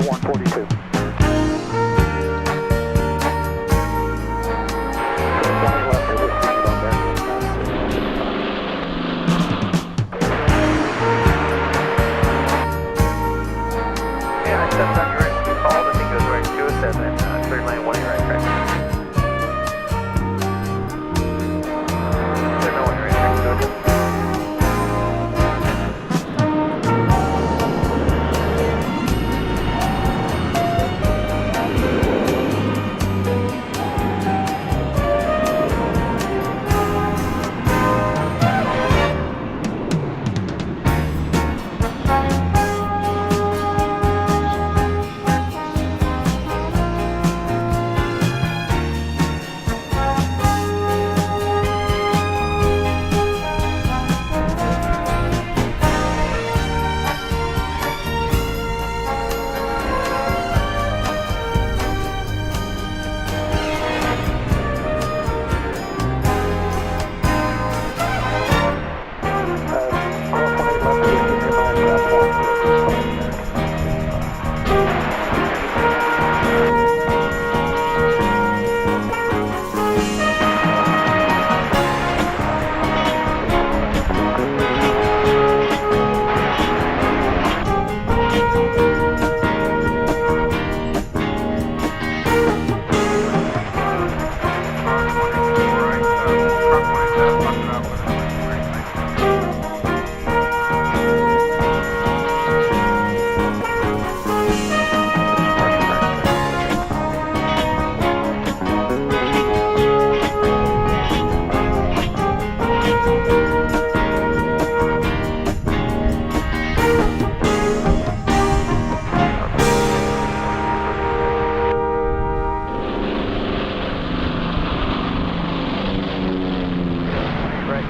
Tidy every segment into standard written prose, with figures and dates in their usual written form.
142. Yeah, I stepped on your right. You called. I think it was right 207, clear lane 1 right track. Clear lane 1 right track, 207.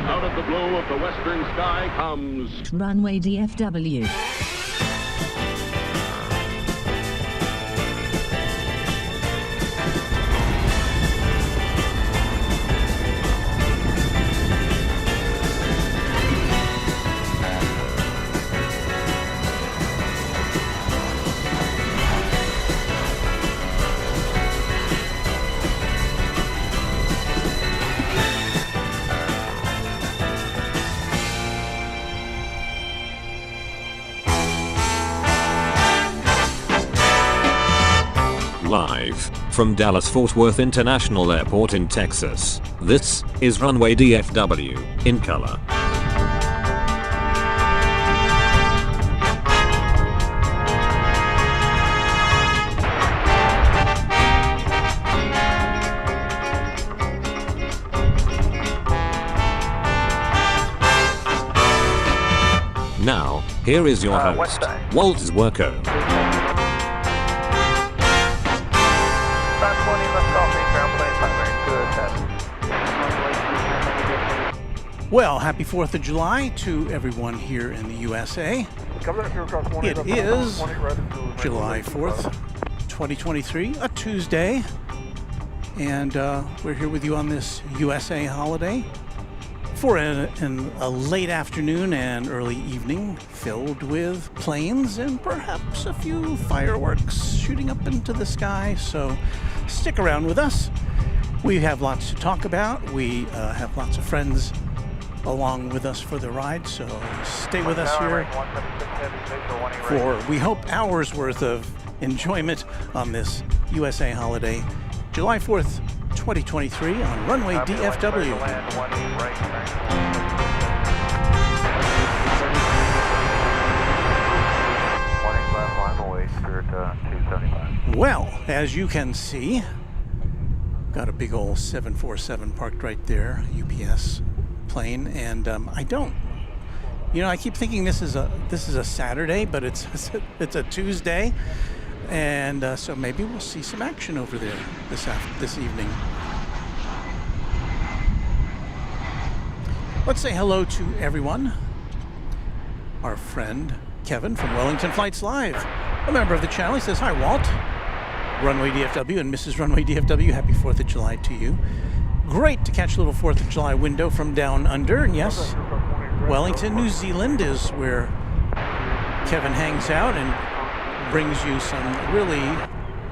Out of the blue of the western sky comes Runway DFW. Live from Dallas-Fort Worth International Airport in Texas, this is Runway DFW in color. Now, here is your host, Walt Zwerko. Well, happy 4th of July to everyone here in the USA. It is July 4th, 2023, a Tuesday, and we're here with you on this USA holiday for a late afternoon and early evening filled with planes and perhaps a few fireworks shooting up into the sky, so stick around with us. We have lots to talk about. We have lots of friends along with us for the ride, so stay with us here for, we hope, hours worth of enjoyment on this USA holiday, July 4th, 2023 on Runway DFW. Well, as you can see, got a big old 747 parked right there, UPS plane, and I keep thinking this is a Saturday, but it's a Tuesday, and so maybe we'll see some action over there this evening. Let's say hello to everyone. Our friend Kevin from Wellington Flights Live, a member of the channel. He says, "Hi, Walt, Runway DFW and Mrs. Runway DFW. Happy 4th of July to you. Great to catch a little 4th of July window from down under." And yes, Wellington, New Zealand is where Kevin hangs out, and brings you some really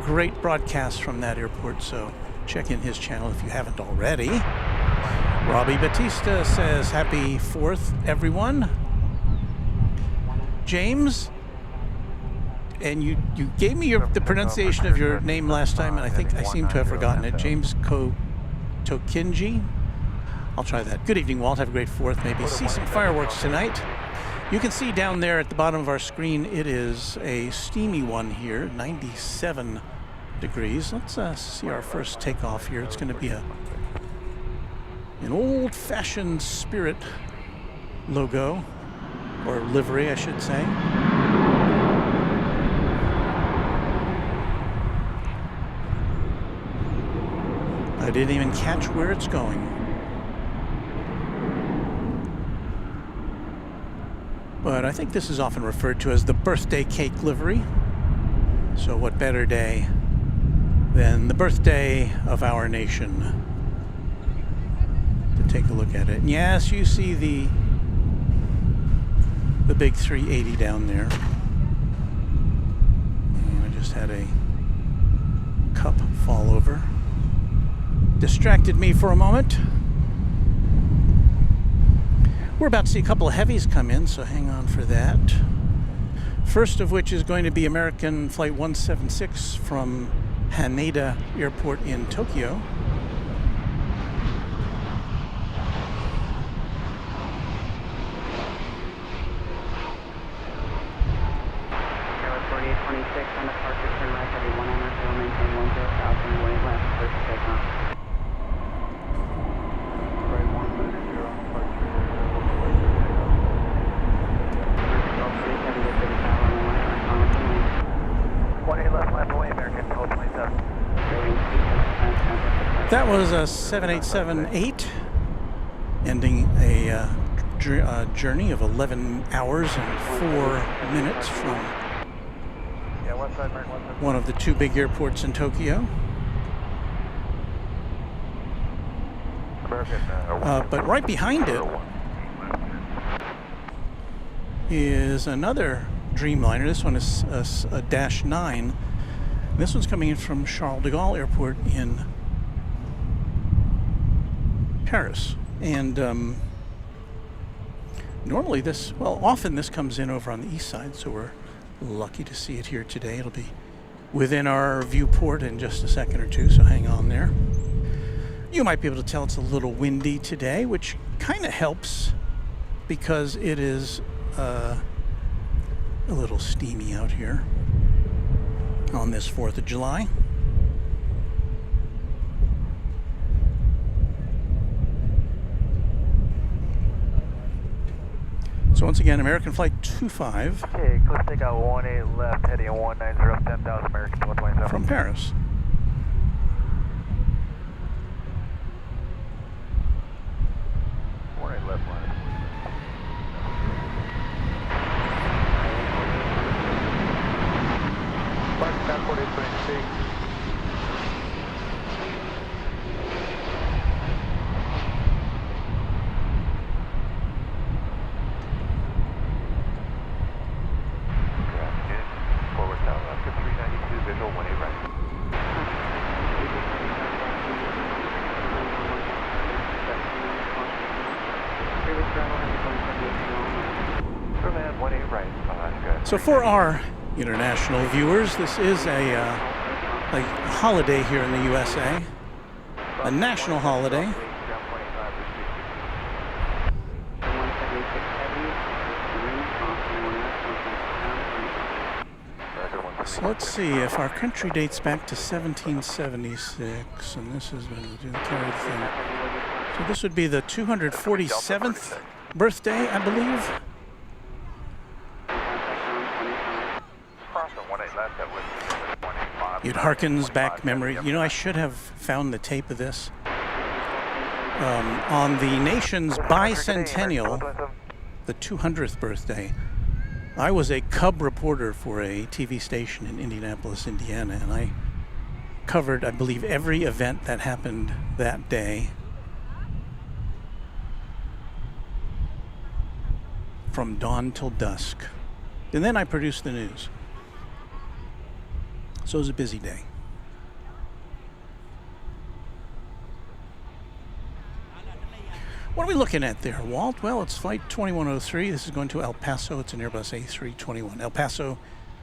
great broadcasts from that airport, so check in his channel if you haven't already. Robbie Batista says, happy 4th, everyone. James, and you gave me the pronunciation of your name last time, and I think I seem to have forgotten it. James Tokinji. I'll try that. Good evening, Walt. Have a great 4th. Maybe see some fireworks tonight. You can see down there at the bottom of our screen, it is a steamy one here, 97 degrees. Let's see our first takeoff here. It's going to be an old-fashioned Spirit logo, or livery, I should say. I didn't even catch where it's going. But I think this is often referred to as the birthday cake livery. So what better day than the birthday of our nation to take a look at it. And yes, you see the big 380 down there. And I just had a cup fall over. Distracted me for a moment. We're about to see a couple of heavies come in, so hang on for that. First of which is going to be American Flight 176 from Haneda Airport in Tokyo. Airways 4826 on departure, turn right, heavy 1 on zero, maintain 10,000, wait left, clear for takeoff. That was a 7878, ending a journey of 11 hours and 4 minutes from one of the 2 big airports in Tokyo. But right behind it is another Dreamliner. This one is a Dash 9. This one's coming in from Charles de Gaulle Airport in Paris. And normally often this comes in over on the east side, so we're lucky to see it here today. It'll be within our viewport in just a second or two, so hang on there. You might be able to tell it's a little windy today, which kind of helps because it is a little steamy out here on this 4th of July. So once again, American Flight 25 Okay, let's take out 18 left, heading 190, 10,000 American 127. from Paris. Left line. Mark 4826. Forward tower up to 392, visual 18 right. So for our international viewers, this is a holiday here in the USA, a national holiday. So let's see if our country dates back to 1776, and this is when we do the carried thing. So this would be the 247th birthday, I believe. It harkens back memory. You know, I should have found the tape of this. On the nation's bicentennial, the 200th birthday, I was a cub reporter for a TV station in Indianapolis, Indiana, and I covered, I believe, every event that happened that day. From dawn till dusk. And then I produced the news. So it was a busy day. What are we looking at there, Walt? Well, it's flight 2103. This is going to El Paso. It's an Airbus A321. El Paso,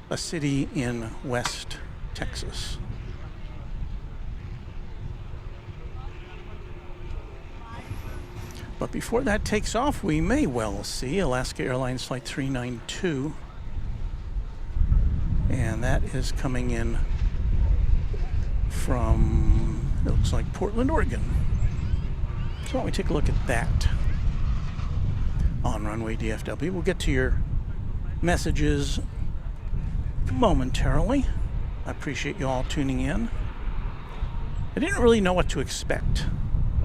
a city in West Texas. But before that takes off, we may well see Alaska Airlines Flight 392. And that is coming in from, it looks like Portland, Oregon. So why don't we take a look at that on Runway DFW. We'll get to your messages momentarily. I appreciate you all tuning in. I didn't really know what to expect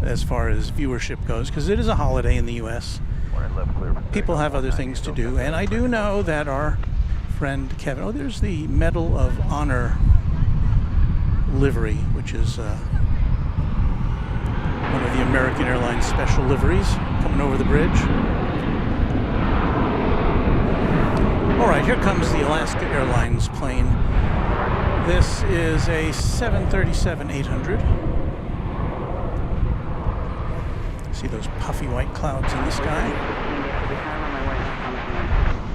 as far as viewership goes, because it is a holiday in the U.S. People have other things to do, and I do know that our friend Kevin, oh, there's the Medal of Honor livery, which is one of the American Airlines special liveries coming over the bridge. All right, here comes the Alaska Airlines plane. This is a 737-800. See those puffy white clouds in the sky?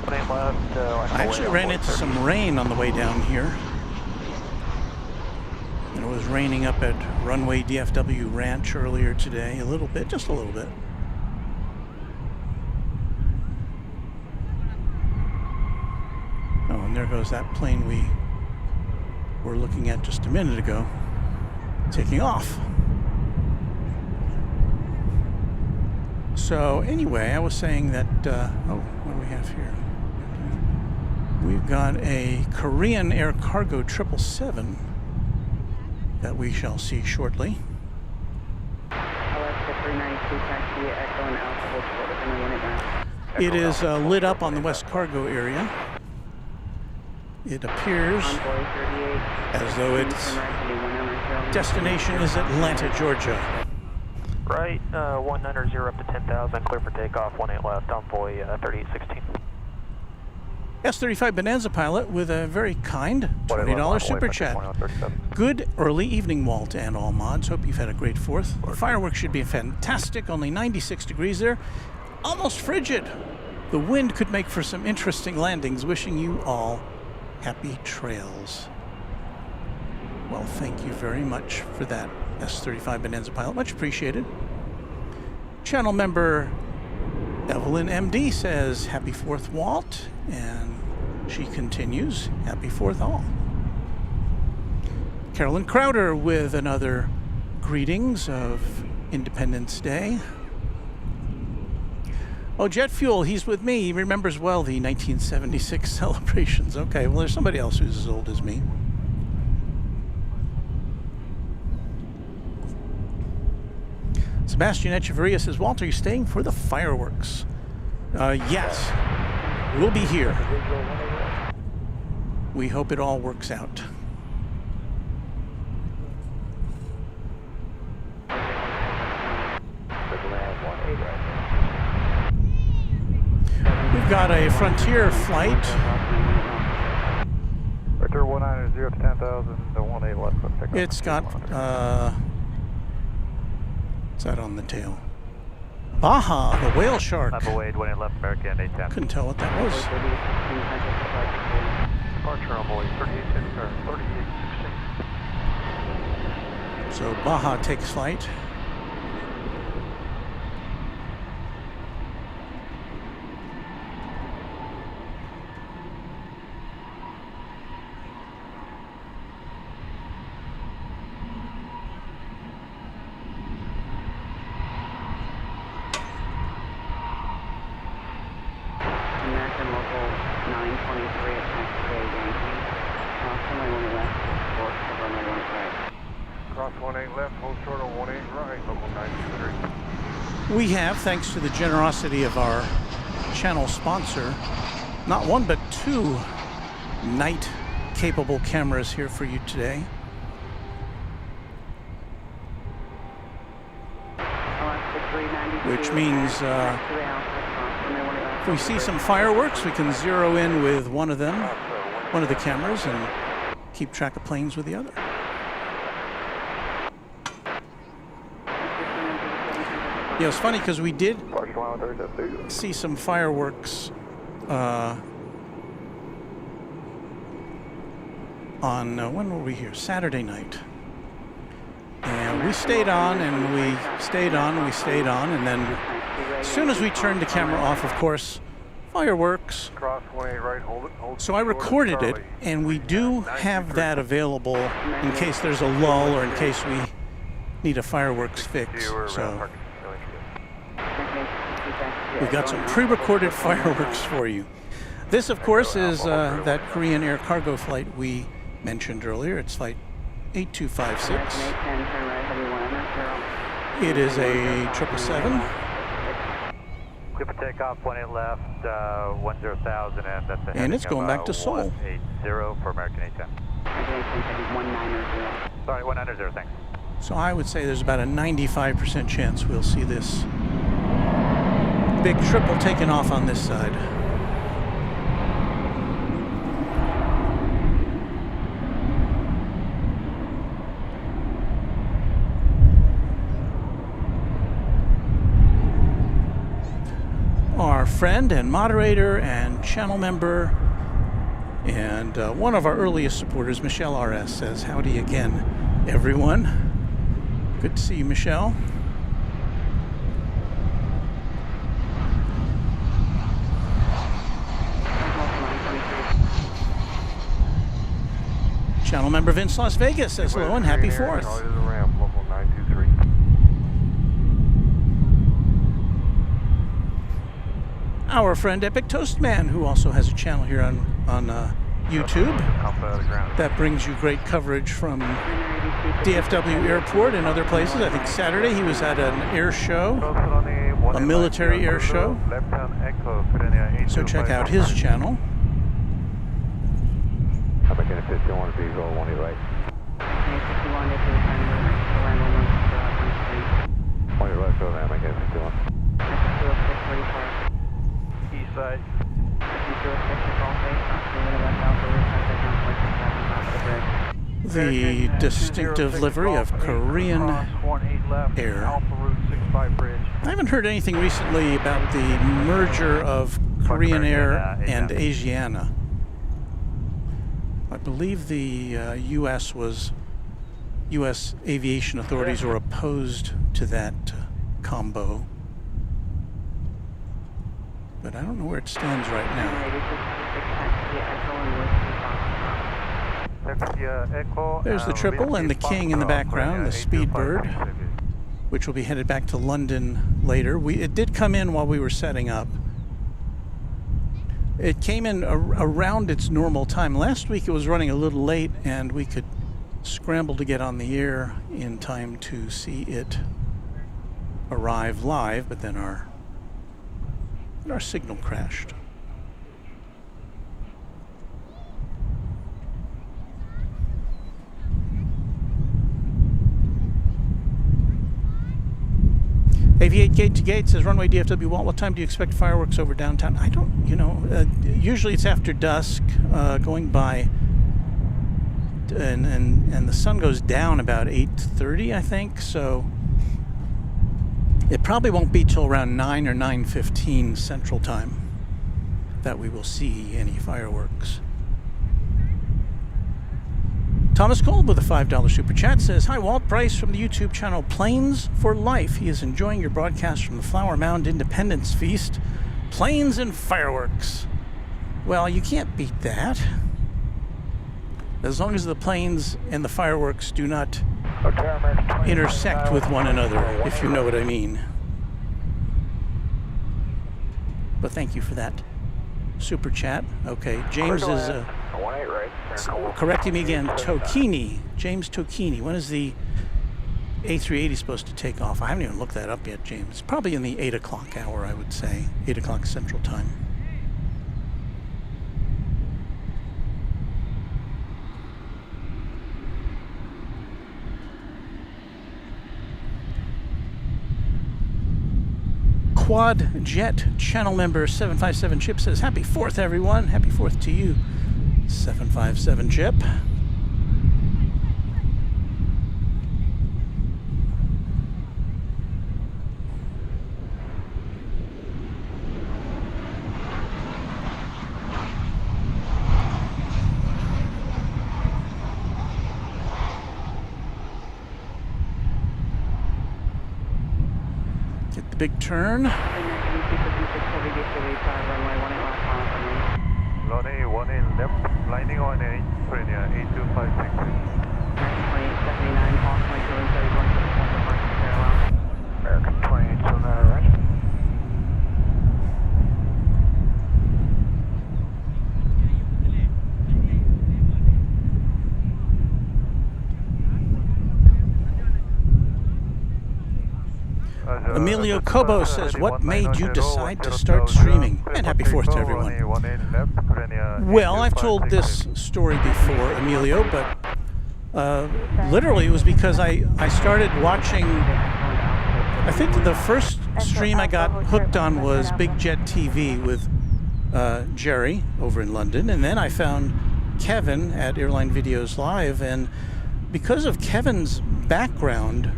I actually ran into some rain on the way down here. And it was raining up at Runway DFW Ranch earlier today. A little bit, just a little bit. Oh, and there goes that plane we were looking at just a minute ago, taking off. So anyway, I was saying that, oh, what do we have here? We've got a Korean Air Cargo 777 that we shall see shortly. Alaska 392, taxi Echo and Alpha, hold short of any unit now. It is lit up on the West Cargo area. It appears as though its destination is Atlanta, Georgia. Right, 190 up to 10,000, clear for takeoff, 18 left, envoy 3816. S-35 Bonanza pilot with a very kind $20 super chat. Good early evening, Walt and all mods. Hope you've had a great 4th. The fireworks should be fantastic, only 96 degrees there. Almost frigid. The wind could make for some interesting landings. Wishing you all happy trails. Well, thank you very much for that, S-35 Bonanza pilot. Much appreciated. Channel member Evelyn MD says, happy 4th, Walt. And she continues, happy 4th all. Carolyn Crowder with another greetings of Independence Day. Oh, Jet Fuel, he's with me. He remembers well the 1976 celebrations. Okay, well, there's somebody else who's as old as me. Sebastian Echeverria says, Walt, are you staying for the fireworks? Yes, we'll be here. We hope it all works out. We've got a Frontier flight. Victor 190 up to 10,000, the 18 left. It's got, what's that on the tail? Baja, the whale shark. Left away, 18 left, American 810. Couldn't tell what that was. Departure envoy 3816. So Baja takes flight. American local 923 at taxiway Yankee. Runway 1 left, short of runway 1 right. Cross 18 left, hold short on 18 right, local 923. We have, thanks to the generosity of our channel sponsor, not one but 2 night-capable cameras here for you today. Which means if we see some fireworks, we can zero in with one of them, one of the cameras, and keep track of planes with the other. Yeah, it's funny because we did see some fireworks on, when were we here? Saturday night. And we stayed on and we stayed on and we stayed on, and then as soon as we turned the camera off, of course, fireworks. So I recorded it, and we do have that available in case there's a lull or in case we need a fireworks fix. So we've got some pre-recorded fireworks for you. This, of course, is that Korean Air cargo flight we mentioned earlier. It's flight 8256. It is a 777. Clear for takeoff, 18 left, 10,000, and that's a and it's going back to Seoul. 180 for American 810. Sorry, 190, thanks. So I would say there's about a 95% chance we'll see this big triple taken off on this side. Our friend and moderator and channel member and one of our earliest supporters, Michelle RS, says, howdy again, everyone. Good to see you, Michelle. Channel member Vince Las Vegas says hello and happy 4th. Our friend Epic Toast Man, who also has a channel here on YouTube, that brings you great coverage from DFW Airport and other places. I think Saturday he was at an air show, a military air show. So check out his channel. East side. The distinctive livery of Korean Air. I haven't heard anything recently about the merger of Korean Air and Asiana. I believe the U.S. aviation authorities were opposed to that combo. But I don't know where it stands right now. There's the triple and the King in the background, the Speedbird, which will be headed back to London later. It did come in while we were setting up. It came in around its normal time. Last week it was running a little late, and we could scramble to get on the air in time to see it arrive live, but then our signal crashed. Aviate Gate to Gate says, Runway DFW, Walt, what time do you expect fireworks over downtown? I don't, usually it's after dusk, going by, and the sun goes down about 8:30, I think, so it probably won't be till around 9 or 9:15 Central Time that we will see any fireworks. Thomas Gold with a $5 super chat says, hi, Walt, Bryce from the YouTube channel Planes for Life. He is enjoying your broadcast from the Flower Mound Independence Feast. Planes and fireworks. Well, you can't beat that. As long as the planes and the fireworks do not intersect with one another, if you know what I mean. But thank you for that super chat. Okay, James is correcting me again. Tokini, James Tokini. When is the A380 supposed to take off? I haven't even looked that up yet, James. It's probably in the 8 o'clock hour, I would say. 8 o'clock Central Time. Quad Jet channel member 757 Chip says, happy 4th, everyone. Happy 4th to you, 757 Chip. big turn. Runway 18 left, landing on 8, Premier 8256. 2879, call 2231 to the Plaza Parking Stairwell. American 2879, right? Emilio Cobo says, what made you decide to start streaming? And happy 4th to everyone. Well, I've told this story before, Emilio, but literally it was because I started watching, I think the first stream I got hooked on was Big Jet TV with Jerry over in London, and then I found Kevin at Airline Videos Live, and because of Kevin's background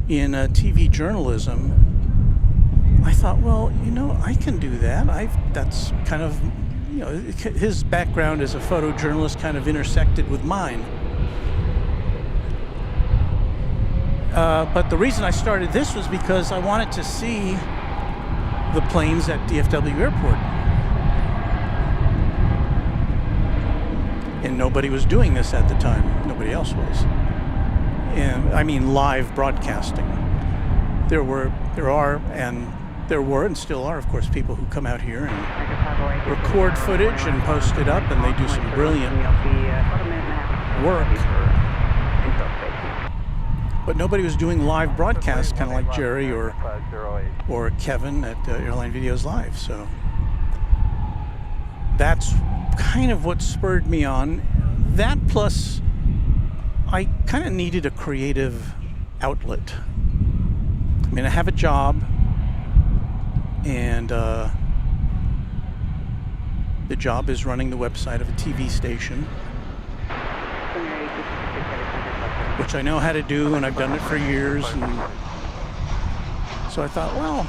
in TV journalism, I thought, well, you know, I can do that. That's kind of, you know, his background as a photojournalist kind of intersected with mine. But the reason I started this was because I wanted to see the planes at DFW Airport. And nobody was doing this at the time. Nobody else was. And I mean live broadcasting. There were and still are, of course, people who come out here and record footage and post it up, and they do some brilliant work. But nobody was doing live broadcasts, kind of like Jerry or Kevin at Airline Videos Live. So that's kind of what spurred me on. That plus I kind of needed a creative outlet. I mean, I have a job, and the job is running the website of a TV station, which I know how to do, and I've done it for years. And so I thought, well,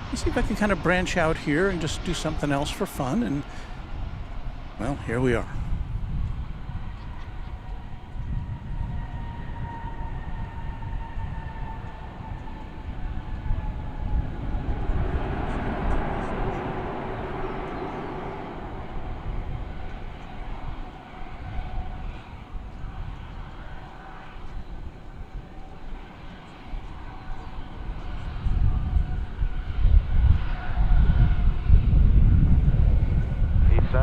let's see if I can kind of branch out here and just do something else for fun. And well, here we are.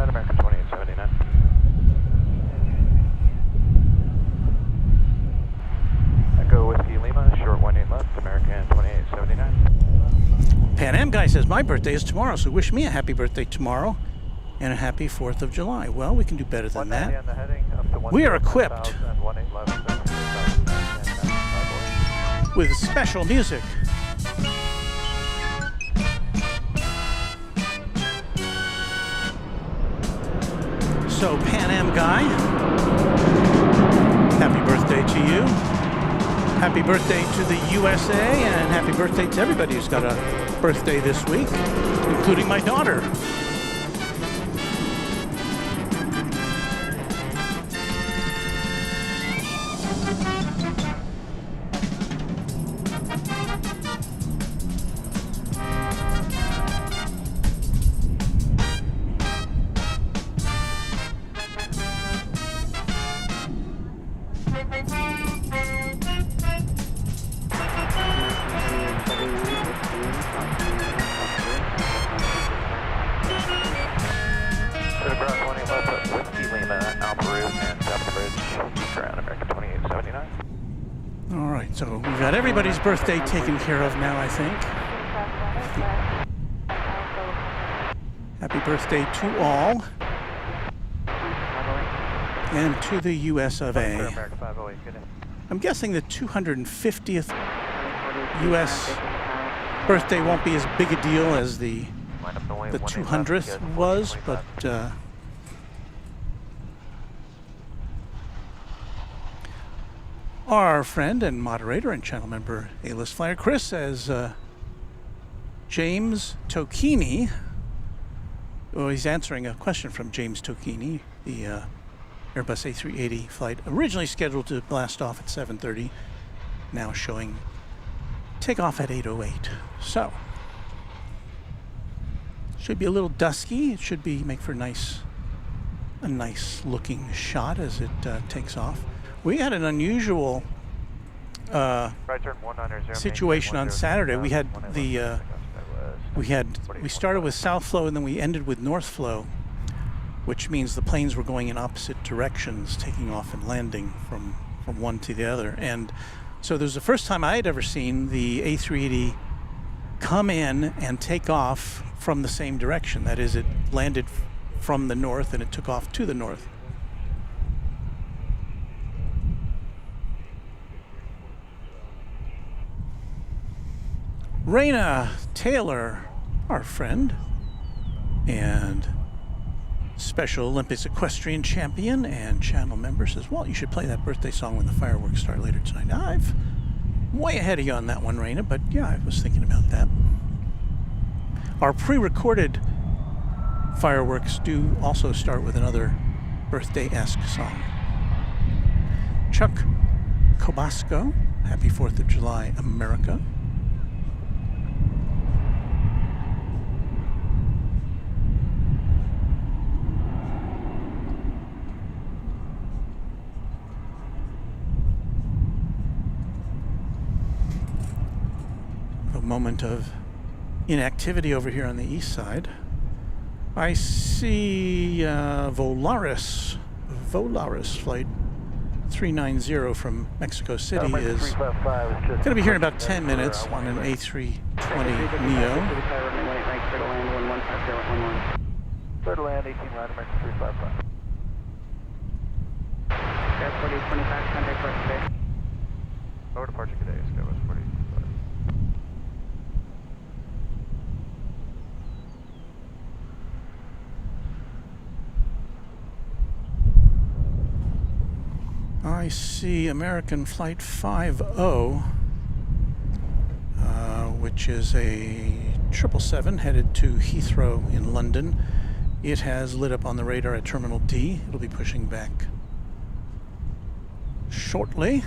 American 2879. Echo Whiskey Lima, short 18 left, American 2879. Pan Am guy says, my birthday is tomorrow, so wish me a happy birthday tomorrow and a happy 4th of July. Well, we can do better than that. We are equipped with special music. So, Pan Am guy, happy birthday to you. Happy birthday to the USA, and happy birthday to everybody who's got a birthday this week, including my daughter. So we've got everybody's birthday taken care of now, I think. Happy birthday to all. And to the US of A. I'm guessing the 250th US birthday won't be as big a deal as the 200th was, but our friend and moderator and channel member A-List Flyer Chris says James Tocchini, well, he's answering a question from James Tocchini, the Airbus A380 flight originally scheduled to blast off at 7:30, now showing take off at 8:08. So, should be a little dusky. It should be make for a nice looking shot as it takes off. We had an unusual situation on Saturday. We had we started with south flow and then we ended with north flow, which means the planes were going in opposite directions, taking off and landing from one to the other. And so there's the first time I had ever seen the A380 come in and take off from the same direction. That is, it landed from the north and it took off to the north. Raina Taylor, our friend and Special Olympics equestrian champion and channel member, says, well, you should play that birthday song when the fireworks start later tonight. I'm way ahead of you on that one, Raina, but yeah, I was thinking about that. Our pre-recorded fireworks do also start with another birthday-esque song. Chuck Kobasco, happy 4th of July, America. A moment of inactivity over here on the east side. I see Volaris flight 390 from Mexico City is going to be here in about 10 minutes on an A320 Neo. Clear to land, 18 line, American 355. Airport 25, contact West Bay. Over departure today, Skywest 45. I see American Flight 50, which is a 777 headed to Heathrow in London. It has lit up on the radar at Terminal D. It'll be pushing back shortly.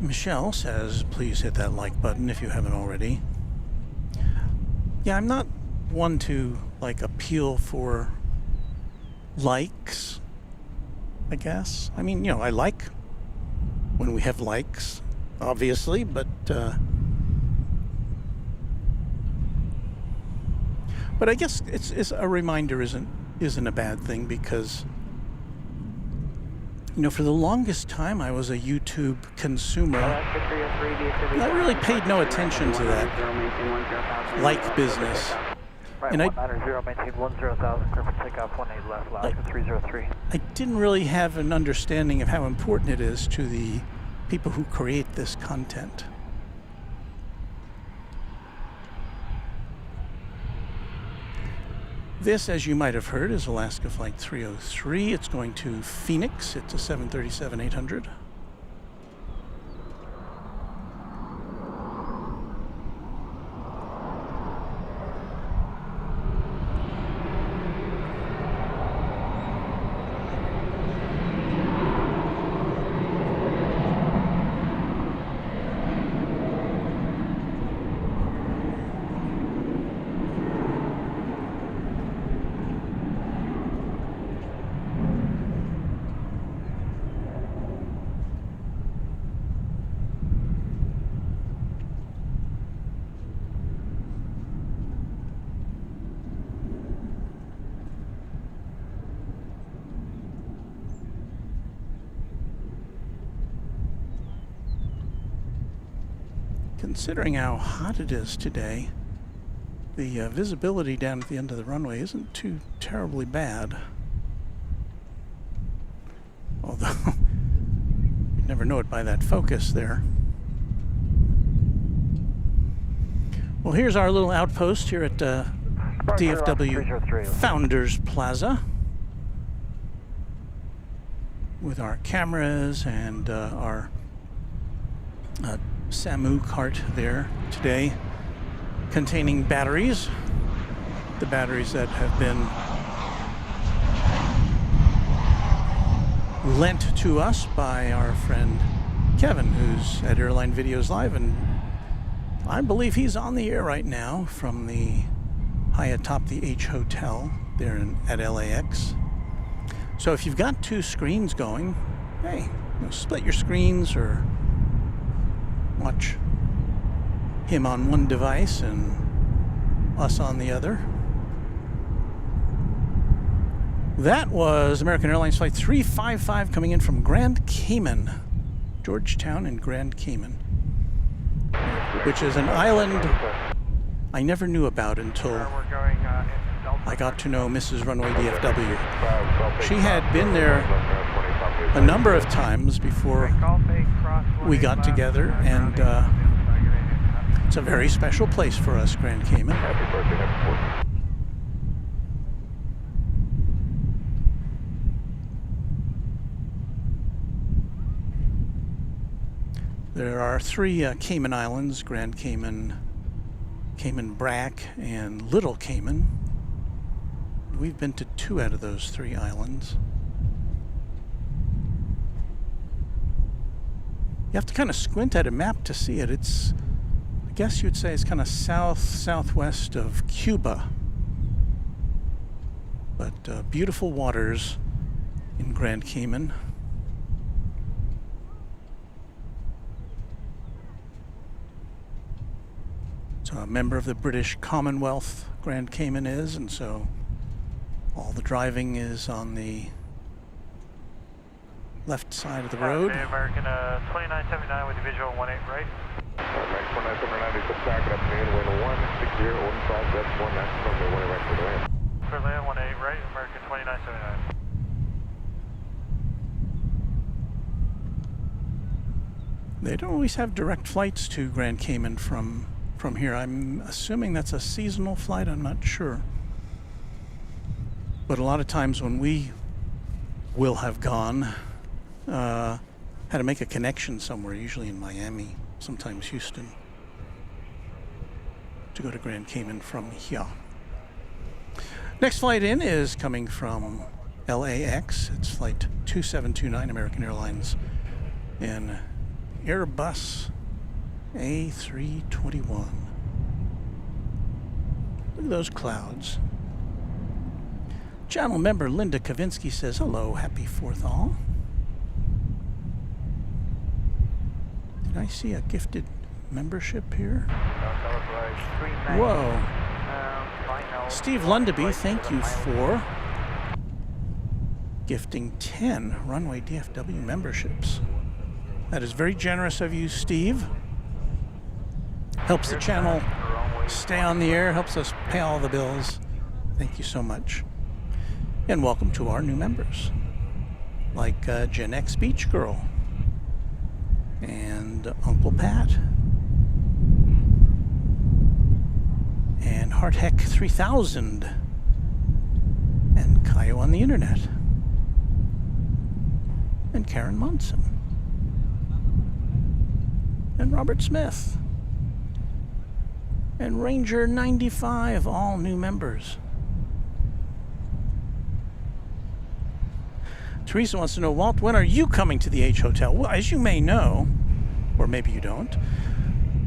Michelle says, please hit that like button if you haven't already. Yeah, I'm not one to appeal for likes, I guess. I mean, I like when we have likes, obviously, but I guess it's a reminder isn't a bad thing, because for the longest time I was a YouTube consumer. I really paid no attention to that like business. And I didn't really have an understanding of how important it is to the people who create this content. This, as you might have heard, is Alaska Flight 303. It's going to Phoenix. It's a 737-800. Considering how hot it is today, the visibility down at the end of the runway isn't too terribly bad. Although, you never know it by that focus there. Well, here's our little outpost here at DFW Founders Plaza, with our cameras and our SAMU cart there today. containing batteries. The batteries that have been lent to us by our friend Kevin, who's at Airline Videos Live, and I believe he's on the air right now from the high atop the H Hotel there at LAX. So if you've got two screens going, hey, split your screens or watch him on one device and us on the other. That was American Airlines Flight 355 coming in from Grand Cayman, Georgetown and Grand Cayman, which is an island I never knew about until I got to know Mrs. Runway DFW. She had been there a number of times before we got together, and it's a very special place for us, Grand Cayman. There are three Cayman Islands: Grand Cayman, Cayman Brac, and Little Cayman. We've been to 2 out of those 3 islands. You have to kind of squint at a map to see it. It's, I guess you'd say it's kind of southwest of Cuba. But beautiful waters in Grand Cayman. So a member of the British Commonwealth, Grand Cayman is, and so all the driving is on the left side of the road. Okay, American 2979 with visual 18 right. American 2979 is back up to wind 160, open south, that's 1 that's from the 18 right for the land. For land 18 right, American 2979. They don't always have direct flights to Grand Cayman from here. I'm assuming that's a seasonal flight, I'm not sure. But a lot of times when we will have gone, had to make a connection somewhere, usually in Miami, sometimes Houston, to go to Grand Cayman from here. Next flight in is coming from LAX. It's flight 2729, American Airlines, in Airbus A321. Look at those clouds. Channel member Linda Kavinsky says, hello, happy 4th all. Did I see a gifted membership here? Whoa. Steve Lundaby, thank you for gifting 10 Runway DFW memberships. That is very generous of you, Steve. Helps the channel stay on the air, helps us pay all the bills. Thank you so much. And welcome to our new members, like Gen X Beach Girl and Uncle Pat and Heartheck 3000 and Kaio on the Internet and Karen Munson and Robert Smith and Ranger 95, all new members. Teresa wants to know, Walt, when are you coming to the H Hotel? Well, as you may know, or maybe you don't,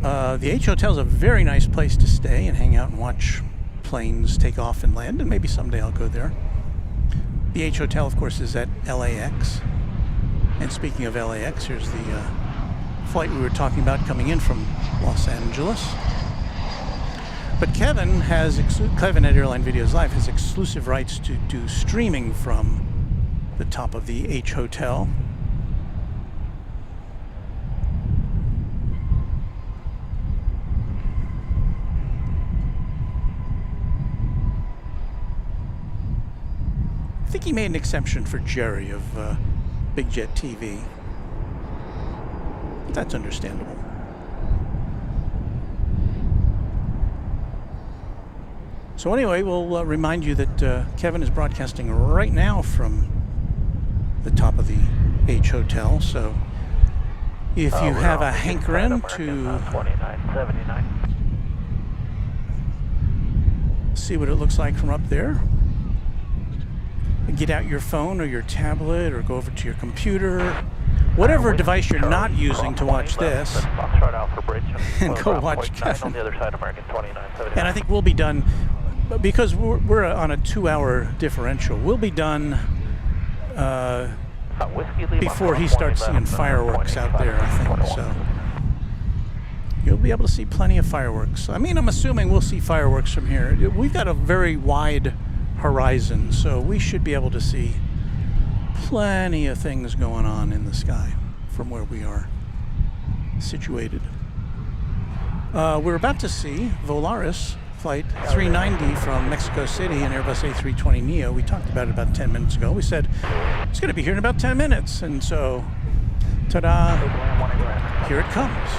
the H Hotel is a very nice place to stay and hang out and watch planes take off and land, and maybe someday I'll go there. The H Hotel, of course, is at LAX. And speaking of LAX, here's the flight we were talking about coming in from Los Angeles. But Kevin at Airline Videos Live has exclusive rights to do streaming from the top of the H Hotel. I think he made an exception for Jerry of Big Jet TV. But that's understandable. So anyway, we'll remind you that Kevin is broadcasting right now from the top of the H Hotel. So if you have a hankering to see what it looks like from up there. Get out your phone or your tablet or go over to your computer, whatever device you're not using to watch this, and go watch Kevin. And I think we'll be done, because we're on a 2-hour differential, we'll be done before he starts seeing fireworks out there, I think. So you'll be able to see plenty of fireworks. I mean, I'm assuming we'll see fireworks from here. We've got a very wide horizon, so we should be able to see plenty of things going on in the sky from where we are situated. We're about to see Volaris Flight 390 from Mexico City and Airbus A320neo. We talked about it about 10 minutes ago. We said it's going to be here in about 10 minutes, and so ta-da, here it comes.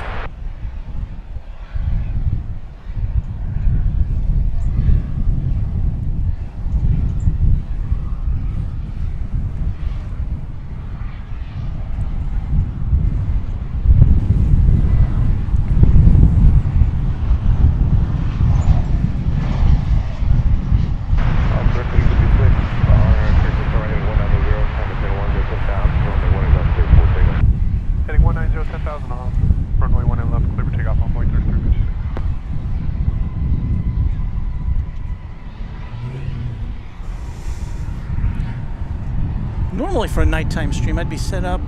Normally for a nighttime stream, I'd be set up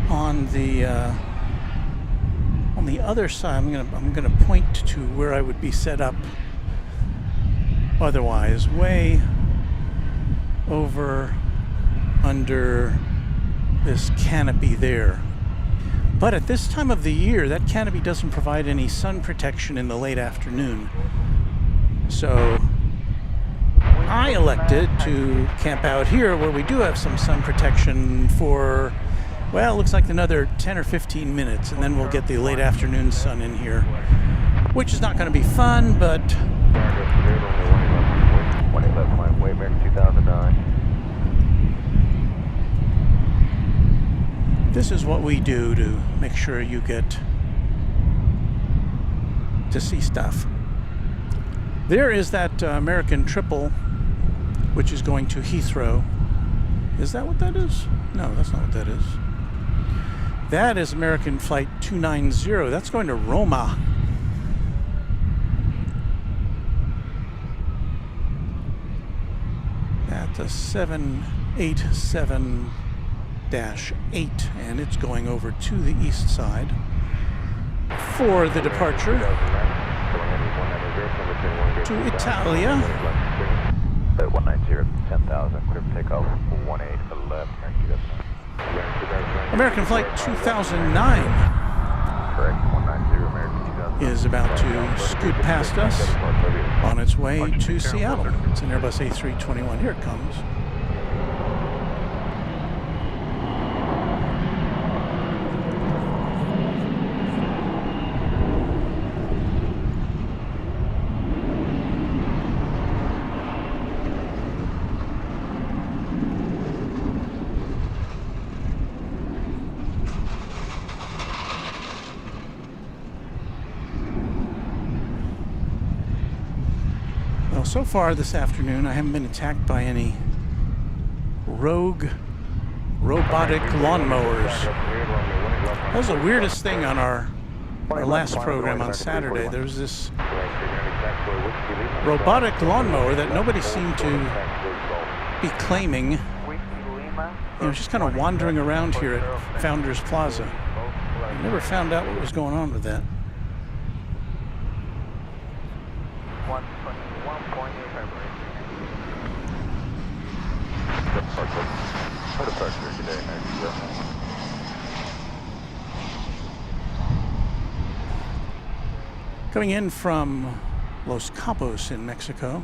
on the other side. I'm gonna point to where I would be set up otherwise, way over under this canopy there. But at this time of the year, that canopy doesn't provide any sun protection in the late afternoon. So I elected to camp out here where we do have some sun protection for, well, it looks like another 10 or 15 minutes, and then we'll get the late afternoon sun in here, which is not going to be fun, but this is what we do to make sure you get to see stuff. There is that American triple, which is going to Heathrow. Is that what that is? No, that's not what that is. That is American Flight 290. That's going to Roma. That's a 787-8, and it's going over to the east side for the departure to Italia. 190, 10,000, clear for takeoff, 1811, American Flight 2009 correct, 190, American 2009. is about to scoot past us on its way to Seattle. It's an Airbus A321. Here it comes. So far this afternoon, I haven't been attacked by any rogue robotic lawnmowers. That was the weirdest thing on our last program on Saturday. There was this robotic lawnmower that nobody seemed to be claiming. It was just kind of wandering around here at Founders Plaza. I never found out what was going on with that. Coming in from Los Cabos in Mexico,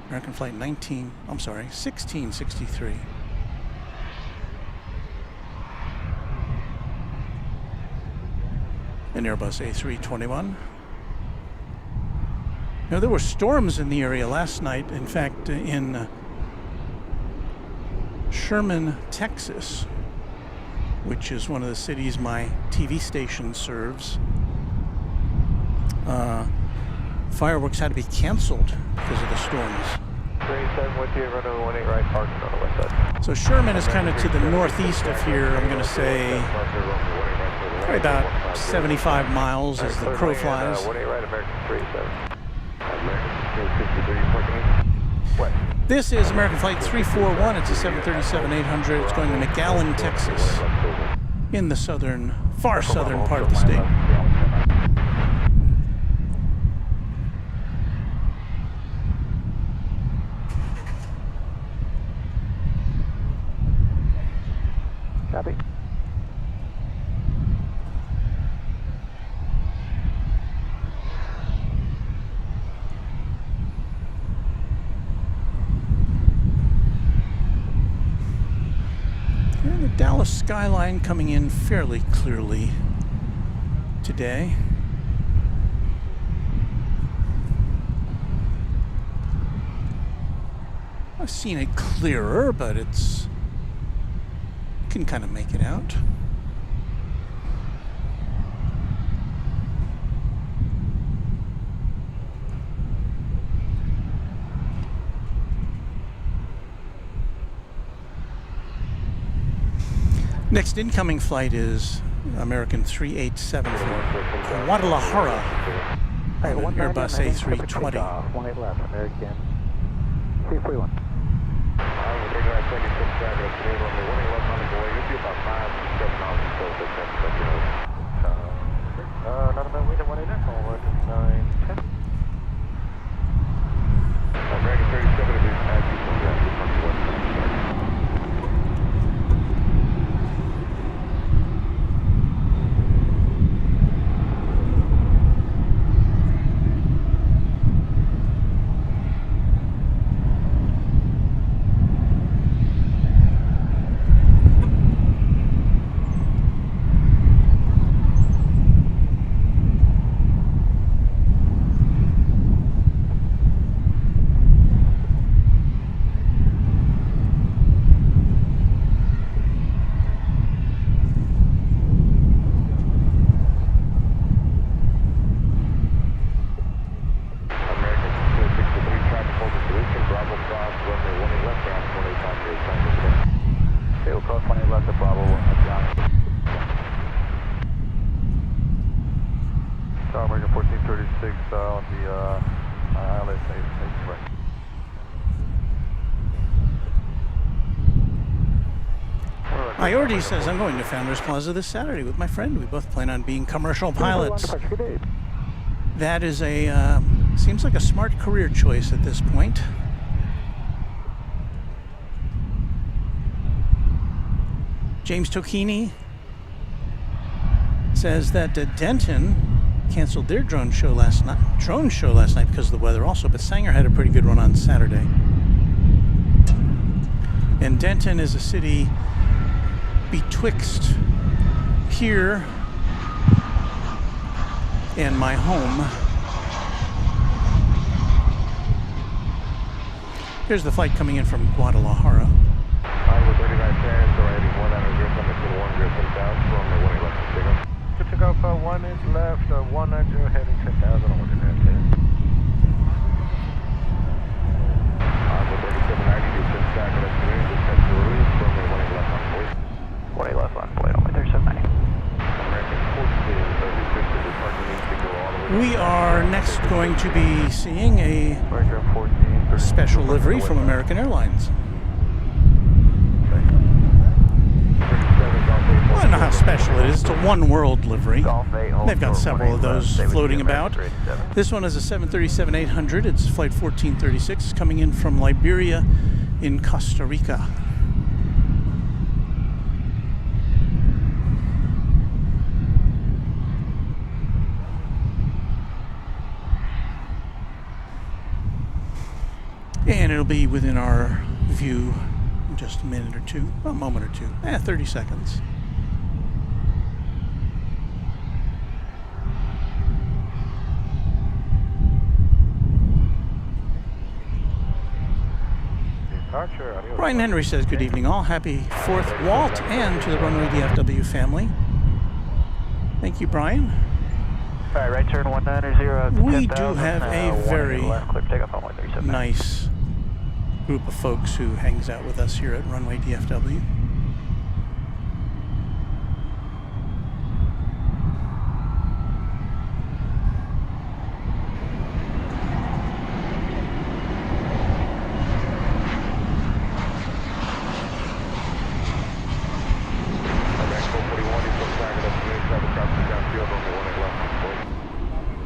American Flight 1663. An Airbus A321. Now, there were storms in the area last night. In fact, in Sherman, Texas, which is one of the cities my TV station serves, Fireworks had to be canceled because of the storms. 37 with you, runway 18 right, parking on the west side. So Sherman is kind of to the northeast of here. I'm going to say probably about 75 miles as the crow flies. 18 right, American 37. American 53, parking west. This is American Flight 341. It's a 737-800. It's going to McAllen, Texas, in the southern, far southern part of the state. Copy. And the Dallas skyline coming in fairly clearly today. I've seen it clearer, but it's can kind of make it out. Next incoming flight is American 387 from Guadalajara, Airbus A320. 18 left, American 341. We're taking that 26 back up to runway 18 on the way. You'll be about 5 to 7 miles or so, but that's what you know. Not about way to 18 left, on 910. American 37 is at you from that, Iordi says, I'm going to Founders Plaza this Saturday with my friend. We both plan on being commercial pilots. That is a, seems like a smart career choice at this point. James Tocchini says that Denton canceled their drone show last night because of the weather also, but Sanger had a pretty good one on Saturday. And Denton is a city betwixt here and my home. Here's the flight coming in from Guadalajara. We're 39 Terrence, so heading 1 out of Griffin, to 1 Griffin south from the 1 left to pick up. Good to go for 1 is left, 190 heading 10,000 on 1 Terrence. We're 3790, do 6 back at us, just head to release from the 1 left on point. 1 left on point, only 3790. American 1436 is parking needs to go all the way. We are next going to be seeing a special livery from American Airlines. Well, I don't know how special it is. It's a One World livery. They've got several of those floating about. This one is a 737-800. It's flight 1436 coming in from Iberia in Costa Rica. And it'll be within our view in just a minute or two, a moment or two, 30 seconds. Brian Henry says, good evening all. Happy 4th, Walt, and to the Runway DFW family. Thank you, Brian. Alright, right turn 190. We do have a very left, clear takeoff on 137. nice group of folks who hangs out with us here at Runway DFW.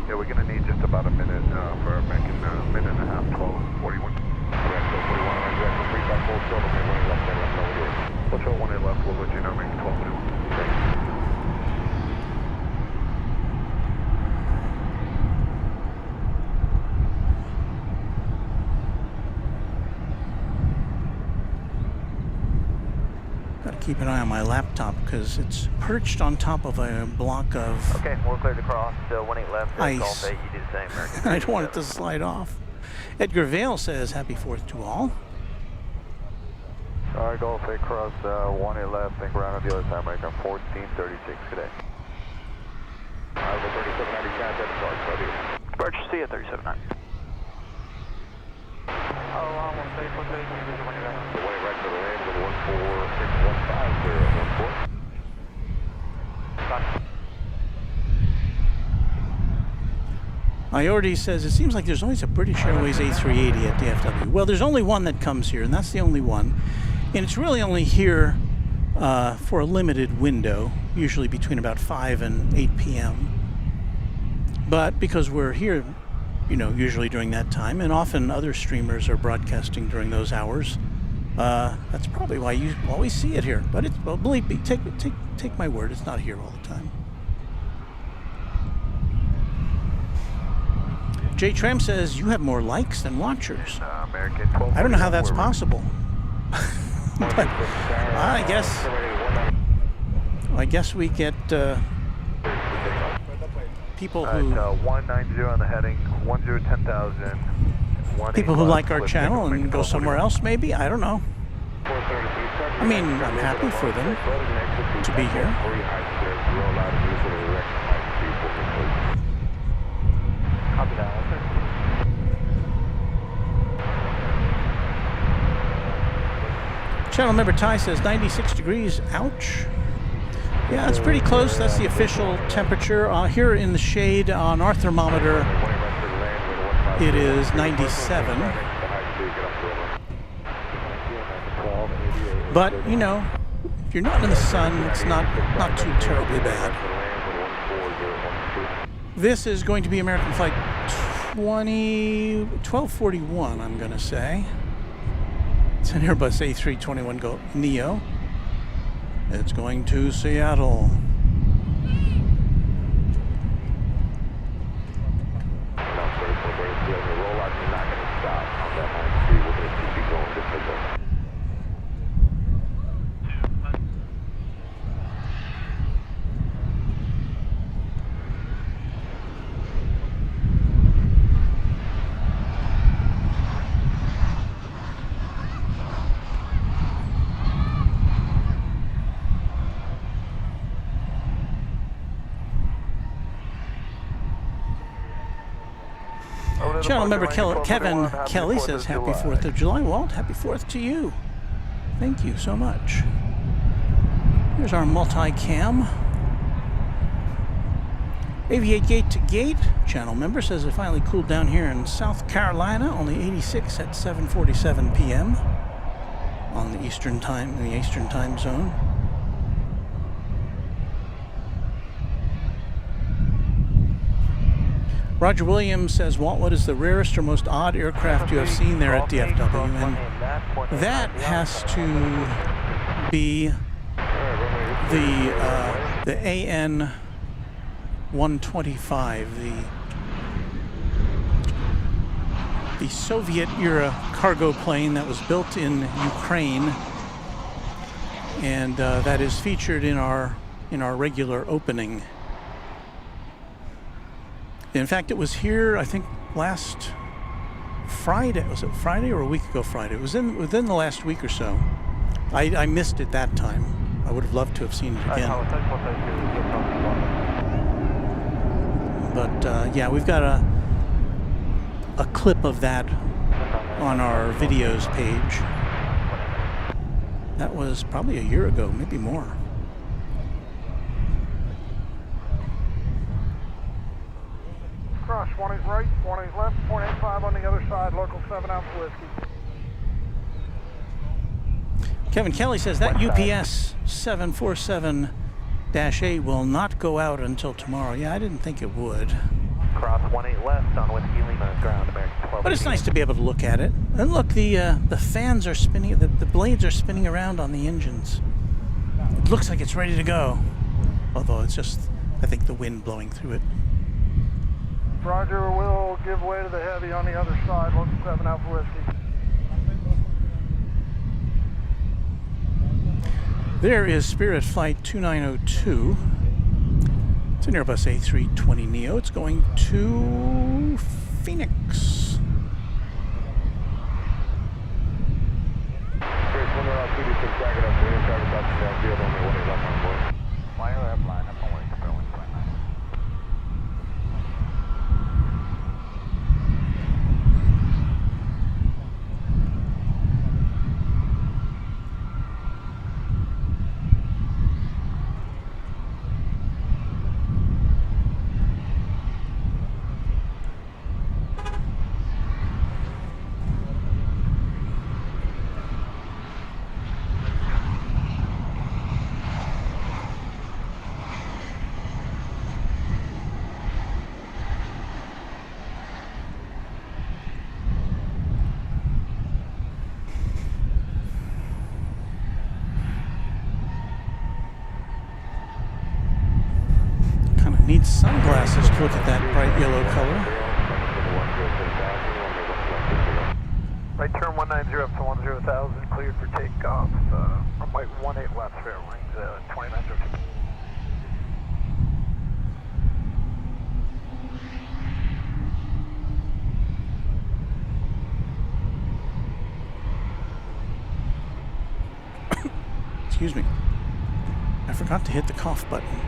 Yeah, we're going to need just about a minute for our American, minute and a half, 12:41. Control 1 left, we'll let you know, American 12:41. Thanks. Got to keep an eye on my laptop because it's perched on top of a block of Okay, we're clear to cross. 18 left. Ice. Golf 8, you do the same, American. I don't want it to slide off. Edgar Vale says happy 4th to all. Alright, Golf 8 cross 18 left, think around on the other side, American 1436 today. Alright, we're 3790, contact the park, so Birch, see you at 37.9. The way right to the land with 14615 Iordi says it seems like there's always a British Airways A380 at DFW. Well, there's only one that comes here, and that's the only one. And it's really only here for a limited window, usually between about 5 and 8 p.m. But because we're here, you know, usually during that time, and often other streamers are broadcasting during those hours, that's probably why you always see it here. But it's, well, believe me, take my word, it's not here all the time. Jay Tram says you have more likes than watchers. American 12. I don't know how that's possible. But I guess we get people who 190 on the heading, 10,000. people who like our channel and go somewhere else. Maybe, I don't know. I mean, I'm happy for them to be here. Copy that. Channel member Ty says 96 degrees. Ouch. Yeah, it's pretty close. That's the official temperature. Here in the shade on our thermometer, it is 97. But, you know, if you're not in the sun, it's not too terribly bad. This is going to be American Flight 1241, I'm going to say. It's an Airbus A321 Neo. It's going to Seattle. Channel member Kevin Kelly says happy 4th of July. Walt, happy 4th to you. Thank you so much. Here's our multi-cam. Aviate gate to gate. Channel member says it finally cooled down here in South Carolina, only 86 at 7:47 p.m. on the Eastern time, in the Eastern time zone. Roger Williams says, Walt, what is the rarest or most odd aircraft you have seen there at DFW? And that has to be the AN 125, the Soviet-era cargo plane that was built in Ukraine, and that is featured in our regular opening. In fact, it was here, I think, last Friday. Was it Friday or a week ago Friday? It was within the last week or so. I missed it that time. I would have loved to have seen it again. But yeah, we've got a clip of that on our videos page. That was probably a year ago, maybe more. Cross 18 right, 18 left, 0.85 on the other side, local 7-ounce whiskey. Kevin Kelly says that UPS 747-8 will not go out until tomorrow. Yeah, I didn't think it would. Cross 18 left on Whiskey Lima, ground American 12. But it's nice to be able to look at it. And look, the fans are spinning, the blades are spinning around on the engines. It looks like it's ready to go. Although it's just, I think, the wind blowing through it. Roger, we'll give way to the heavy on the other side, local 7-ounce whiskey. There is Spirit Flight 2902. It's an Airbus A320neo. It's going to Phoenix. Need sunglasses to look at that bright yellow color. Right turn 190 up to 10,000, cleared for takeoff. Runway 18 left, fair wings, 2902. Excuse me. I forgot to hit the cough button.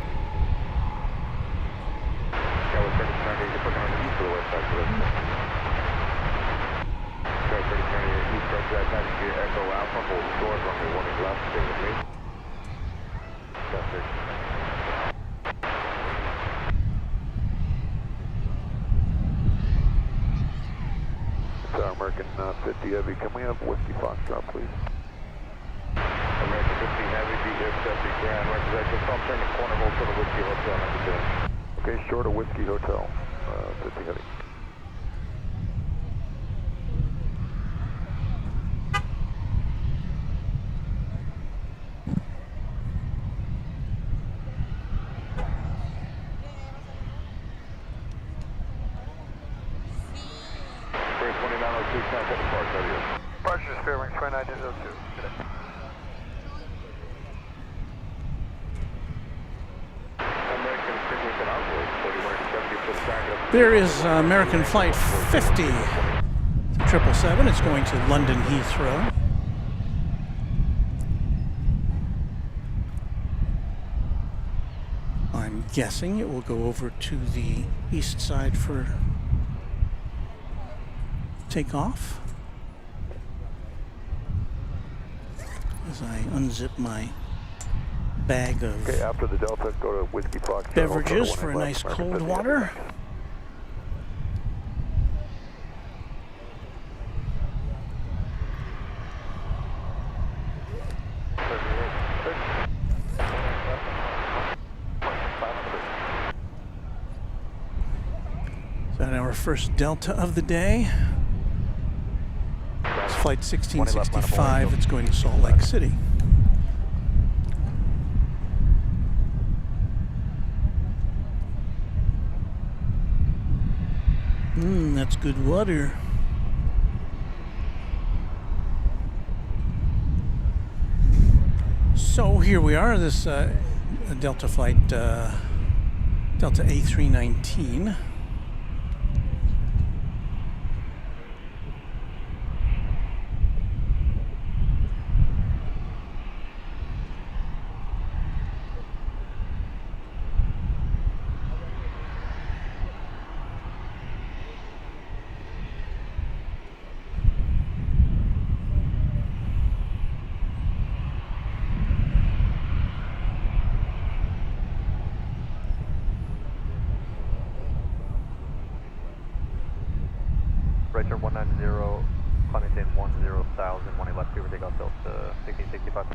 American 50 Heavy, can we have Whiskey Foxtrot, please? American 50 Heavy, DFW Grand, representation from turn the corner, hold for the Whiskey Hotel, number 2. Okay, short of Whiskey Hotel, 50 Heavy. Roger, fair wings, 2902. There is American Flight 50, 777. It's going to London Heathrow. I'm guessing it will go over to the east side for takeoff. As I unzip my bag of after the Delta, go to Whiskey Fox beverages for a nice cold water. So our first Delta of the day. It's flight 1665. It's going to Salt Lake City. That's good water. So here we are, this Delta flight, Delta A319. Right turn 190, climb maintain 10,000, 18 left, clear for takeoff, Delta 1665.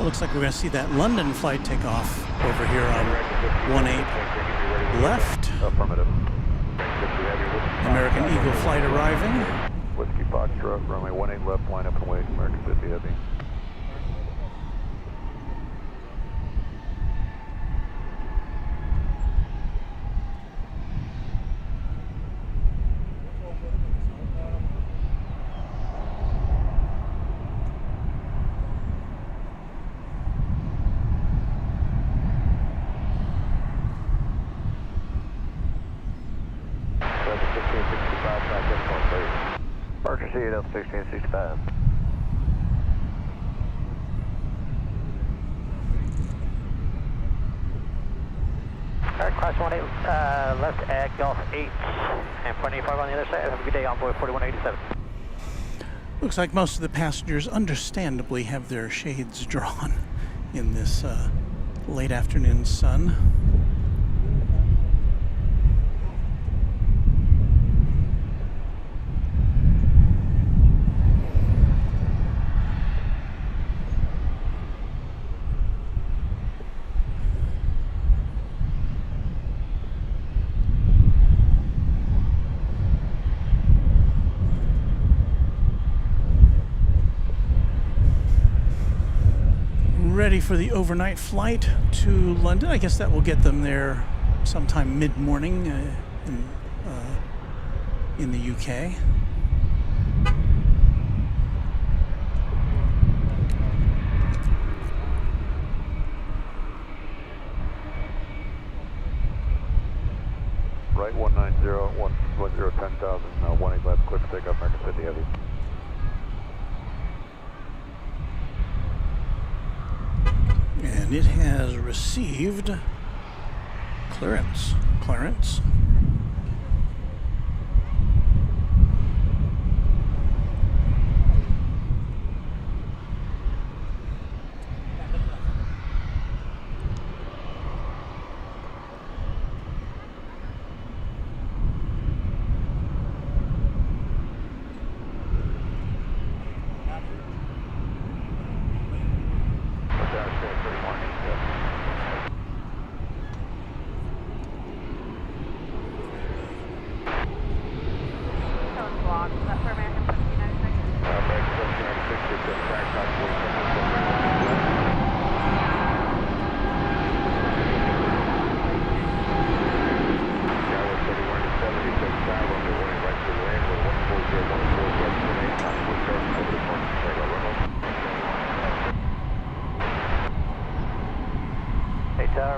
Looks like we're going to see that London flight take off over here on 18 left. Affirmative. American Eagle flight arriving. Whiskey Foxtrot, runway 18 left, line up and wait, American 50 heavy. Parker CAL 1665. Alright, class 18, left at Golf 8 and 0.85 on the other side. Have a good day, Envoy 4187. Looks like most of the passengers understandably have their shades drawn in this late afternoon sun. Ready for the overnight flight to London. I guess that will get them there sometime mid-morning in the UK. Right 190, 10,000, 18 left, clear for takeoff, American 50 heavy. And it has received clearance.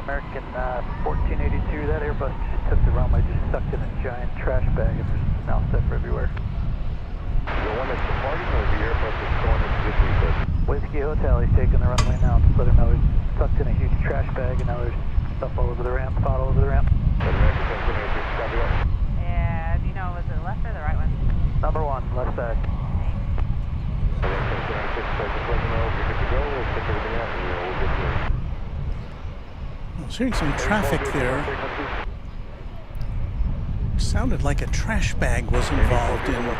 American 1482, that Airbus just took the runway, just sucked in a giant trash bag, and there's now stuff everywhere. The one that's departing or the Airbus that's going into position, you said? Whiskey Hotel, he's taking the runway now. Just let him know he's sucked in a huge trash bag, and now there's stuff all over the ramp, pot all over the ramp. Yeah, do you know, was it the left or the right one? Number one, left side. I was hearing some traffic there. Sounded like a trash bag was involved in. Okay,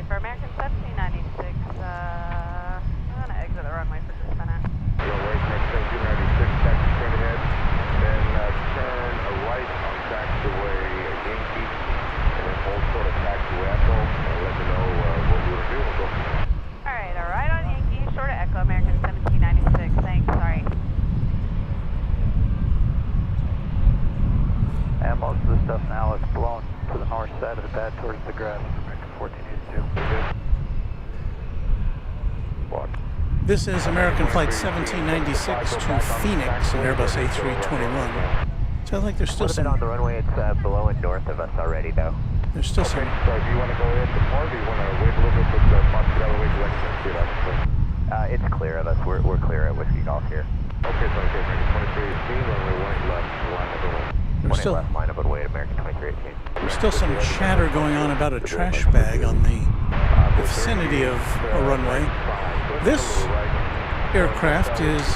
for American 1796, I'm gonna exit the runway for just a minute. Go right, next 1796, taxi straight ahead, then turn a right on taxiway Yankee, and then hold short of taxiway Echo, and let me know what we're going to do, we'll go from there. Alright, alright on Yankee, short of Echo, American 1796, thanks, sorry. And most of the stuff now is blown to the north side of the pad towards the grass. American 1482. This is American Flight 1796 to Phoenix, an Airbus A321. Sounds like they're still some... on the runway, it's below and north of us already, though. There's still some. So do you want to go ahead and depart, or do you want to wait a little bit with the Fox get out of the way so I can see it out? It's clear of us. We're clear at Whiskey Golf here. Okay, so okay, American 2318, runway 18 left, line number 1. There's still, left, line up way, American 2318. there's still some chatter going on about a trash bag on the vicinity of a runway. This aircraft is,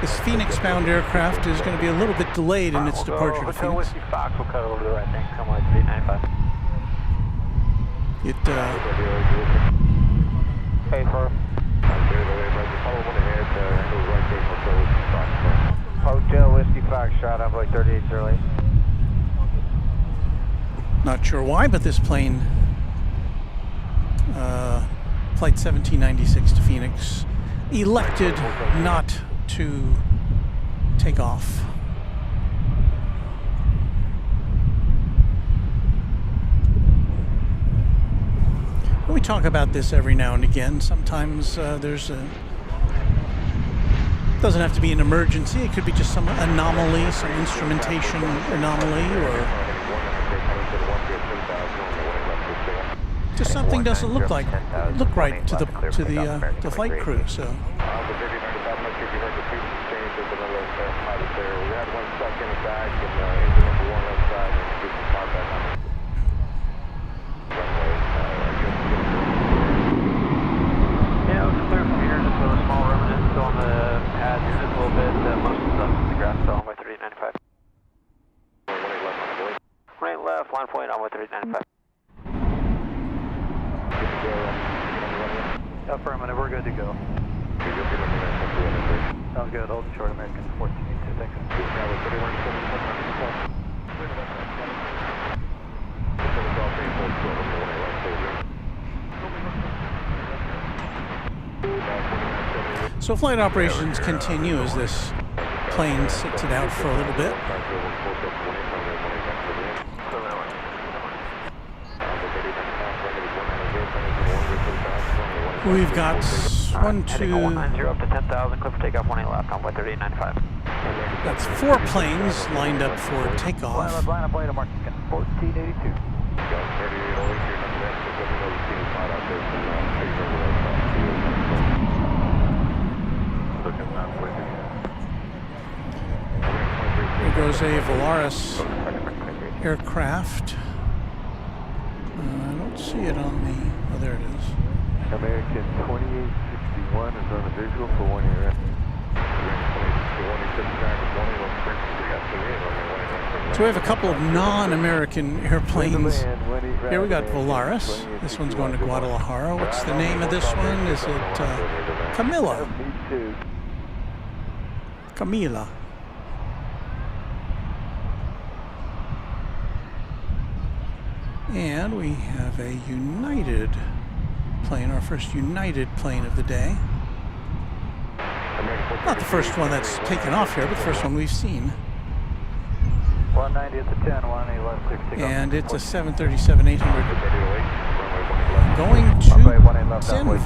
this Phoenix-bound aircraft is going to be a little bit delayed in its departure to Phoenix. Whiskey Fox will cut over to the right thing, come on, 395. It, Hey, for Hotel Whiskey Fox shot up like 38 early. not sure why, but this plane, Flight 1796 to Phoenix, elected not to take off. We talk about this every now and again. Sometimes there's a... doesn't have to be an emergency. It could be just some anomaly, some instrumentation anomaly, or just something doesn't look right to the flight crew. So. We had one stuck in the back, and engine number 1 left side, and do some contact on it. Yeah, it was clear from here, just a small remnant still on the pad here just a little bit. Most of the stuff in the grass still on by 3895. 28 left, line point on by 3895. Affirmative, we're good to go. Sounds good, hold short American 1482, thanks. So flight operations continue as this plane sits it out for a little bit. We've got 1, 2, 190 up to 10,000, clear for takeoff, 18 left, on by 3895. that's 4 planes lined up for takeoff. Line up, later, Mark, 1482. Here goes a Volaris aircraft. I don't see it on the... oh, there it is. American 2861 is on the visual for 1 year. So we have a couple of non-American airplanes. Here we got Volaris. This one's going to Guadalajara. What's the name of this one? Is it Camilla? Camila. And we have a United plane, our first United plane of the day. Not the first one that's taken off here, but the first one we've seen. 190 at the 10, 180 left, 60. And it's a 737-800 going to Denver.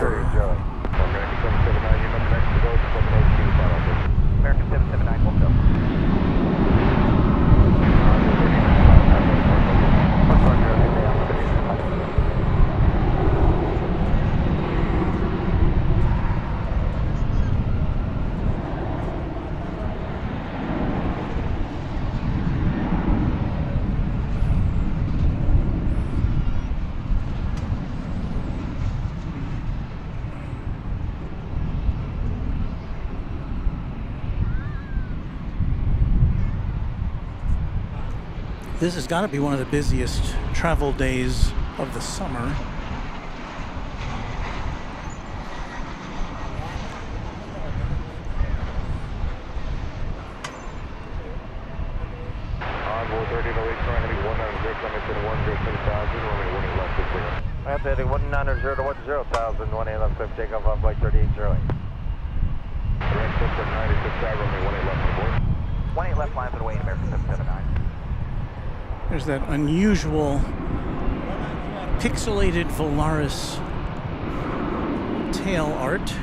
American 779, hold up. This has got to be one of the busiest travel days of the summer. Onboard 30 to 8, heading 190, coming to the 107,000, runway 18 left to clear. I have to heading 190 to 10,000, 18 left, clear for takeoff off like 38 early. Direct system 96 out, runway 18 left on board. 18 left, line for the way, American 779. There's that unusual pixelated Volaris tail art.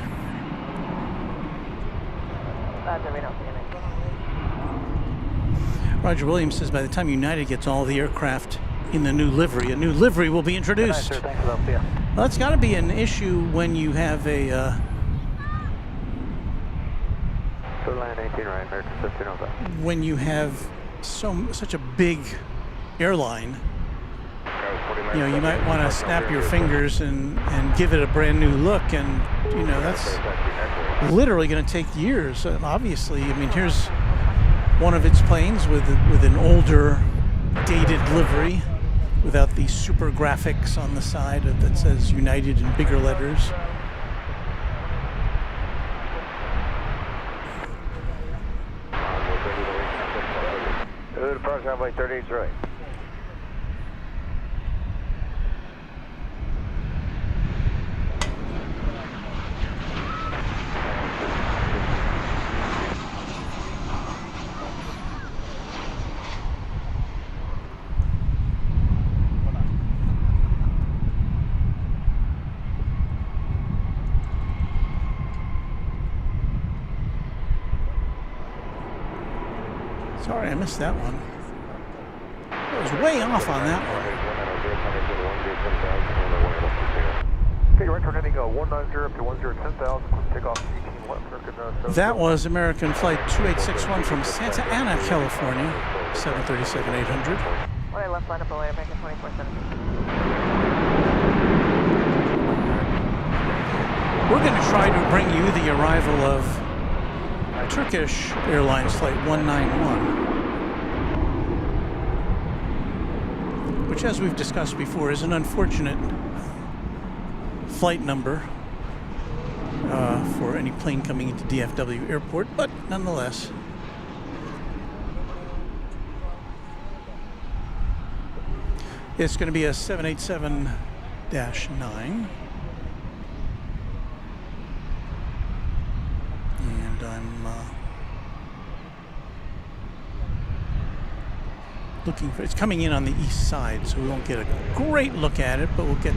Roger Williams says by the time United gets all the aircraft in the new livery. A new livery will be introduced. Good night, sir. Thanks for the help. Yeah. Well, that's got to be an issue when you have a Line 18 right, American 1505. when you have such a big airline. You know, you might want to snap your fingers and give it a brand new look, and you know that's literally going to take years. And obviously, I mean, here's one of its planes with an older, dated livery, without the super graphics on the side that says United in bigger letters. Good approach, runway 38's right. Sorry, I missed that one. I was way off on that one. Okay, right turn heading 190 up to 10,000, take off 18 left. That was American Flight 2861 from Santa Ana, California, 737-800. Right, left line up below, American 2417. We're going to try to bring you the arrival of Turkish Airlines Flight 191, which, as we've discussed before, is an unfortunate flight number for any plane coming into DFW Airport, but nonetheless. It's going to be a 787-9. And I'm looking for, it's coming in on the east side, so we won't get a great look at it, but we'll get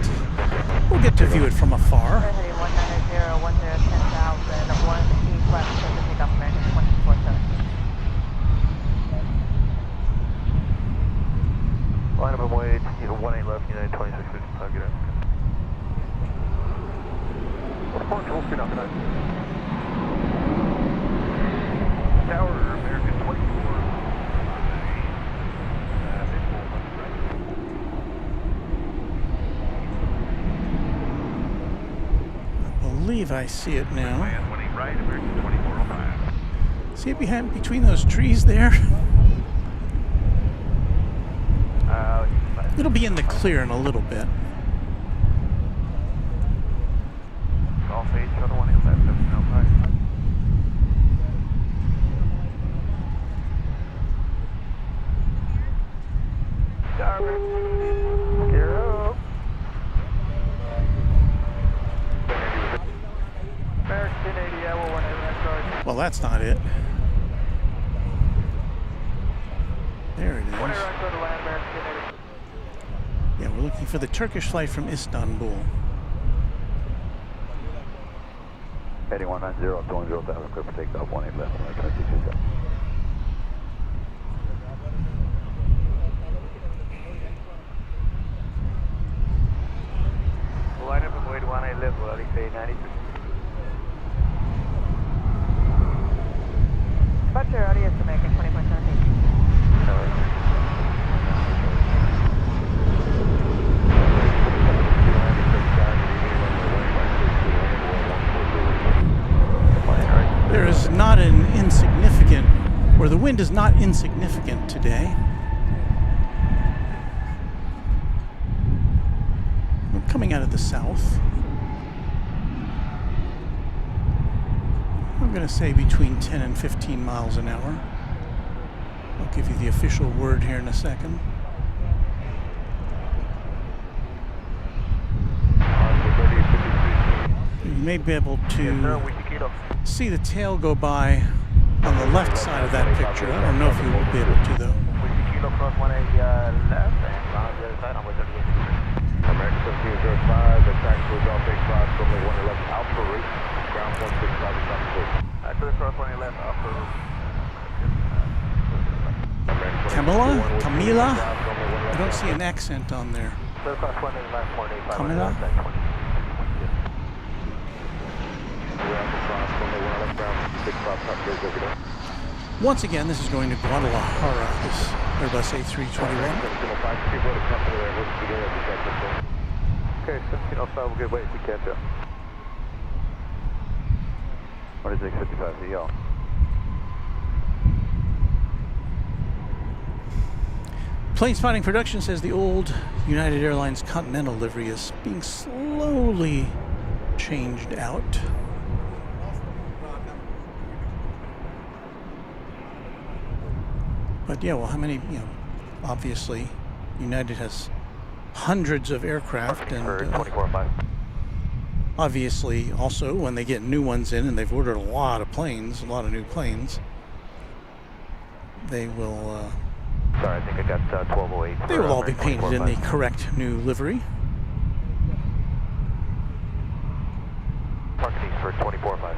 to view it from afar. 190, 10,000, 1 east left, so to take off American 2417. Line up and wait, 18 left, United 2655, get out. What's point full speed on tonight? Tower, American 24. I believe I see it now. Right, American 2405. See it behind, between those trees there? It'll be in the clear in a little bit. Golf 8, shuttle 185, 705. Starboard. Zero. American 80, I will 18 left guard. Well, that's not it. There it 20 is. right go to land, American 80. Yeah, we're looking for the Turkish flight from Istanbul. Heading 190 up to 10,000, clear for takeoff, 18 left, 22. Line up and wait 18 left, well, he say 93. Departure audio to American 2417. There is not an insignificant, or the wind is not insignificant today. We're coming out of the south. I'm going to say between 10 and 15 miles an hour. I'll give you the official word here in a second. You may be able to see the tail go by on the left side of that picture. I don't know if you will be able to, though. Kilo cross 180 left and on the other side on with 38. American 1705, attack to Golf 85, runway 111, Alpha Route, ground 165 is on the To the cross 111, Alpha Route. Camilla? I don't see an accent on there. Clear across 1 left, 185. Coming up. Once again, this is going to Guadalajara, this Airbus A321. Okay, 1705, we'll get wait if we catch up. What is 655 for y'all? Plane Spotting Production says the old United Airlines Continental livery is being slowly changed out. But yeah, well, how many, obviously United has hundreds of aircraft, and obviously also when they get new ones in, and they've ordered a lot of planes, a lot of new planes, they will Sorry, I think I got 1208. they will all be painted in the correct new livery. Parking east for 245.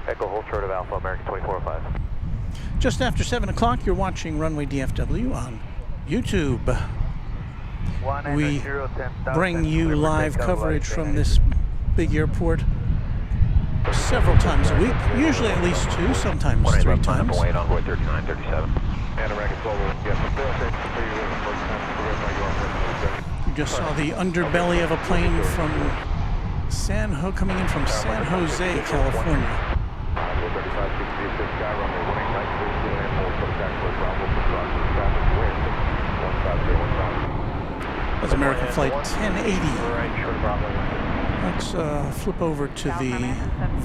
Echo, hold short of Alpha, American 245. Just after 7 o'clock, you're watching Runway DFW on YouTube. We bring you live coverage from this big airport several times a week, usually at least 2, sometimes 3 times. Wait on board 3937. You just saw the underbelly of a plane from coming in from San Jose, California. That's American Flight 1080. Let's flip over to the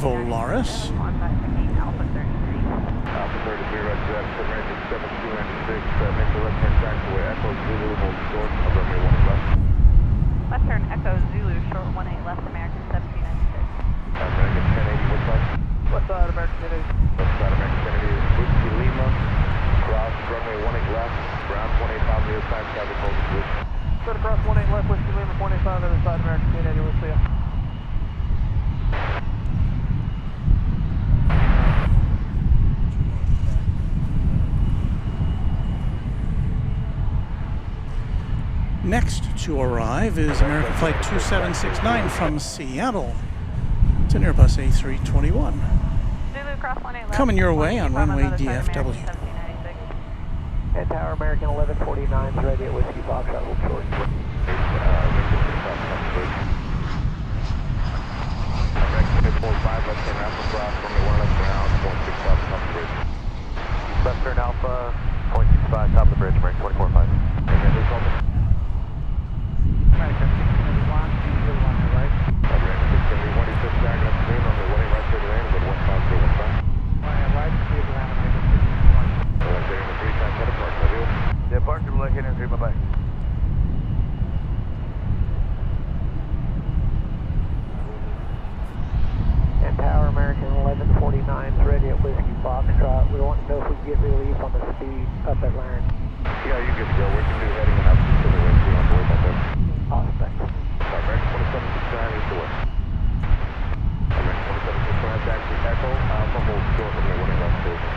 Volaris. Alpha 33, right to that, American 7296, make the left-hand taxiway, Echo Zulu, hold short, of runway 18 left. Left turn Echo Zulu, short 18 left, American 7296. American 1080, what side? West side, American 1080. West side, American 1080, Whiskey Lima, cross runway 18 left, ground 185, the other side, traffic hold position. Set across 18 left, Whiskey Lima, 185, other side, American 1080, we'll see ya. Next to arrive is American Flight 2769 from Seattle. It's an Airbus A321. Zulu cross 18 left. Coming your way on Runway DFW. And Tower American 1149 is ready at Whiskey Foxtrot, hold short. American 45, left turn Alpha cross, runway 1 left ground, 0.65 top of the bridge. Left turn Alpha, 0.65 top of the bridge, American 245. And then who's on the American 671, on the right. American 671, he says back afternoon on the 18 right to the lane, but 15015. Right, speed around American 671. Let's get in the 3 times, set apart, have you? Yeah, park to the left hand entry, bye-bye. And Tower American 1149 is ready at Whiskey Foxtrot. We want to know if we can get relief on the speed up at Laren. Yeah, you good to go. We can do heading and altitude to the west. We don't worry about that. Awesome, thanks. American 2769 east to west. American 2769 taxi Echo Alpha, hold short from the 18 left station.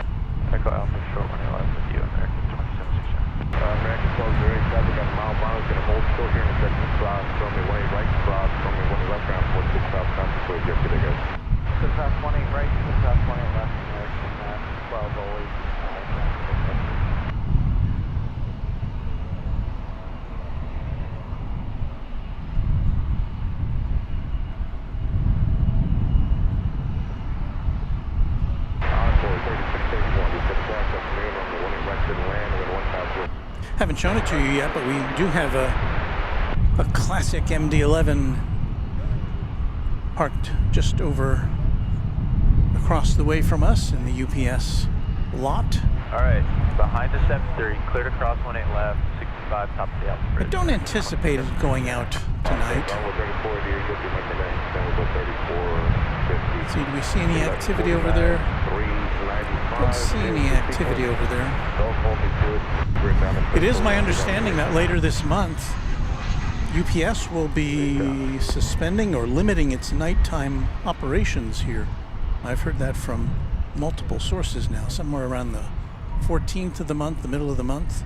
Echo Alpha, short 18 left with you, American 2769. American 1208, traffic on mile bound, is going to hold short here in the section cross, from the 18 right cross, from the 18 left ground, 46 south, contemplate, get to the guys. Sit across 18 right, sit across 18 left, American 1208. Haven't shown it to you yet, but we do have a classic MD-11 parked just over across the way from us in the UPS lot. Alright, behind the 73, cleared across 18 left, 65 top of the Alpha I bridge. don't anticipate it going out tonight. See, do we see any activity over there? Don't see any activity over there. It is my understanding that later this month, UPS will be suspending or limiting its nighttime operations here. I've heard that from multiple sources now, somewhere around the 14th of the month, the middle of the month.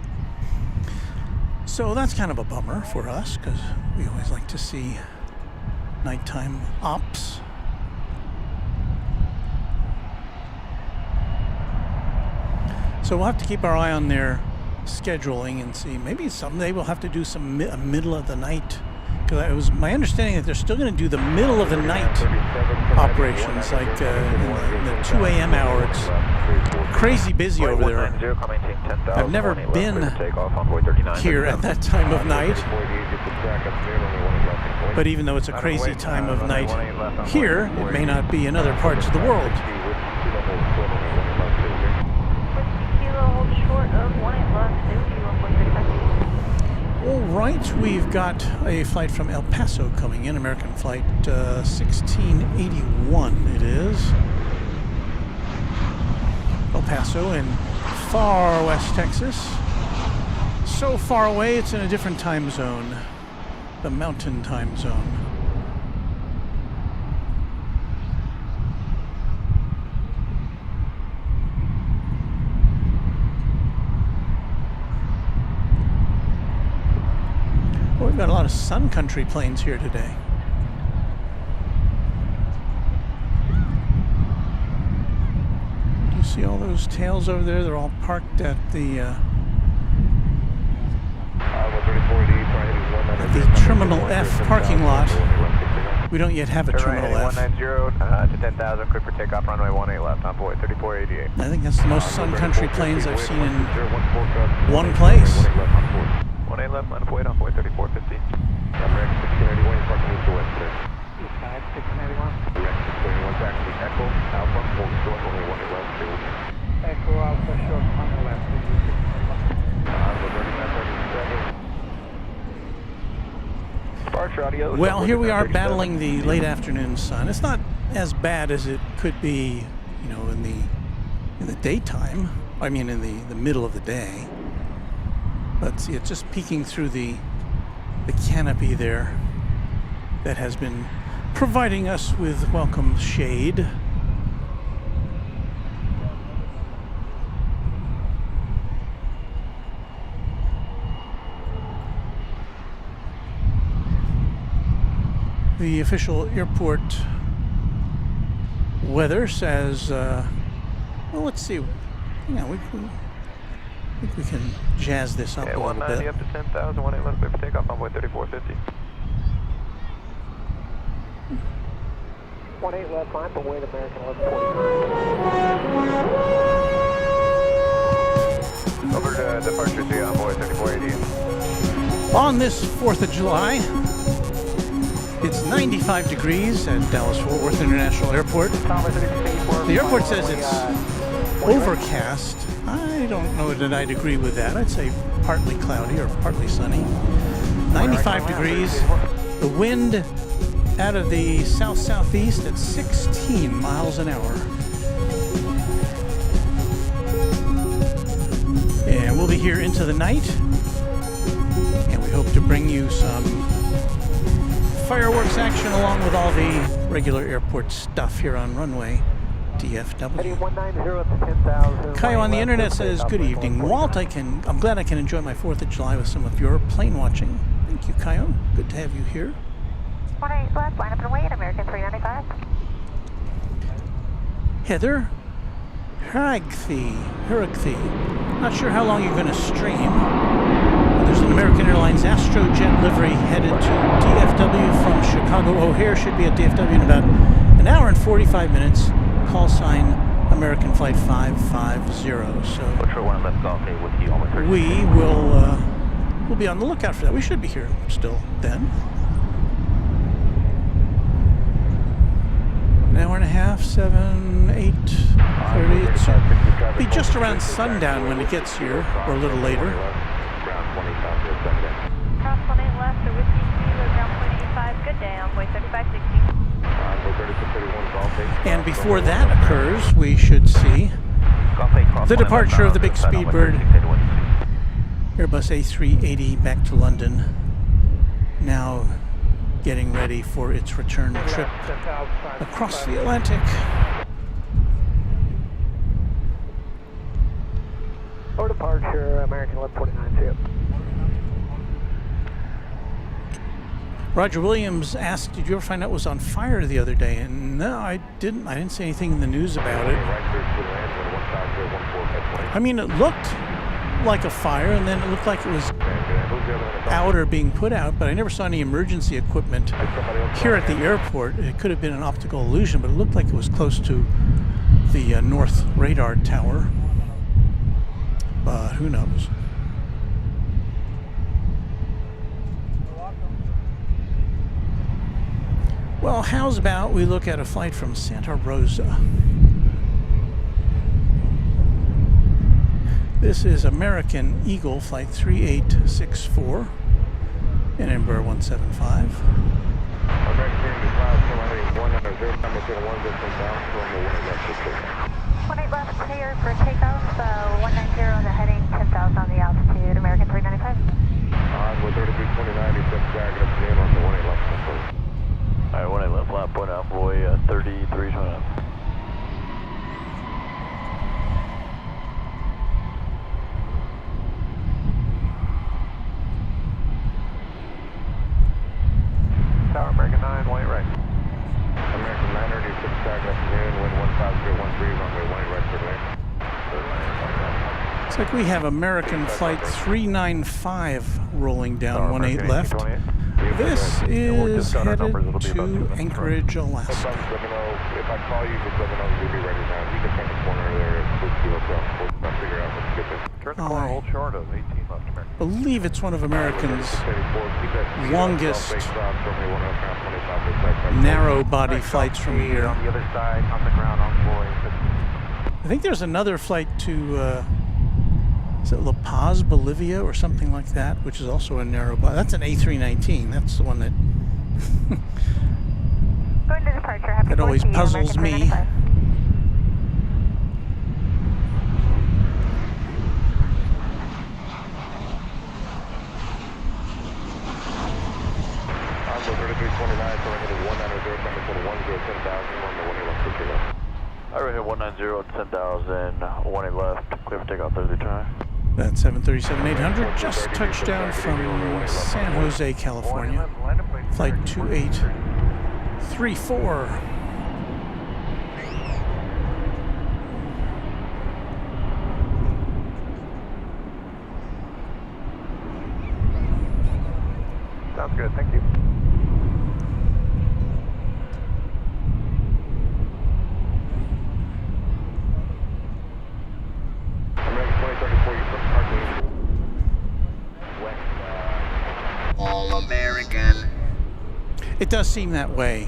So that's kind of a bummer for us because we always like to see nighttime ops. So we'll have to keep our eye on their scheduling and see. Maybe someday we'll have to do some middle of the night. Because it was my understanding that they're still going to do the middle of the night operations, like in the 2 a.m. hour. It's crazy busy over there. I've never been here at that time of night. But even though it's a crazy time of night here, it may not be in other parts of the world. All right, we've got a flight from El Paso coming in, American flight 1681 it is. El Paso in far west Texas. So far away, it's in a different time zone, the mountain time zone. We've got a lot of Sun Country planes here today. Do you see all those tails over there? They're all parked at the Terminal F parking lot. We don't yet have a Terminal F. 190 to 10,000, clear for takeoff, runway 18 left, on board 3488. I think that's the most Sun Country planes I've seen in one place. 18 left, on board 3450. American 1681, parking east to west, sir. East 1681. American 1681, taxi Echo, Alpha, hold short, only 18 left, stay with me. Echo Alpha short, 1 left. Well, here we are battling the late afternoon sun. It's not as bad as it could be, you know, in the daytime. I mean, in the middle of the day. But see, it's just peeking through the canopy there that has been providing us with welcome shade. The official airport weather says, well, let's see. Yeah, I think we can jazz this up a little bit. 190 up to 10,000, 18 left, clear for takeoff, on board 3450. 18 left, line, but wait, American 1149. Over to departure 3 on board 3488. On this 4th of July, it's 95 degrees at Dallas-Fort Worth International Airport. The airport says it's overcast. I don't know that I'd agree with that. I'd say partly cloudy or partly sunny. 95 degrees. The wind out of the south-southeast at 16 miles an hour. And we'll be here into the night. And we hope to bring you some fireworks action along with all the regular airport stuff here on Runway DFW. 190 to 10,000. Kaio on the internet says, good evening, Walt. I'm glad I can enjoy my 4th of July with some of your plane watching. Thank you, Kaio. Good to have you here. 18 left, line up and wait, American 395. Heather Haragthi. Not sure how long you're going to stream. There's an American Airlines Astrojet livery headed to DFW from Chicago O'Hare. Should be at DFW in about an hour and 45 minutes. Call sign American Flight 550. So we will we'll be on the lookout for that. We should be here still then. An hour and a half, 7, 8, 30. It'll be just around sundown when it gets here, or a little later. Cross 18 left, or Whiskey Kilo, ground 0.85, good day, on way 3560. And before that occurs, we should see the departure of the big Speedbird Airbus A380 back to London, now getting ready for its return trip across the Atlantic. American 1149, see ya. Roger Williams asked, did you ever find out it was on fire the other day? And no, I didn't. I didn't see anything in the news about it. I mean, it looked like a fire, and then it looked like it was out or being put out, but I never saw any emergency equipment here at the airport. It could have been an optical illusion, but it looked like it was close to the North Radar Tower. But who knows? Well, how's about we look at a flight from Santa Rosa? This is American Eagle Flight 3864 in Embraer 175. American Cloud, heading 100, number 01, down from the 1 left. 18 left, clear for takeoff, 190, the heading 10,000 on the altitude, American 395. With 3329, descent target up to on the 18 left. Alright, 18 left, flat point out, boy, 3329. Tower American 9, white right. American 9, descent target up to wind 15013, runway 18 right for lane. Looks like we have American Flight 395 rolling down 18 left. This is headed to Anchorage, Alaska. If I call you, just let me know you'll be ready now. You can turn the corner there at Whiskey Hotel. We'll figure out what's good there. Turn the corner, hold short of 18 left, American. I believe it's one of America's longest narrow body flights from here. On the other side, on the ground, on boy. I think there's another flight to, is it La Paz, Bolivia, or something like that, which is also a narrow body. That's an A319. That's the one that Going to departure, happy that always puzzles me. American 3329, so we're heading 190, number 10,000, on the 18 left, quickly left. Alright, hit 190, 10,000, 18 left, clear for takeoff, 3329. That 737-800 just touched down from San Jose, California. Flight 2834. Sounds good, thank you. American 2034, you put parking. All American. It does seem that way.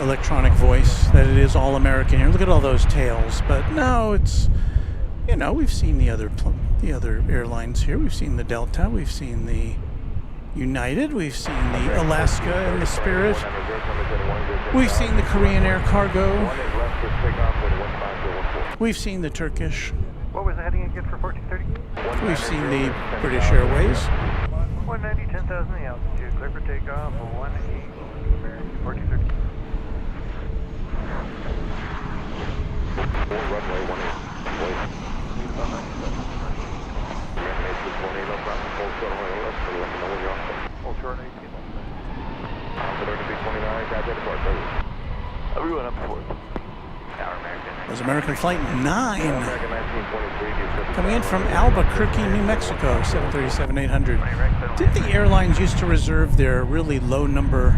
Electronic voice, that it is all American here. Look at all those tails. But no, it's, you know, we've seen the other airlines here. We've seen the Delta. We've seen the United. We've seen the Alaska and the Spirit. We've seen the Korean Air Cargo. We've seen the Turkish. What was the heading again for 1430? We've seen the British Airways. 190, 10,000 the altitude, clear for takeoff, 18, American 1430. Runway 18, Hold short 18 Everyone up forward. It was American Flight 9 coming in from Albuquerque, New Mexico, 737-800. Did the airlines used to reserve their really low number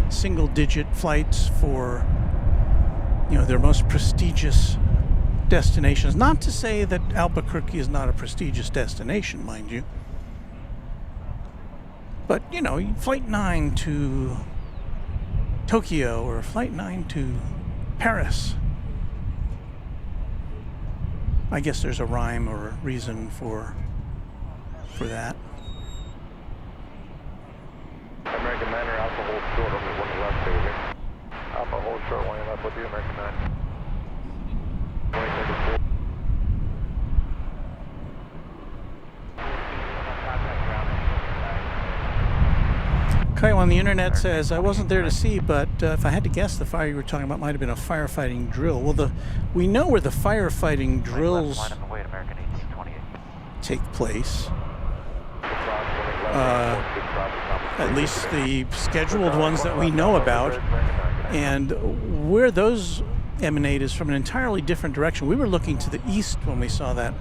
single-digit flights for, you know, their most prestigious destinations? Not to say that Albuquerque is not a prestigious destination, mind you. But, you know, Flight 9 to Tokyo or Flight 9 to Paris. I guess there's a rhyme or a reason for that. American 9 or Alpha hold short on the 1 left, over. Alpha hold short 1 left with the American 9. 2034. Kyle on the internet says, I wasn't there to see, but if I had to guess, the fire you were talking about might have been a firefighting drill. Well, we know where the firefighting drills take place. At least the scheduled ones that we know about. And where those emanate is from an entirely different direction. We were looking to the east when we saw that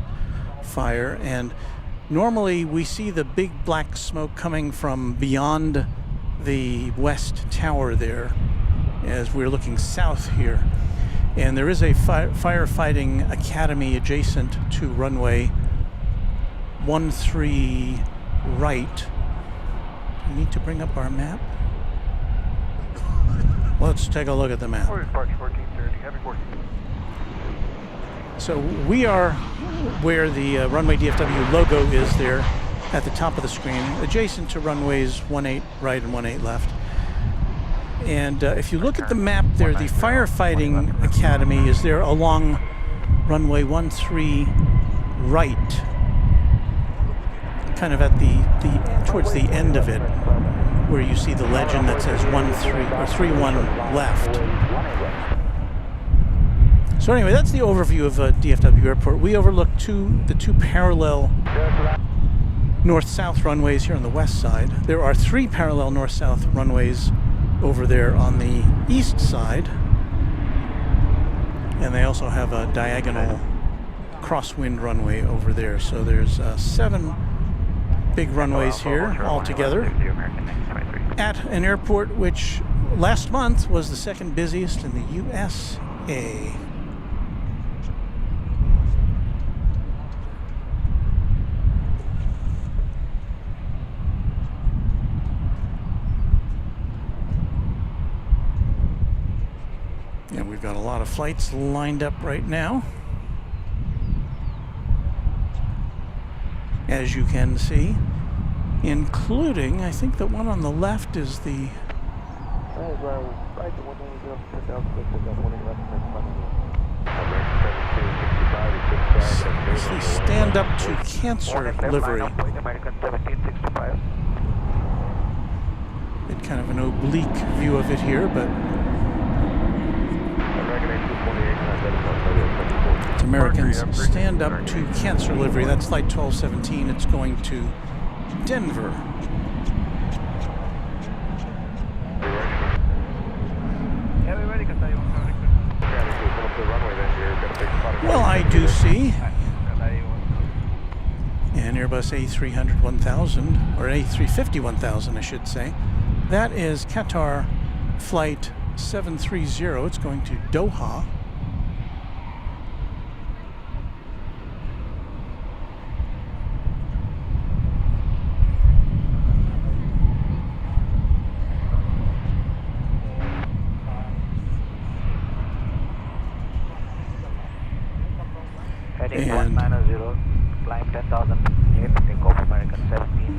fire, and normally we see the big black smoke coming from beyond the west tower there as we're looking south here. And there is a firefighting academy adjacent to runway 13 right. We need to bring up our map. Let's take a look at the map. So we are where the Runway DFW logo is there at the top of the screen, adjacent to runways 18 right and 18 left. And if you look at the map there, the firefighting academy is there along runway 13 right, kind of at the towards the end of it, where you see the legend that says 31 left. So anyway, that's the overview of DFW Airport. We overlook the two parallel north-south runways here on the west side. There are 3 parallel north-south runways over there on the east side. And they also have a diagonal crosswind runway over there. So there's 7 big runways here altogether at an airport which last month was the second busiest in the USA. And we've got a lot of flights lined up right now, as you can see, including, I think the one on the left is the stand up to cancer livery. Bit kind of an oblique view of it here, but it's Americans stand up to cancer livery. That's flight 1217. It's going to Denver. Well, I do see an Airbus A300-1000, or A350-1000, I should say. That is Qatar flight 730. It's going to Doha.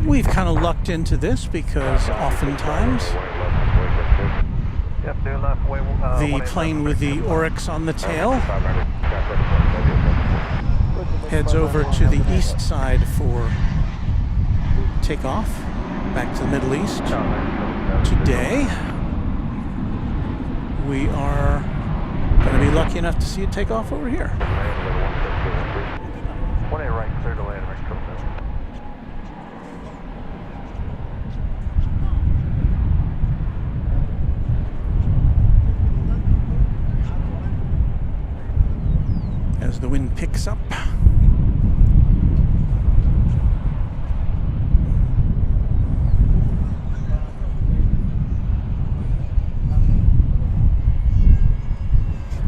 We've kind of lucked into this because oftentimes the plane with the Oryx on the tail heads over to the east side for takeoff back to the Middle East. Today we are going to be lucky enough to see it take off over here. 18 right, clear to land, right, control. As the wind picks up.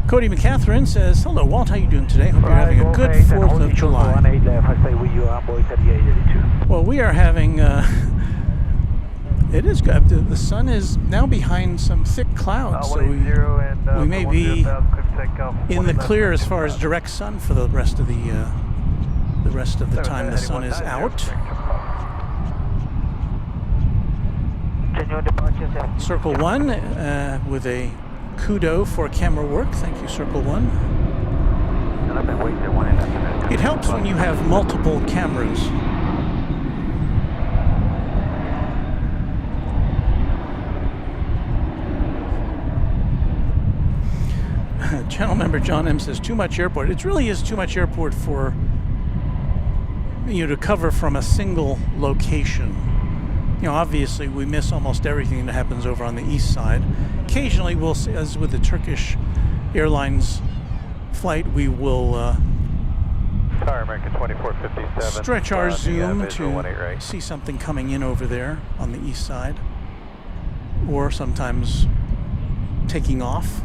Cody McCatherine says, hello Walt, how you doing today? Hope you're having a good 4th of July. Well, we are having, it is good. The sun is now behind some thick clouds, so we may be in the clear as far as direct sun for the rest of the time the sun is out. Circle 1 with a kudo for camera work. Thank you, Circle 1. It helps when you have multiple cameras. Channel member John M says, too much airport. It really is too much airport for to cover from a single location. Obviously we miss almost everything that happens over on the east side. Occasionally we'll see, as with the Turkish Airlines flight, we will Qatar American 2457. stretch our zoom visual 18 to right. see something coming in over there on the east side, or sometimes taking off.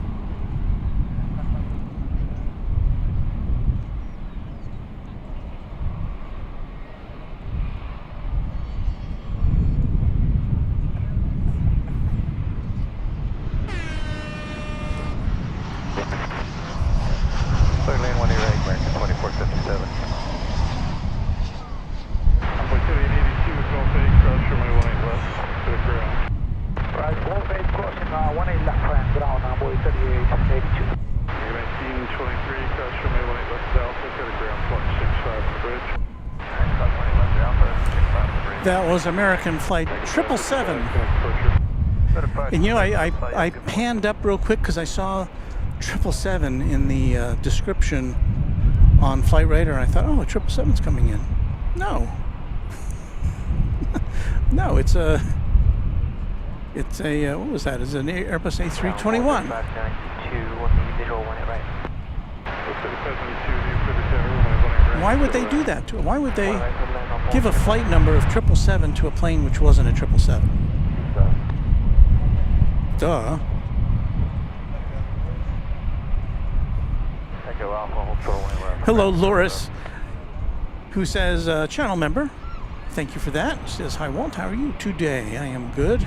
Clear lane 18 right, American 2457. Right, full face crossing 18 left right ground, runway 3882. 1923, crash runway 18 left Delta, got a ground flight 65 on the bridge. That was American flight 777. And I panned up real quick because I saw 777 in the description on Flight Radar. I thought, oh, a 777's coming in. No. No, it's a what was that? It's an Airbus A321. Why would they do that to it? Why would they give a flight number of 777 to a plane which wasn't a 777? Duh. Hello, Loris, who says, channel member. Thank you for that. Says, hi, Walt. How are you today? I am good.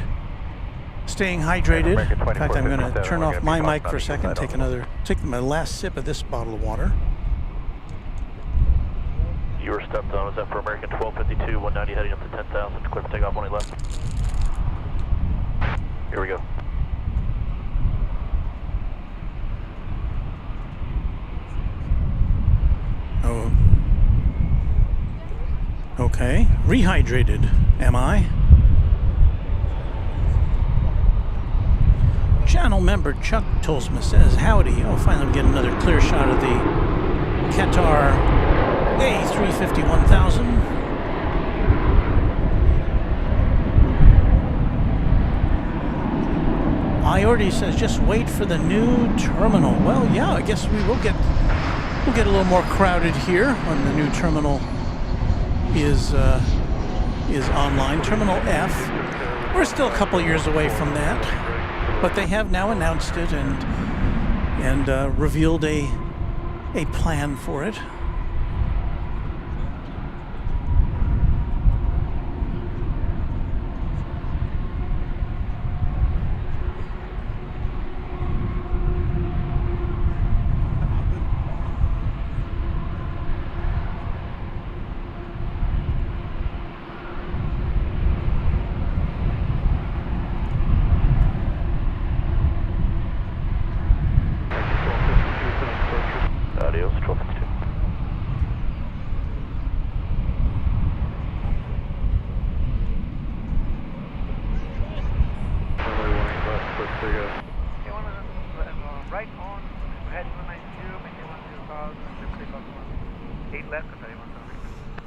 Staying hydrated. In fact, I'm going to turn off my mic for a second. Take my last sip of this bottle of water. You were stepped on. Was that for American 1252, 190 heading up to 10,000. Clear for takeoff 18 left. Here we go. Oh. Okay. Rehydrated, am I? Channel member Chuck Tolsma says, howdy. Oh, finally I'm getting another clear shot of the Qatar A350-1000. Iordi says, just wait for the new terminal. Well, yeah, I guess we'll get a little more crowded here when the new terminal is online. Terminal F. We're still a couple years away from that, but they have now announced it and revealed a plan for it.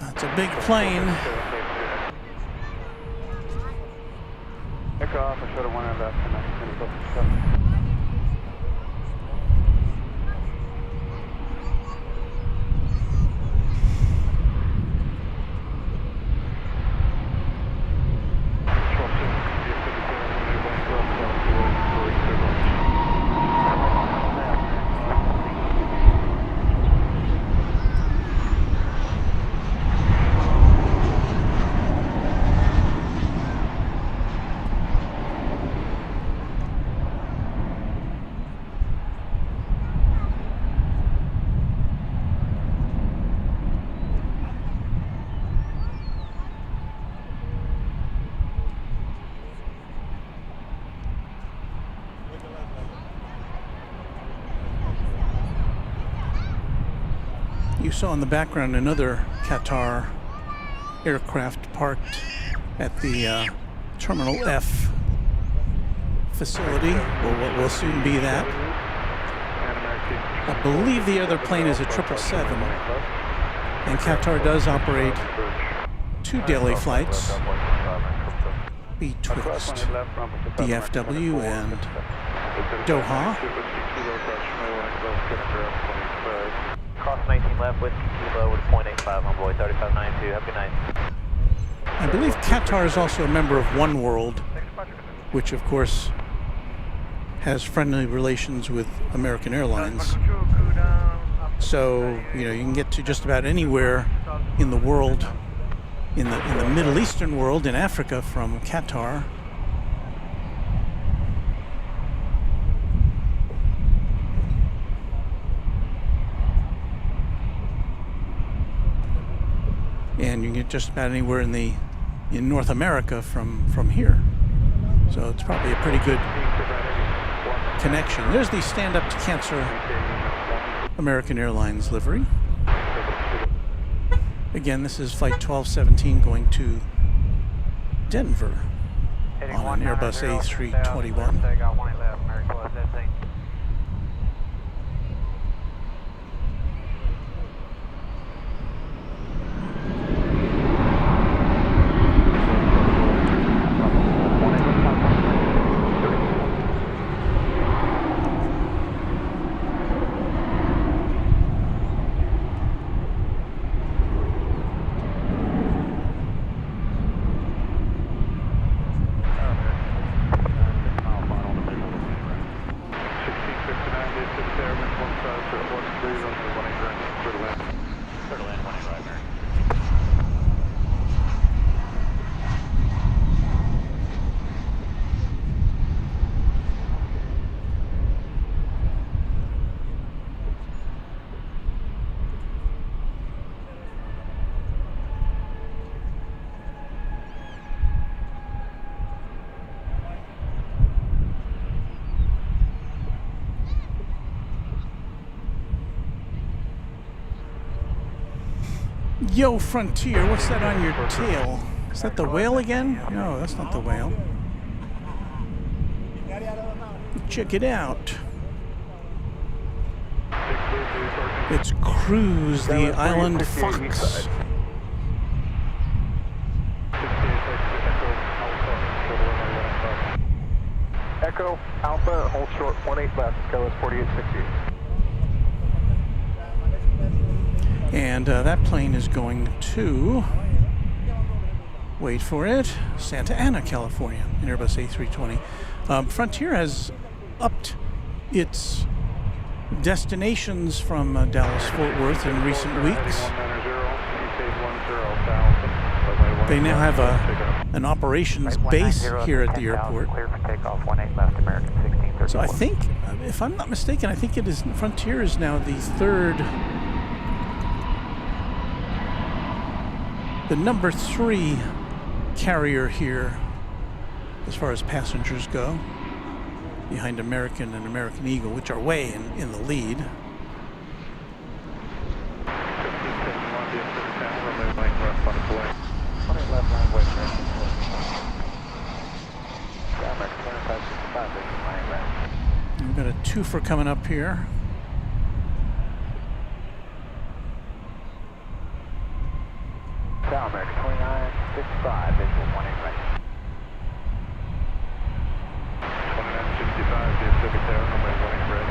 That's a big plane. Take off, I should have wanted that for You saw in the background another Qatar aircraft parked at the Terminal F facility, or what will soon be that. I believe the other plane is a 777. And Qatar does operate 2 daily flights betwixt DFW and Doha. Cross 19 left with Kilo with 0.85 on board 3592. Have a good night. I believe Qatar is also a member of One World, which of course has friendly relations with American Airlines. So, you know, you can get to just about anywhere in the world, in the Middle Eastern world, in Africa, from Qatar. And you can get just about anywhere in North America from here. So it's probably a pretty good connection. There's the stand up to cancer American Airlines livery. Again, this is flight 1217 going to Denver on an Airbus A321. Yo, Frontier, what's that on your tail? Is that the whale again? No, that's not the whale. Check it out. It's Cruise, the Island Fox. Echo, Alpha, hold short, 18 left, go is 4860. And that plane is going to, wait for it, Santa Ana, California, an Airbus A320. Frontier has upped its destinations from Dallas-Fort Worth in recent weeks. They now have an operations base here at the airport. So I think, if I'm not mistaken, I think it is, Frontier is now the number 3 carrier here as far as passengers go, behind American and American Eagle, which are way in the lead. We've got a twofer coming up here. Down American 2965, visual 18 right. 2965, DFW Tower, runway 18 red.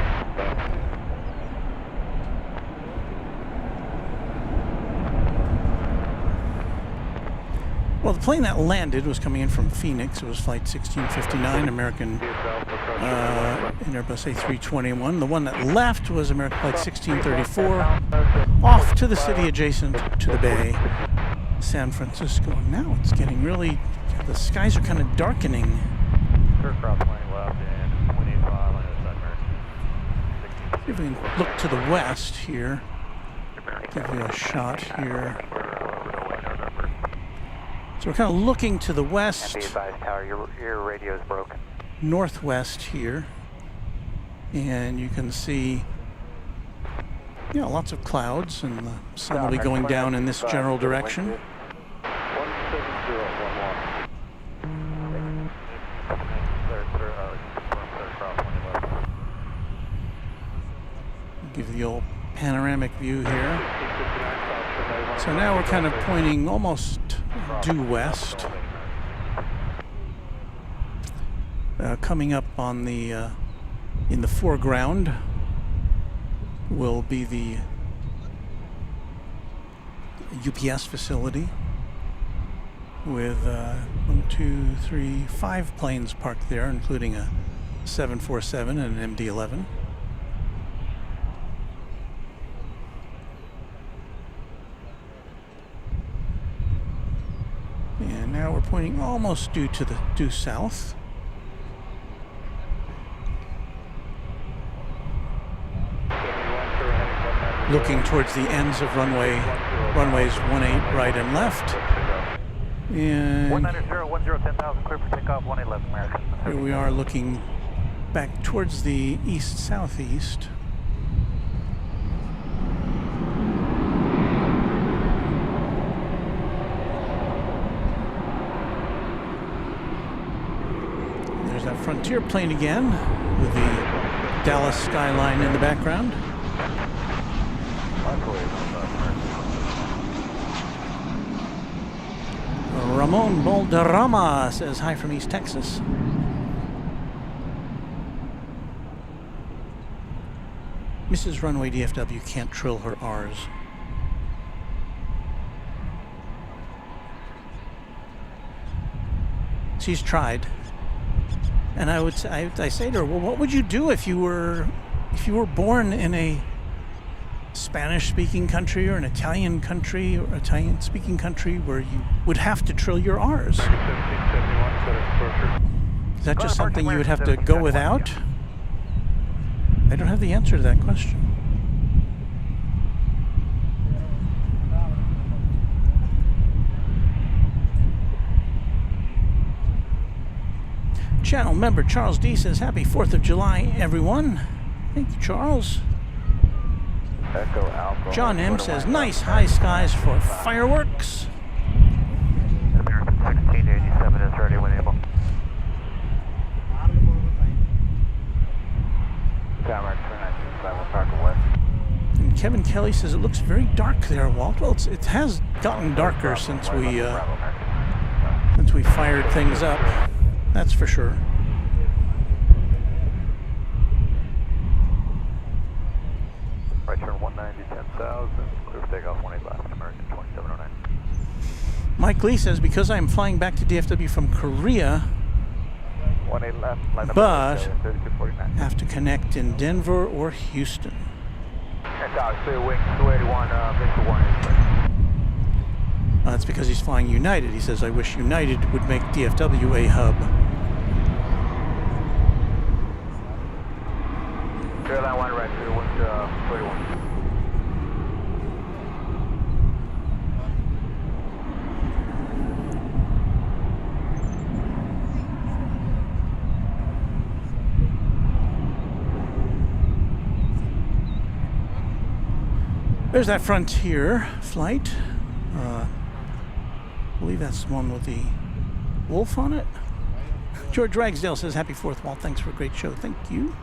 Well, the plane that landed was coming in from Phoenix. It was flight 1659, American Airbus A321. The one that left was American flight 1634, off to the city adjacent to the bay, San Francisco. Now it's getting really, the skies are kind of darkening. See if we can look to the west here. Give you a shot here. So we're kind of looking to the west. Be advised, Tower, your radio is broken. Northwest here. And you can see, you know, lots of clouds, and the sun will be going down in this general direction. Give you the old panoramic view here. So now we're kind of pointing almost due west. Coming up on the in the foreground will be the UPS facility with 1, 2, 3, 5 planes parked there, including a 747 and an MD-11. And now we're pointing almost due south. Looking towards the ends of runways 18 right and left. And 190, 10,000, clear for takeoff, 111 American. Here we are looking back towards the east-southeast. There's that Frontier plane again with the Dallas skyline in the background. Ramon Balderrama says hi from East Texas. Mrs. Runway DFW can't trill her R's. She's tried. And I say to her, well, what would you do if you were born in a Spanish-speaking country or an Italian country or Italian-speaking country where you would have to trill your R's? Is that just something you would have to go without? I don't have the answer to that question. Channel member Charles D says, happy 4th of July, everyone. Thank you, Charles. Echo Alpha. John M says, nice high skies for fireworks. American 1687 is ready when able. And Kevin Kelly says, it looks very dark there, Walt. Well, it has gotten darker since we fired things up. That's for sure. Right turn 190, 10,000, clear for takeoff 18 left, American 2709. Mike Lee says, because I'm flying back to DFW from Korea, 18 left, line number but 3249. have to connect in Denver or Houston. And clear wing 281, Victor 1. That's because he's flying United. He says, I wish United would make DFW a hub. Airline 1 right, clear wing 281. There's that Frontier flight. I believe that's the one with the wolf on it. George Ragsdale says, happy 4th, Walt. Thanks for a great show. Thank you.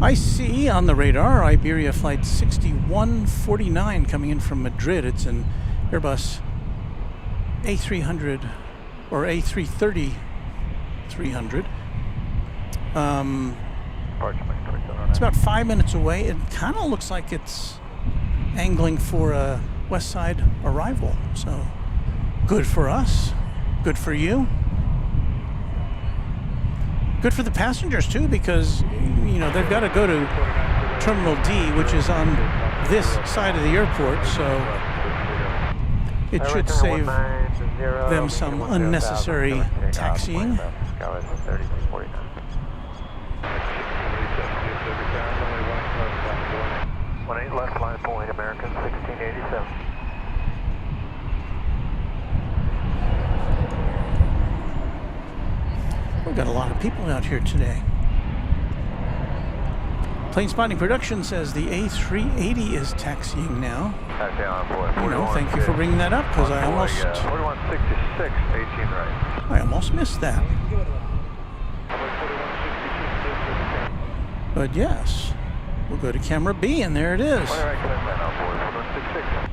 I see on the radar Iberia flight 6149 coming in from Madrid. It's an Airbus A300 or A330 300. It's about 5 minutes away. It kind of looks like it's angling for a west side arrival. So good for us, good for you. Good for the passengers too, because you know they've got to go to Terminal D, which is on this side of the airport, so it should save them some unnecessary taxiing. 18 left, line point, American 1687. We've got a lot of people out here today. Plane Spotting Production says the A380 is taxiing now. Taxi on board. You know, thank you for bringing that up, because I almost... 4166, 18 right. I almost missed that. But yes, we'll go to camera B, and there it is. Right, clear man on board, 4166.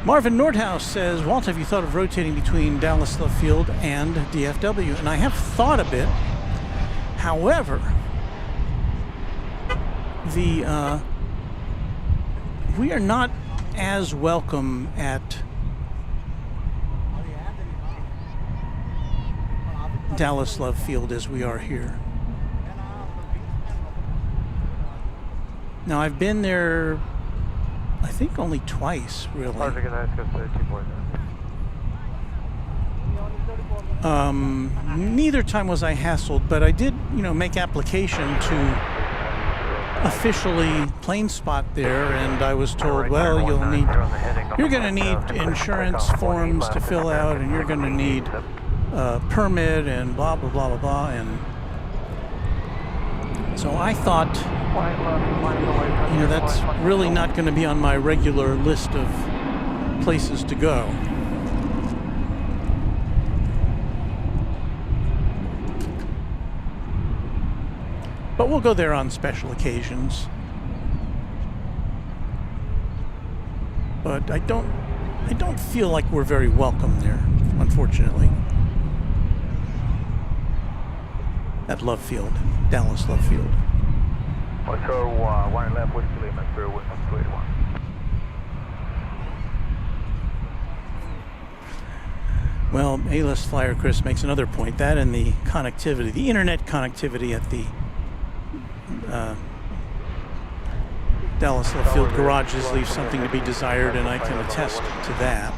Marvin Nordhaus says, Walt, have you thought of rotating between Dallas Love Field and DFW? And I have thought a bit. However, we are not as welcome at Dallas Love Field as we are here. Now, I've been there, I think, only twice, really. Neither time was I hassled, but I did, you know, make application to officially plane spot there, and I was told, well, you're going to need insurance forms to fill out, and you're going to need a permit, and blah, blah, blah, blah, blah, and so I thought, you know, that's really not going to be on my regular list of places to go. But we'll go there on special occasions. But I don't feel like we're very welcome there, unfortunately. At Love Field, Dallas Love Field. Control 1 left, Whiskey Lima, 01281. Well, A-list flyer Chris makes another point. That and the connectivity, the internet connectivity at the Dallas Love Field garages leaves something to be desired, and I can attest to that.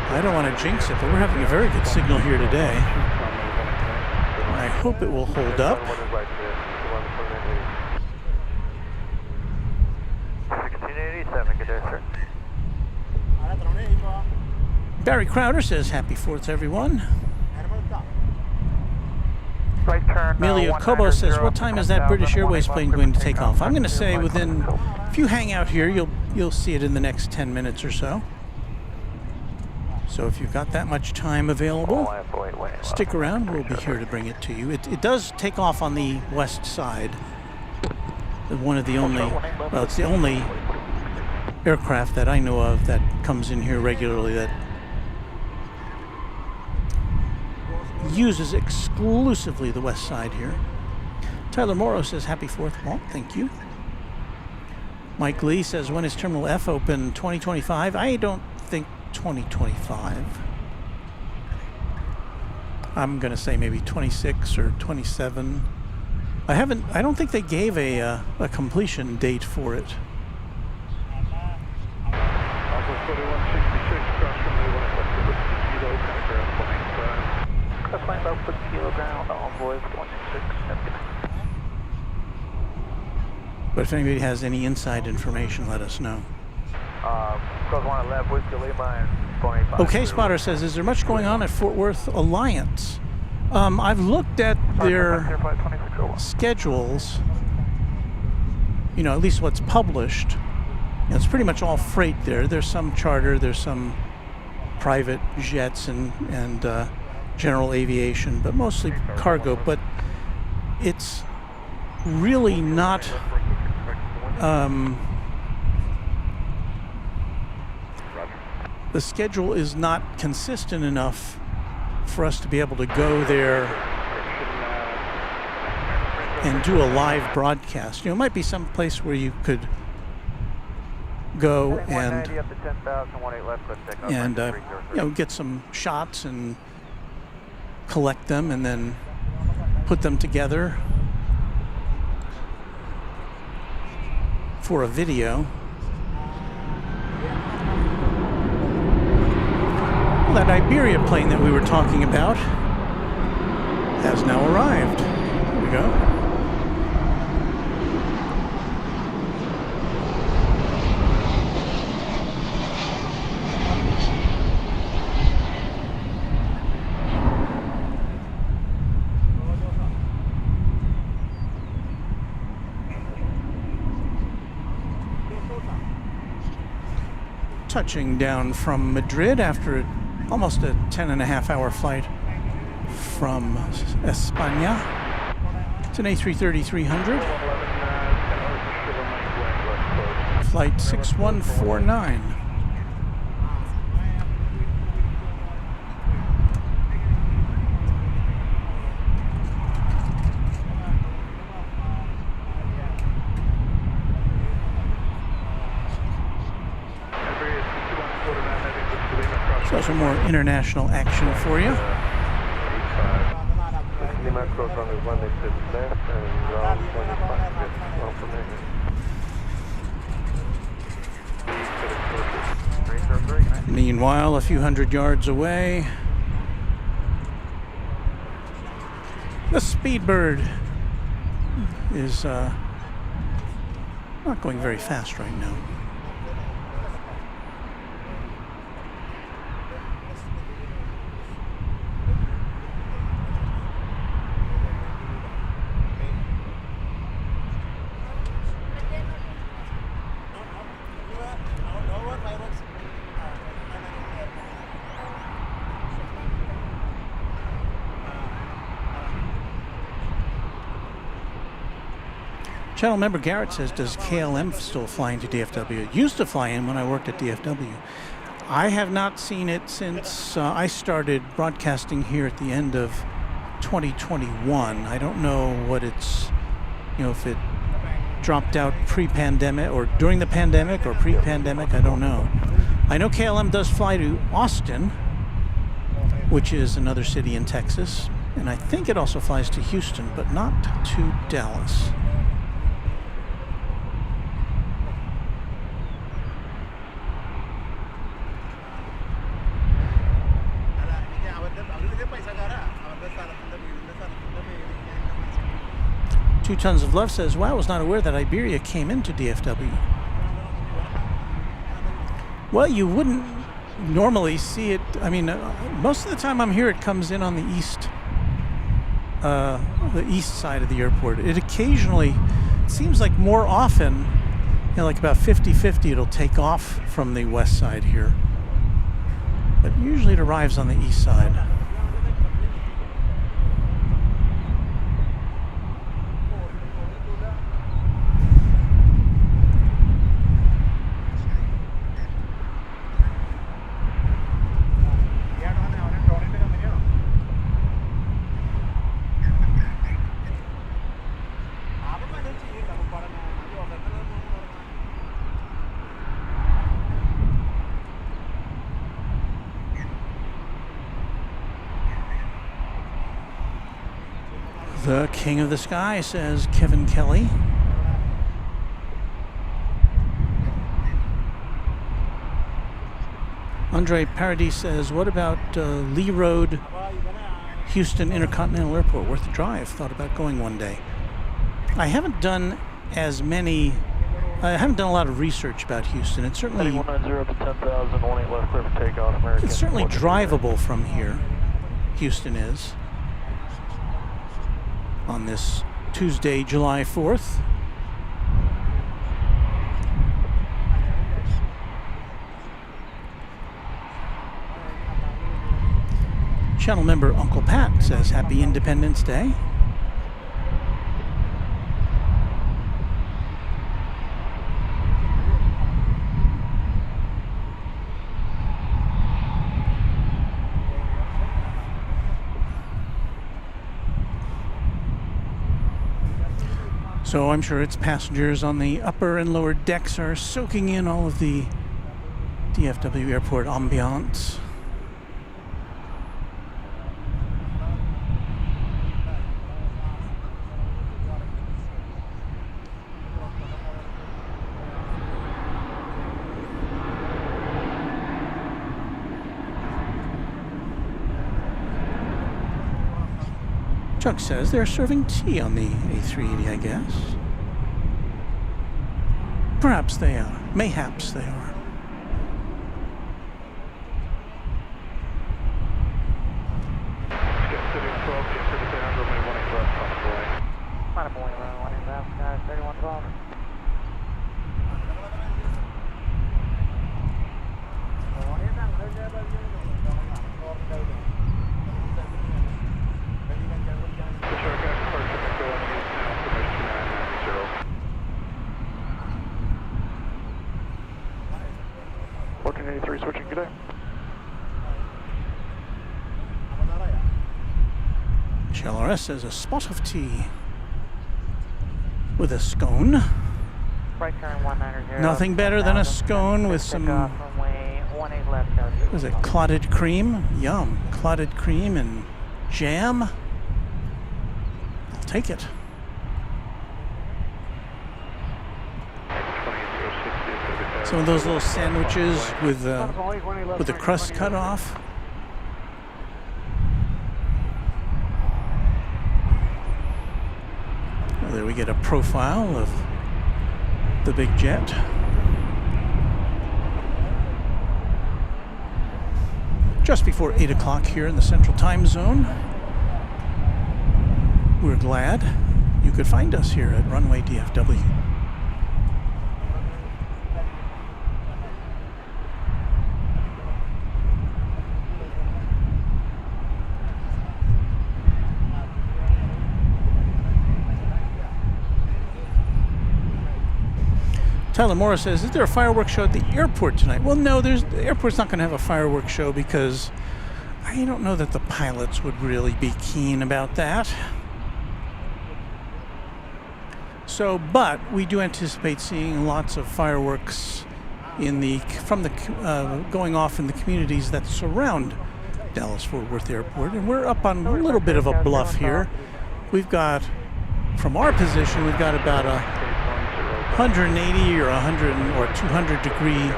I don't want to jinx it, but we're having a very good signal here today. I hope it will hold up. 1687, good day, sir. Barry Crowder says, Happy 4th, everyone. Right turn. Emilio Cobo says, what time is that British Airways plane going to take off? I'm going to say within, if you hang out here, you'll see it in the next 10 minutes or so. So if you've got that much time available, stick around. We'll be here to bring it to you. It does take off on the west side. One of the only, well, it's the only aircraft that I know of that comes in here regularly that uses exclusively the west side here. Tyler Morrow says, Happy 4th, Walt. Thank you. Mike Lee says, when is Terminal F open? 2025? I don't think 2025. I'm going to say maybe 26 or 27. I don't think they gave a completion date for it. But if anybody has any inside information, let us know. Okay, Spotter says, is there much going on at Fort Worth Alliance? I've looked at their schedules, you know, at least what's published. You know, it's pretty much all freight there. There's some charter, there's some private jets and general aviation, but mostly cargo. But it's really not the schedule is not consistent enough for us to be able to go there and do a live broadcast. You know, it might be some place where you could go and you know, get some shots and collect them and then put them together for a video. Well, that Iberia plane that we were talking about has now arrived. There we go. touching down from Madrid after almost a 10.5-hour flight from España. It's an A330-300. Flight 6149. So some more international action for you. Meanwhile, a few hundred yards away, the Speedbird is not going very fast right now. Channel member Garrett says, does KLM still fly into DFW? It used to fly in when I worked at DFW. I have not seen it since I started broadcasting here at the end of 2021. I don't know what it's, if it dropped out pre-pandemic or during the pandemic or pre-pandemic, I don't know. I know KLM does fly to Austin, which is another city in Texas, and I think it also flies to Houston, but not to Dallas. Two Tons of Love says, wow, I was not aware that Iberia came into DFW. Well, you wouldn't normally see it. I mean, most of the time I'm here, it comes in on the east side of the airport. It occasionally, it seems like more often, like about 50-50, it'll take off from the west side here. But usually it arrives on the east side. The King of the Sky, says Kevin Kelly. Andre Paradis says, what about Lee Road, Houston Intercontinental Airport? Worth the drive. Thought about going one day. I haven't done as many, I haven't done a lot of research about Houston. It's certainly, it's certainly drivable from here. Houston is. On this Tuesday, July 4th. Channel member Uncle Pat says, Happy Independence Day. So I'm sure its passengers on the upper and lower decks are soaking in all of the DFW Airport ambiance. Chuck says they're serving tea on the A380, I guess. Perhaps they are. Mayhaps they are. 3 switching, good day. HLRS has a spot of tea with a scone. Right turn 190. Nothing better than a scone with some, Runway 18 left. what is it, clotted cream? Yum. Clotted cream and jam. I'll take it. Some of those little sandwiches with the crust cut off. Well, there we get a profile of the big jet. Just before 8 o'clock here in the Central Time Zone. We're glad you could find us here at Runway DFW. Tyler Morris says, is there a fireworks show at the airport tonight? Well, no, the airport's not going to have a fireworks show because I don't know that the pilots would really be keen about that. So, but we do anticipate seeing lots of fireworks in the going off in the communities that surround Dallas-Fort Worth Airport, and we're up on a little bit of a bluff here. We've got, from our position, we've got about a 180 or 100 or 200 degree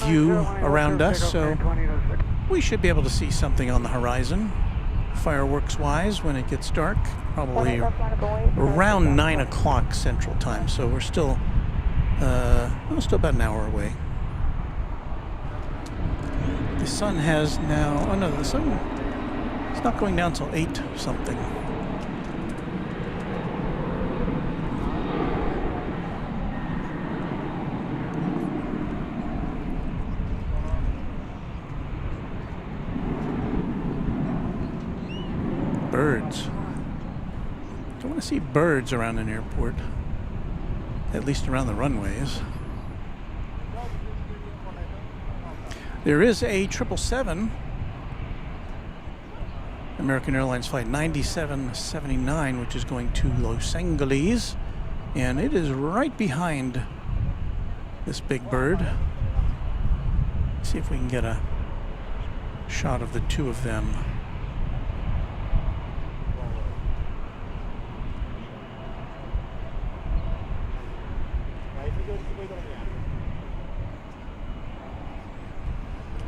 view around us, so we should be able to see something on the horizon, fireworks wise, when it gets dark, probably around 9 o'clock Central Time. So we're still still about an hour away. The sun has now, oh no, the sun, it's not going down till 8 something. Birds. Don't want to see birds around an airport, at least around the runways. There is a 777 American Airlines flight 9779, which is going to Los Angeles, and it is right behind this big bird. Let's see if we can get a shot of the two of them.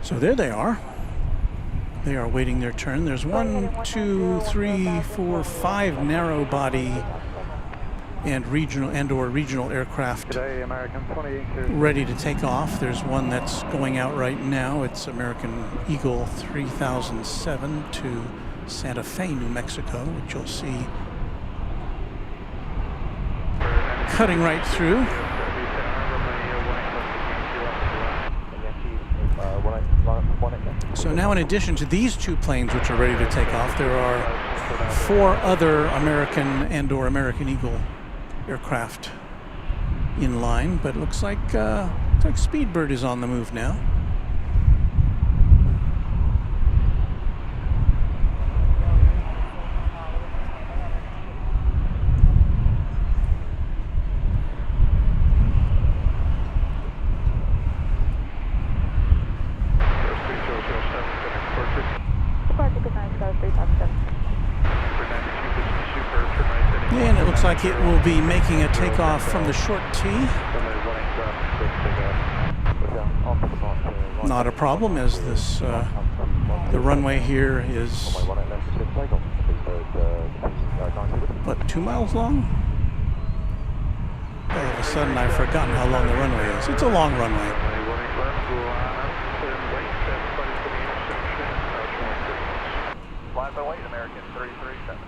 So there they are. They are waiting their turn. There's 1, 2, 3, 4, 5 narrow body and regional aircraft ready to take off. There's one that's going out right now. It's American Eagle 3007 to Santa Fe, New Mexico, which you'll see cutting right through. So now, in addition to these two planes which are ready to take off, there are 4 other American and/or American Eagle aircraft in line, but it looks like Speedbird is on the move now. And it looks like it will be making a takeoff from the short T. Not a problem, as this the runway here is what, 2 miles long? All of a sudden I've forgotten how long the runway is. It's a long runway. Fly by weight, American 337.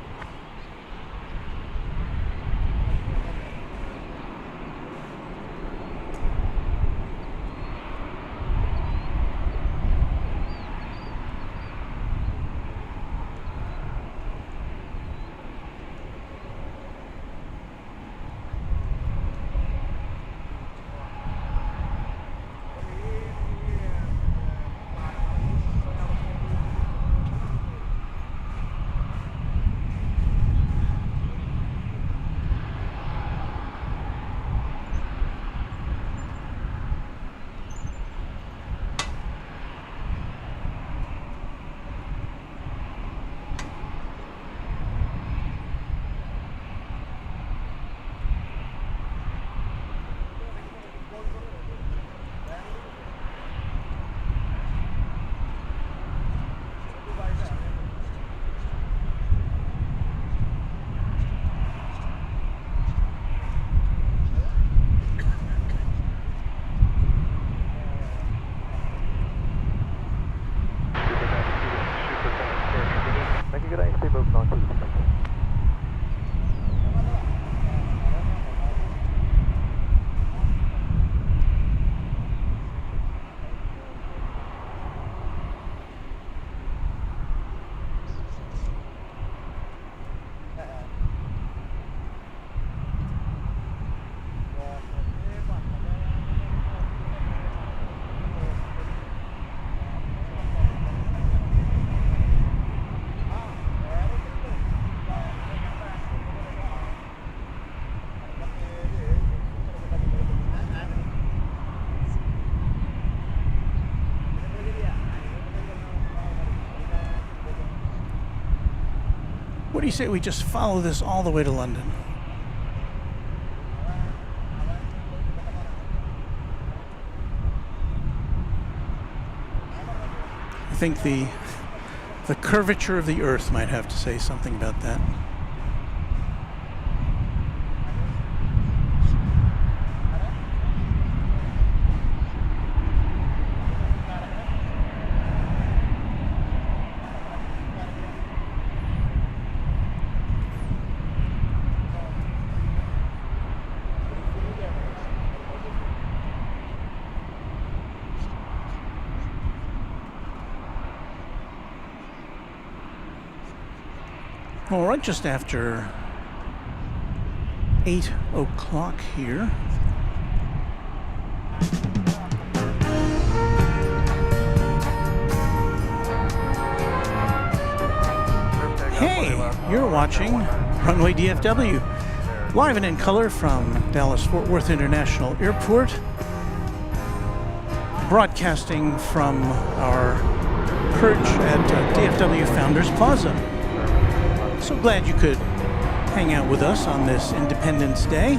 What do you say we just follow this all the way to London? I think the curvature of the Earth might have to say something about that. All right, just after 8 o'clock here. Hey, you're watching Runway DFW, live and in color from Dallas-Fort Worth International Airport, broadcasting from our perch at DFW Founders Plaza. So glad you could hang out with us on this Independence Day.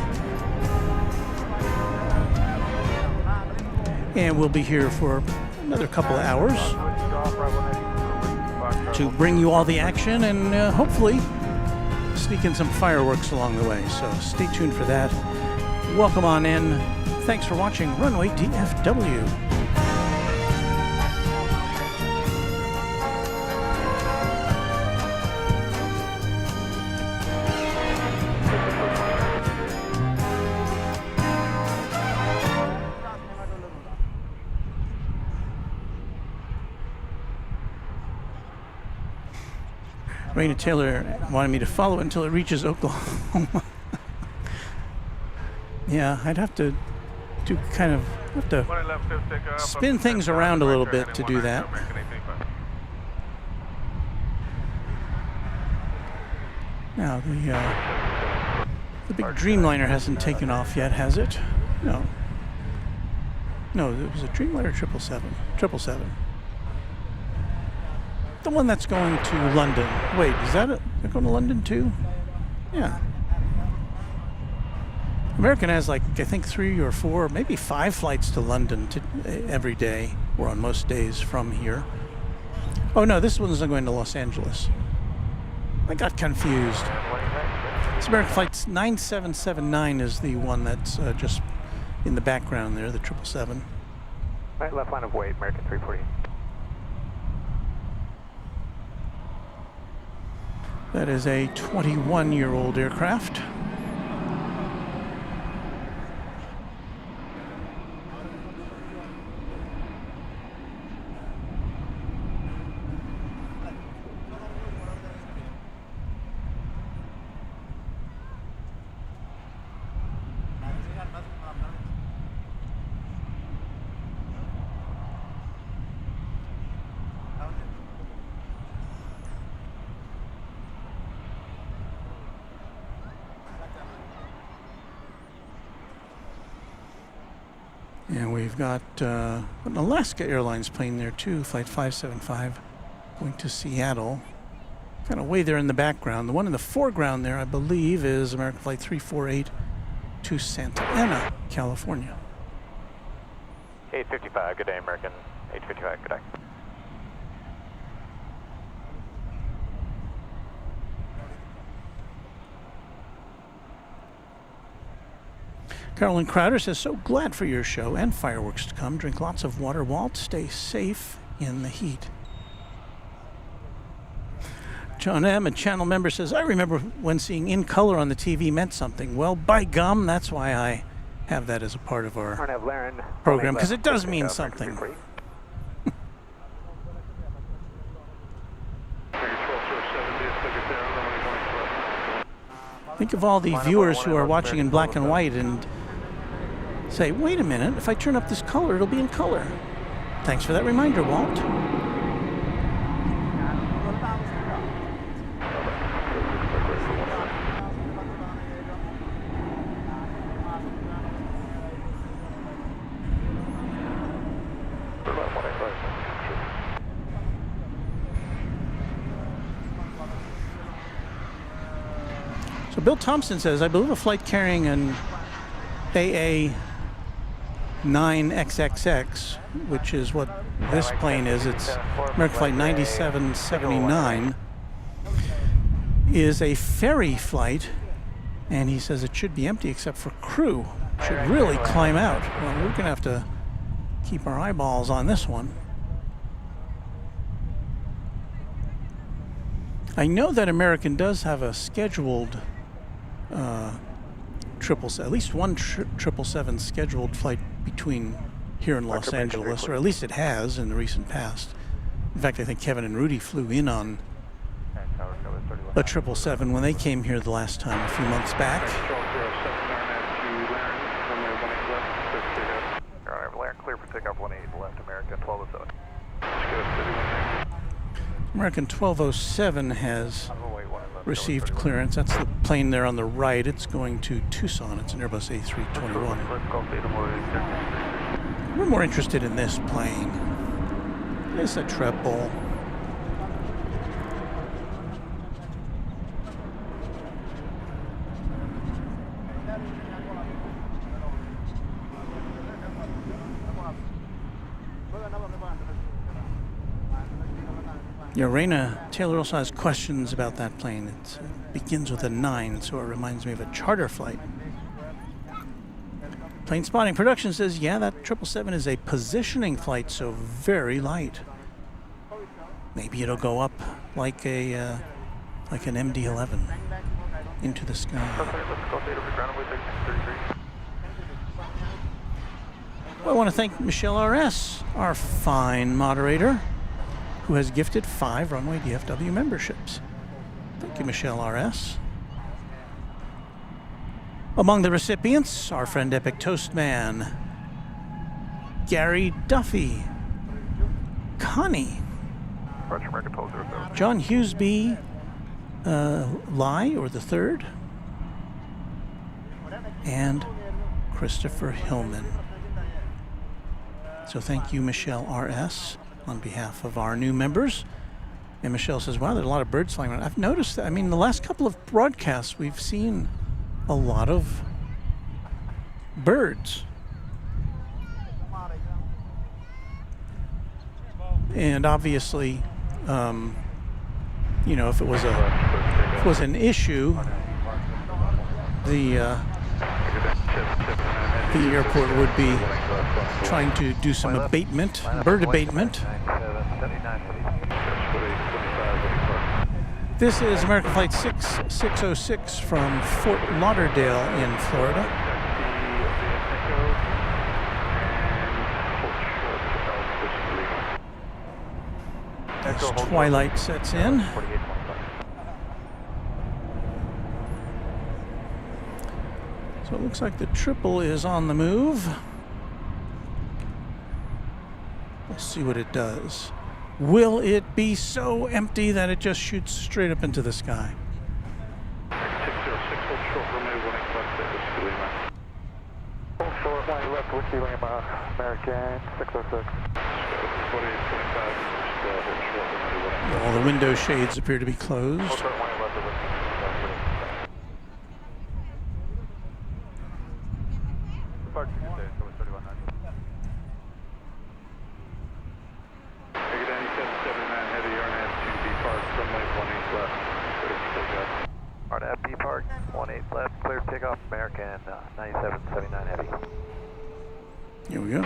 And we'll be here for another couple of hours to bring you all the action and hopefully sneak in some fireworks along the way. So stay tuned for that. Welcome on in. Thanks for watching Runway DFW. Raina Taylor wanted me to follow it until it reaches Oklahoma. Yeah, I'd have to do spin things around a little bit to do that. Now the big Dreamliner hasn't taken off yet, has it? No. No, it was a Dreamliner 777. The one that's going to London. Wait, is that it? They're going to London too? Yeah. American has like, I think 3 or 4, maybe 5 flights to London every day, or on most days from here. Oh no, this one's going to Los Angeles. I got confused. It's American Flight 9779 is the one that's just in the background there, the 777. Right, left line of weight, American 340. That is a 21-year-old aircraft. And we've got an Alaska Airlines plane there too, Flight 575, going to Seattle. Kind of way there in the background. The one in the foreground there, I believe, is American Flight 348 to Santa Ana, California. 855, good day, American. 855, good day. Carolyn Crowder says, so glad for your show and fireworks to come. Drink lots of water, Walt. Stay safe in the heat. John M., a channel member, says, I remember when seeing in color on the TV meant something. Well, by gum, that's why I have that as a part of our program, because it does mean something. Think of all the viewers who are watching in black and white and say, wait a minute, if I turn up this color, it'll be in color. Thanks for that reminder, Walt. Bill Thompson says, I believe a flight carrying an AA9XXX, which is what this plane is, it's American Flight 9779, is a ferry flight, and he says it should be empty except for crew. Should really climb out. Well, we're gonna have to keep our eyeballs on this one. I know that American does have a scheduled at least one 777 scheduled flight between here and Los Angeles, or at least it has in the recent past. In fact, I think Kevin and Rudy flew in on a 777 when they came here the last time a few months back. Clear for takeoff 18 left, American 1207. American 1207 has received clearance. That's the plane there on the right. It's going to Tucson. It's an Airbus A321. We're more interested in this plane. It's a triple. Yeah, Raina Taylor also has questions about that plane. It begins with a 9, so it reminds me of a charter flight. Plane Spotting Production says, yeah, that 777 is a positioning flight, so very light. Maybe it'll go up like a like an MD-11 into the sky. I want to thank Michelle R.S., our fine moderator, who has gifted 5 Runway DFW memberships. Thank you, Michelle R.S. Among the recipients, our friend Epic Toastman, Gary Duffy, Connie, John Hughesby, Lai, or the third, and Christopher Hillman. So thank you, Michelle R.S., on behalf of our new members. And Michelle says, wow, there's a lot of birds flying around. I've noticed that. I mean, the last couple of broadcasts, we've seen a lot of birds. And obviously, you know, if it was an issue, the airport would be trying to do some abatement, bird abatement. This is American Flight 6606 from Fort Lauderdale in Florida. As twilight sets in. So it looks like the triple is on the move. We'll see what it does. Will it be so empty that it just shoots straight up into the sky? 606, hold short, Romeo 18 left, hold short, 1 left, Whiskey Lima, American 606. All the window shades appear to be closed. Hold short, 1 left, Park Tuesday, so it's 3190. RNAV B Park, 18 left, clear takeoff, American 9779 heavy. Here we go.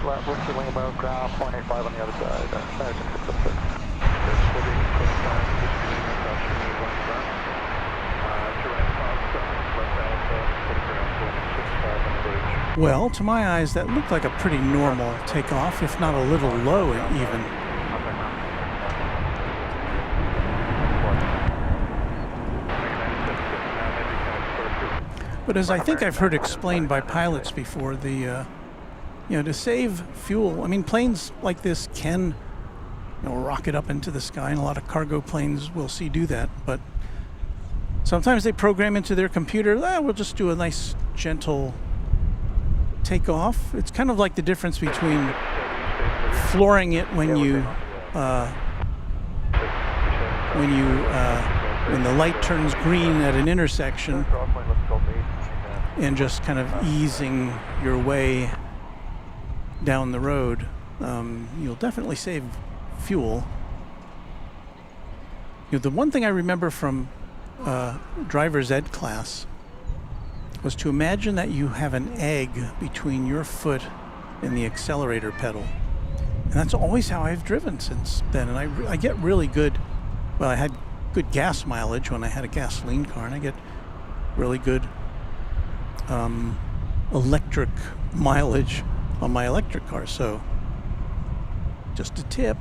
Left, Whiskey Lima, ground, 0.85 on the other side, American 606. Well, to my eyes, that looked like a pretty normal takeoff, if not a little low even. But as I think I've heard explained by pilots before, the to save fuel, I mean, planes like this can rocket up into the sky, and a lot of cargo planes we'll see do that, but sometimes they program into their computer, we'll just do a nice gentle takeoff. It's kind of like the difference between flooring it when the light turns green at an intersection and just kind of easing your way down the road. You'll definitely save fuel. The one thing I remember from driver's ed class was to imagine that you have an egg between your foot and the accelerator pedal. And that's always how I've driven since then. And I get really good, well, I had good gas mileage when I had a gasoline car, and I get really good electric mileage on my electric car. So just a tip,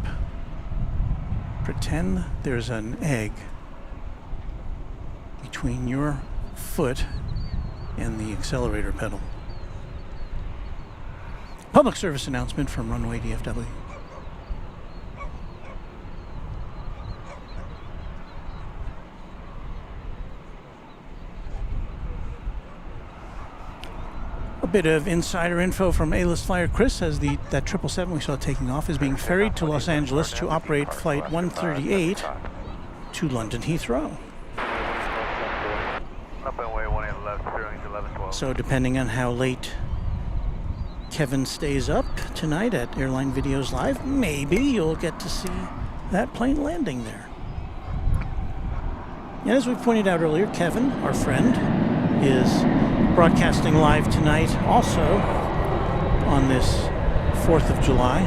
pretend there's an egg between your foot and the accelerator pedal. Public service announcement from Runway DFW. A bit of insider info from A-list flyer Chris says that 777 we saw taking off is being ferried to Los Angeles to operate flight 138 to London Heathrow. So depending on how late Kevin stays up tonight at Airline Videos Live, maybe you'll get to see that plane landing there. And as we pointed out earlier, Kevin, our friend, is broadcasting live tonight also on this 4th of July.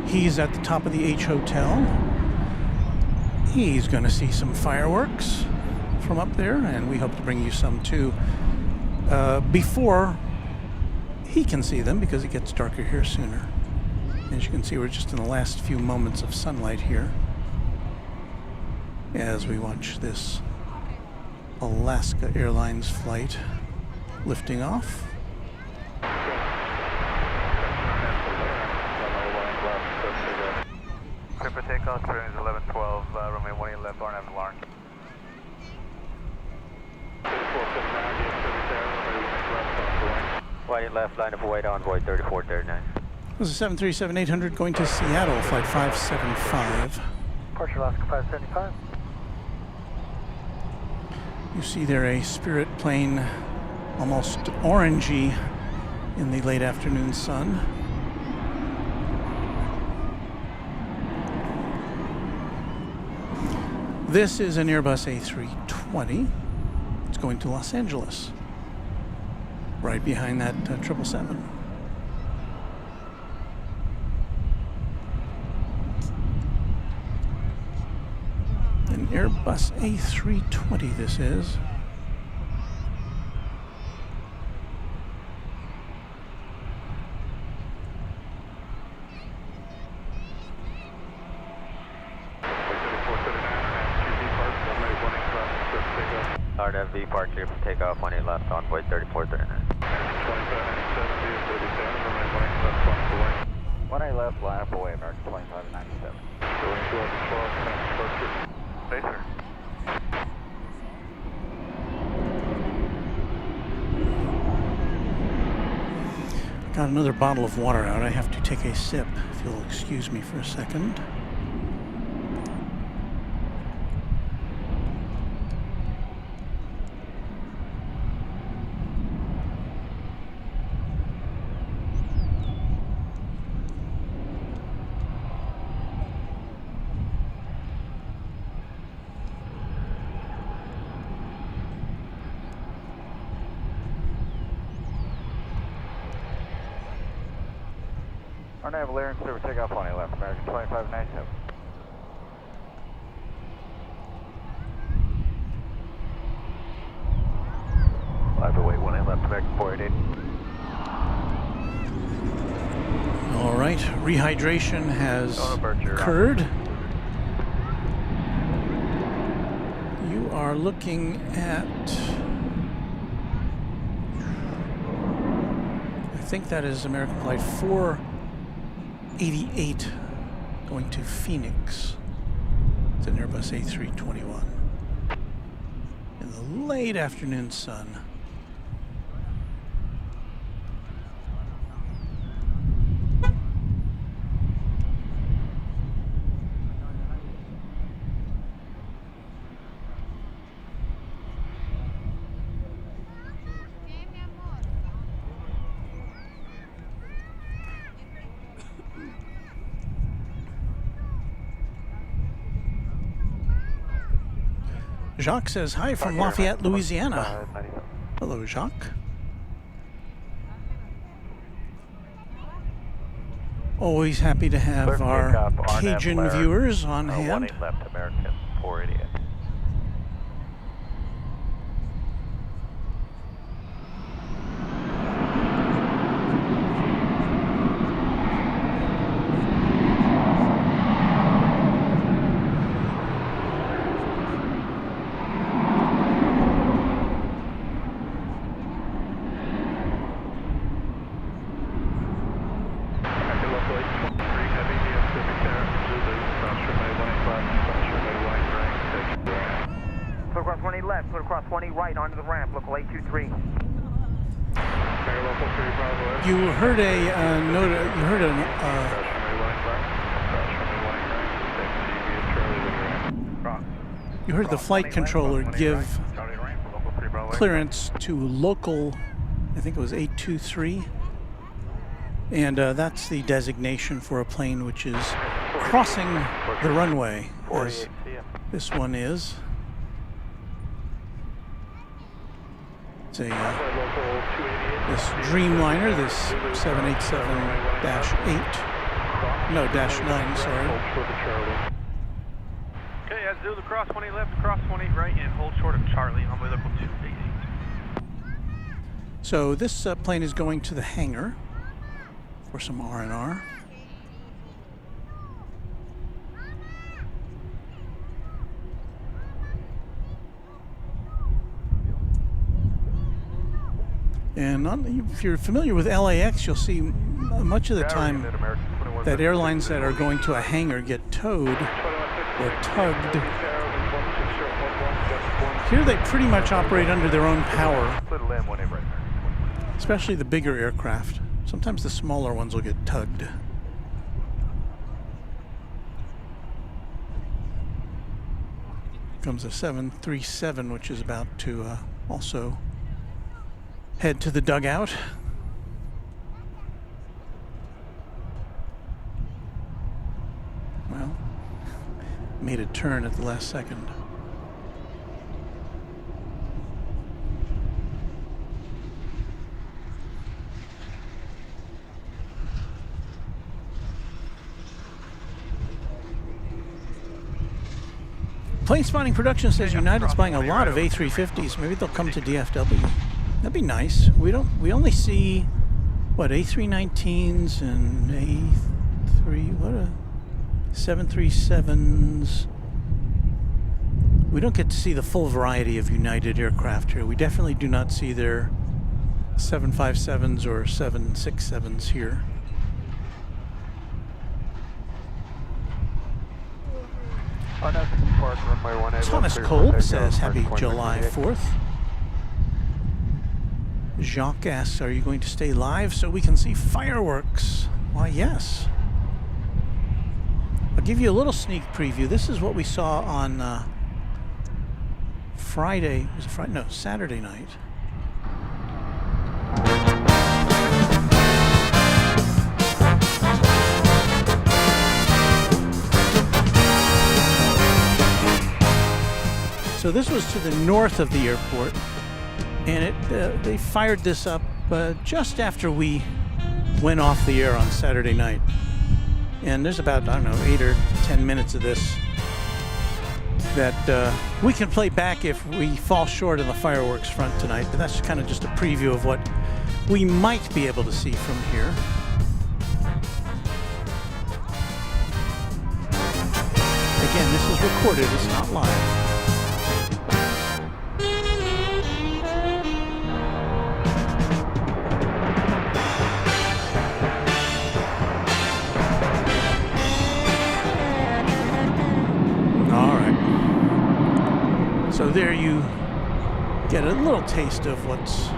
He's at the top of the H Hotel. He's going to see some fireworks from up there, and we hope to bring you some too before he can see them, because it gets darker here sooner. As you can see, we're just in the last few moments of sunlight here as we watch this Alaska Airlines flight lifting off. Clear for takeoff, bearing is 1112, runway 18 left, RNAV and Lawrence. 18 left, line up await on void 3439. This is 737-800 going to Seattle, flight 575. Departure Alaska 575. You see there a Spirit plane, almost orangey in the late afternoon sun. This is an Airbus A320. It's going to Los Angeles, right behind that 777. An Airbus A320 this is. RFV park clear for takeoff, 18 left, on void 3439. 18 left, line up away, American 2597. Stay, sir. Got another bottle of water out. I have to take a sip, if you'll excuse me for a second. RNAV Valerian, clear for takeoff, 18 left, American 2597. American 488. All right, rehydration has occurred. You are looking at, I think that is American Flight 488 going to Phoenix. It's an Airbus A321 in the late afternoon sun. Jacques says hi from Lafayette, Louisiana. Hello, Jacques. Always happy to have our Cajun viewers on hand. 18 left, American 488. Onto the ramp, local 823. You heard a note. You heard You heard the flight controller give clearance to local. I think it was 823, and that's the designation for a plane which is crossing the runway, as this one is. It's a, this Dreamliner, this 787-8, no, -9, sorry. Okay, as do the cross 20 left, cross 20 right, and hold short of Charlie on way local 288. So this plane is going to the hangar for some R&R. And if you're familiar with LAX, you'll see much of the time that airlines that are going to a hangar get towed or tugged. Here they pretty much operate under their own power, especially the bigger aircraft. Sometimes the smaller ones will get tugged. Comes a 737, which is about to also head to the dugout. Well, made a turn at the last second. Plane Spotting Production says United's buying a lot of A350s. Maybe they'll come to DFW. That'd be nice. We only see, what, A319s and A3, 737s. We don't get to see the full variety of United aircraft here. We definitely do not see their 757s or 767s here. Thomas Kolb says, happy July 4th. Jacques asks, are you going to stay live so we can see fireworks? Why, yes. I'll give you a little sneak preview. This is what we saw on Friday. Was it Friday? No, Saturday night. So this was to the north of the airport, and they fired this up just after we went off the air on Saturday night. And there's about, I don't know, 8 or 10 minutes of this. that we can play back if we fall short on the fireworks front tonight, but that's kind of just a preview of what we might be able to see from here. Again, this is recorded, it's not live. So there you get a little taste of what's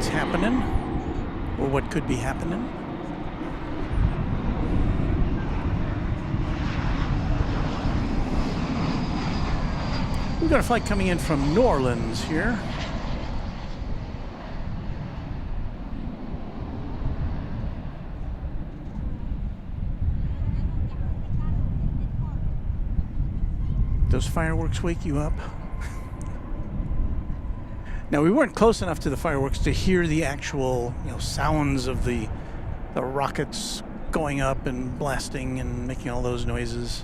happening, or what could be happening. We've got a flight coming in from New Orleans here. Those fireworks wake you up? Now, we weren't close enough to the fireworks to hear the actual, sounds of the rockets going up and blasting and making all those noises.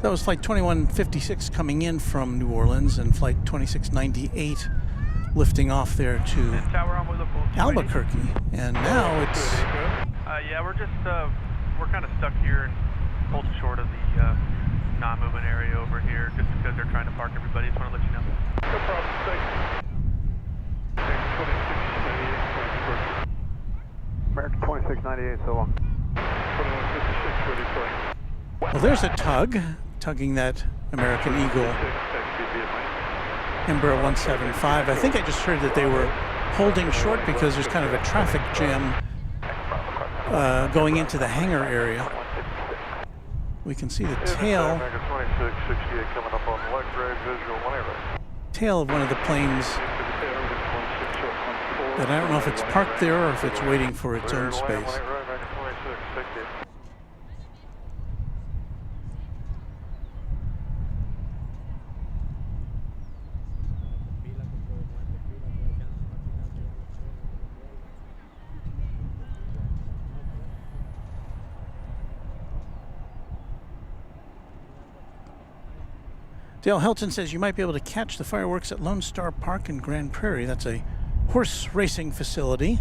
That was Flight 2156 coming in from New Orleans, and Flight 2698 lifting off there to Albuquerque. And now it's... Yeah, we're kind of stuck here and pulled short of the non-movement area over here just because they're trying to park everybody. Just want to let you know. No problem. American 2698, so long. 2156, ready for. Well, there's a tugging that American Eagle Embraer 175. I think I just heard that they were holding short because there's kind of a traffic jam going into the hangar area. We can see the tail of one of the planes that I don't know if it's parked there or if it's waiting for its own space. Dale Helton says you might be able to catch the fireworks at Lone Star Park in Grand Prairie. That's a horse racing facility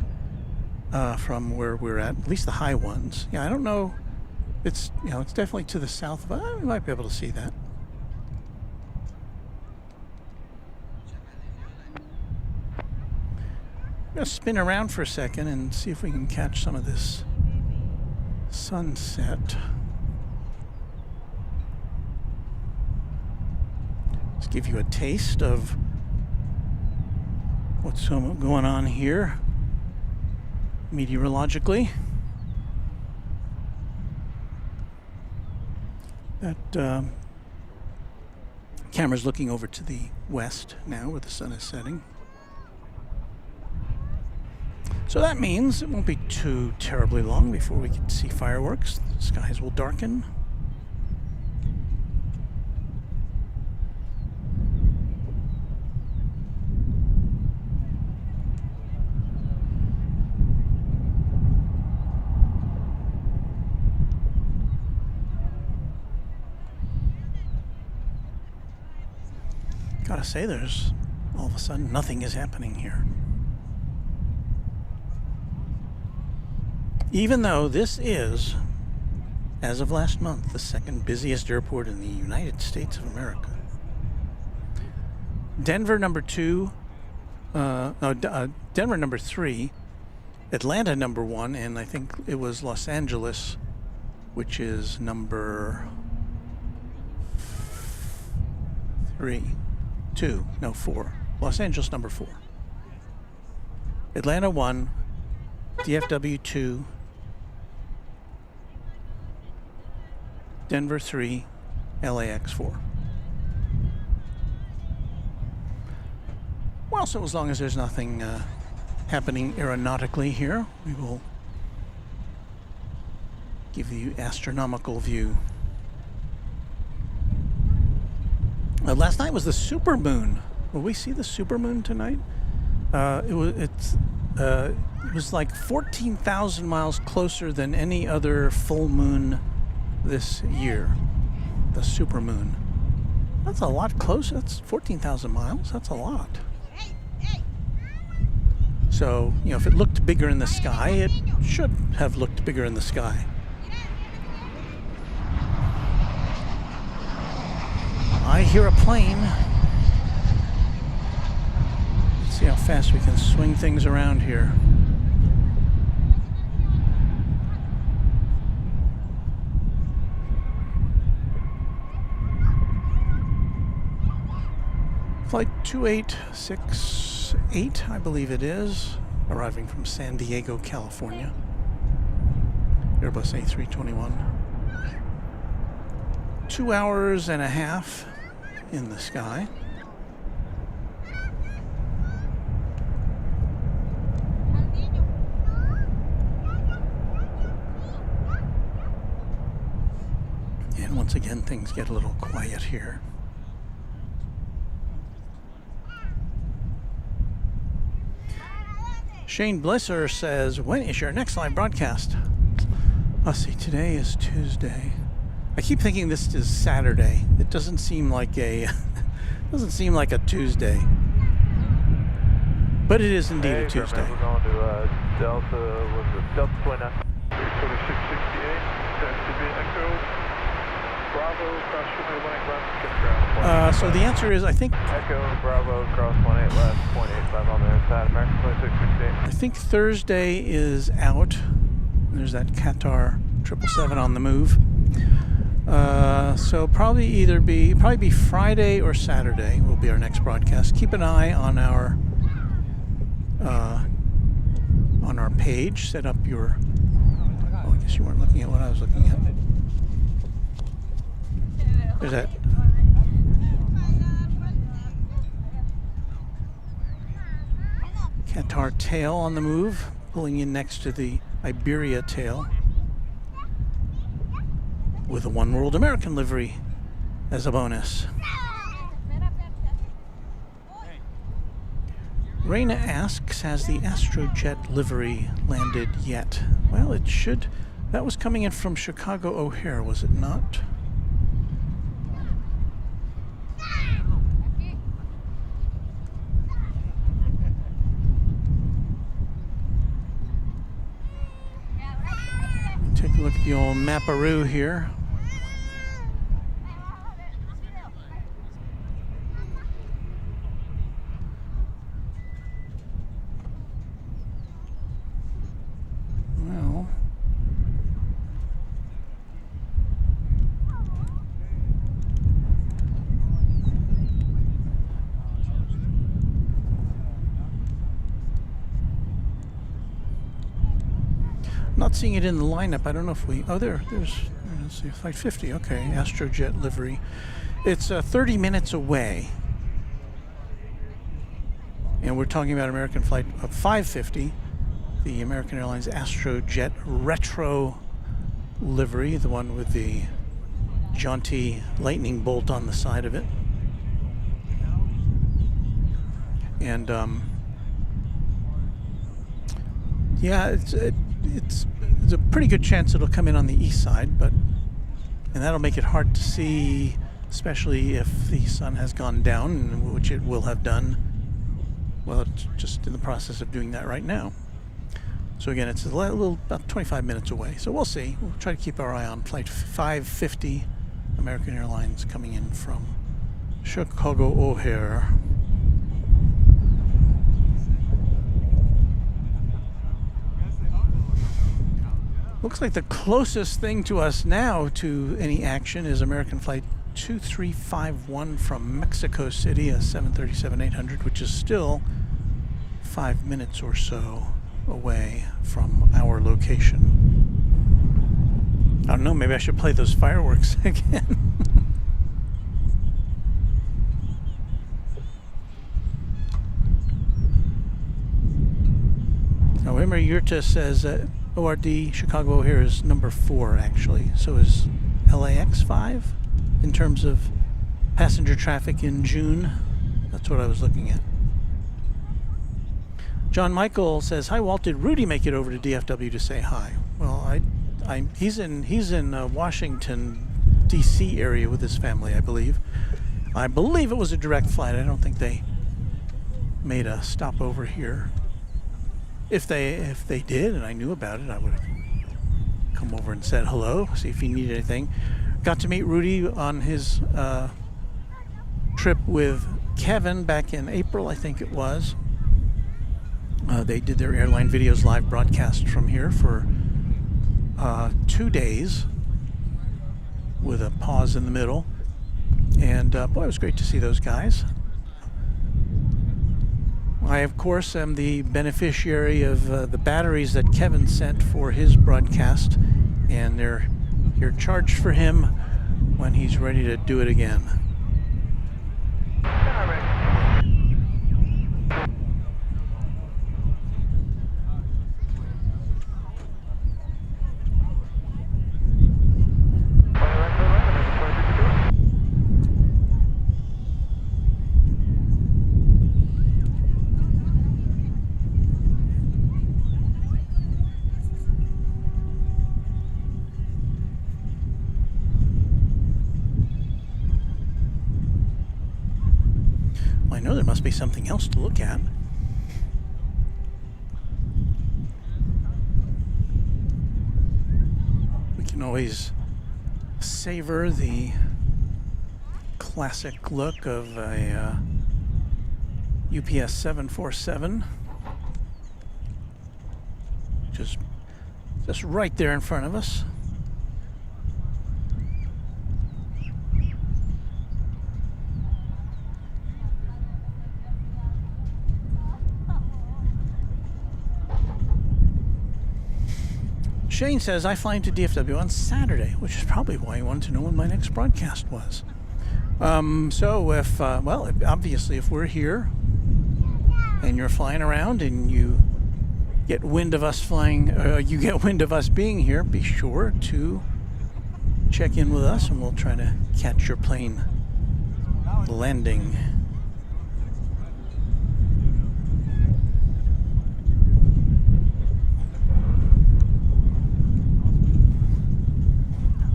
from where we're at least the high ones. Yeah, I don't know. It's it's definitely to the south, but we might be able to see that. I'm gonna spin around for a second and see if we can catch some of this sunset. Give you a taste of what's going on here meteorologically. That camera's looking over to the west now where the sun is setting. So that means it won't be too terribly long before we can see fireworks. The skies will darken. Gotta say, there's all of a sudden nothing is happening here. Even though this is, as of last month, the second busiest airport in the United States of America. Denver number 2, Denver number 3, Atlanta number 1, and I think it was Los Angeles, which is number 4. Los Angeles number 4. Atlanta 1, DFW 2, Denver 3, LAX 4. Well, so as long as there's nothing happening aeronautically here, we will give you astronomical view. Last night was the supermoon. Will we see the supermoon tonight? It's it was like 14,000 miles closer than any other full moon this year. The supermoon. That's a lot closer. That's 14,000 miles. That's a lot. So, you know, if it looked bigger in the sky, it should have looked bigger in the sky. I hear a plane. Let's see how fast we can swing things around here. Flight 2868, I believe it is, arriving from San Diego, California. Airbus A321. 2 hours and a half in the sky. And once again, things get a little quiet here. Shane Blisser says, when is your next live broadcast? Let's see, today is Tuesday. I keep thinking this is Saturday. It doesn't seem like a Tuesday. But it is indeed a Tuesday. We're going to Delta, what's it, Delta 29. 668, to be Echo, Bravo, cross runway 18 left, get ground. So the answer is, I think... Echo, Bravo, cross 18 left, 0.85 on the inside, American 2668. I think Thursday is out. There's that Qatar 777 on the move. So probably be Friday or Saturday will be our next broadcast. Keep an eye on our page. Set up your... Oh, I guess you weren't looking at what I was looking at. There's that. Qatar tail on the move, pulling in next to the Iberia tail, with a One World American livery as a bonus. Raina asks, has the Astrojet livery landed yet? Well, it should. That was coming in from Chicago O'Hare, was it not? Take a look at the old Maparoo here. Well, not seeing it in the lineup. I don't know if we... Oh, there's let's see, Flight 50. Okay, Astrojet livery. It's 30 minutes away. And we're talking about American Flight 550, the American Airlines Astrojet Retro livery, the one with the jaunty lightning bolt on the side of it. And yeah, it's a pretty good chance it'll come in on the east side, and that'll make it hard to see, especially if the sun has gone down, which it will have done. Well, it's just in the process of doing that right now. So again, it's a little about 25 minutes away. So we'll see. We'll try to keep our eye on Flight 550, American Airlines, coming in from Chicago O'Hare. Looks like the closest thing to us now to any action is American Flight 2351 from Mexico City, a 737-800, which is still 5 minutes or so away from our location. I don't know, maybe I should play those fireworks again. Now, Emery Yurta says ORD Chicago O'Hare is number 4, actually. So is LAX 5 in terms of passenger traffic in June. That's what I was looking at. John Michael says, "Hi Walt, did Rudy make it over to DFW to say hi?" Well, he's in Washington D.C. area with his family, I believe. I believe it was a direct flight. I don't think they made a stop over here. If they did and I knew about it, I would have come over and said hello, see if he needed anything. Got to meet Rudy on his trip with Kevin back in April, I think it was. They did their airline videos live broadcast from here for 2 days with a pause in the middle. And boy, it was great to see those guys. I, of course, am the beneficiary of the batteries that Kevin sent for his broadcast, and they're here charged for him when he's ready to do it again. I know there must be something else to look at. We can always savor the classic look of a UPS 747, just right there in front of us. Shane says, I fly into DFW on Saturday, which is probably why you wanted to know when my next broadcast was. So if, well, obviously if we're here and you're flying around and you get wind of us flying, you get wind of us being here, be sure to check in with us and we'll try to catch your plane landing.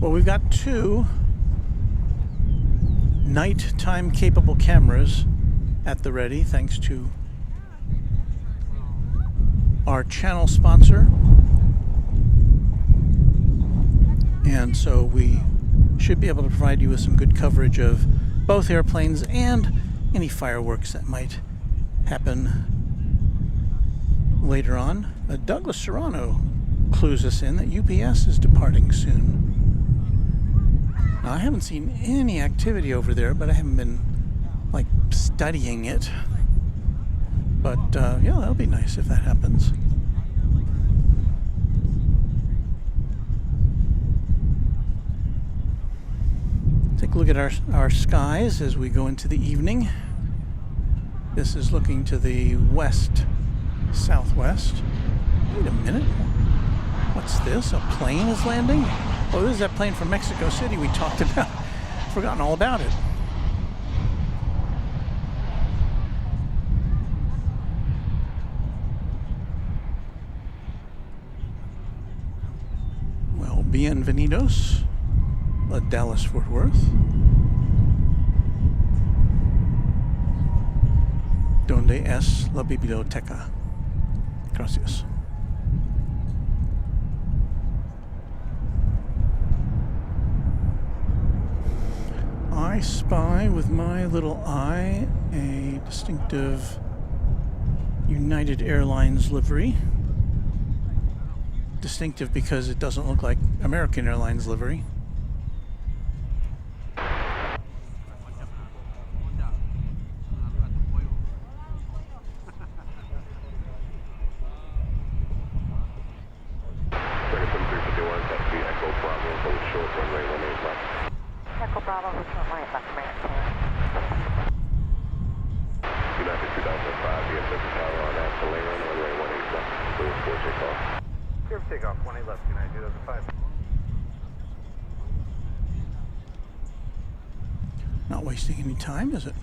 Well, we've got 2 nighttime capable cameras at the ready, thanks to our channel sponsor. And so we should be able to provide you with some good coverage of both airplanes and any fireworks that might happen later on. Douglas Serrano clues us in that UPS is departing soon. Now, I haven't seen any activity over there, but I haven't been, like, studying it. But, yeah, that'll be nice if that happens. Take a look at our skies as we go into the evening. This is looking to the west-southwest. Wait a minute. What's this? A plane is landing? Oh, this is that plane from Mexico City we talked about. Forgotten all about it. Well, bienvenidos, Dallas Fort Worth. Donde es la biblioteca? Gracias. I spy with my little eye a distinctive United Airlines livery. Distinctive because it doesn't look like American Airlines livery. Not wasting any time, is it?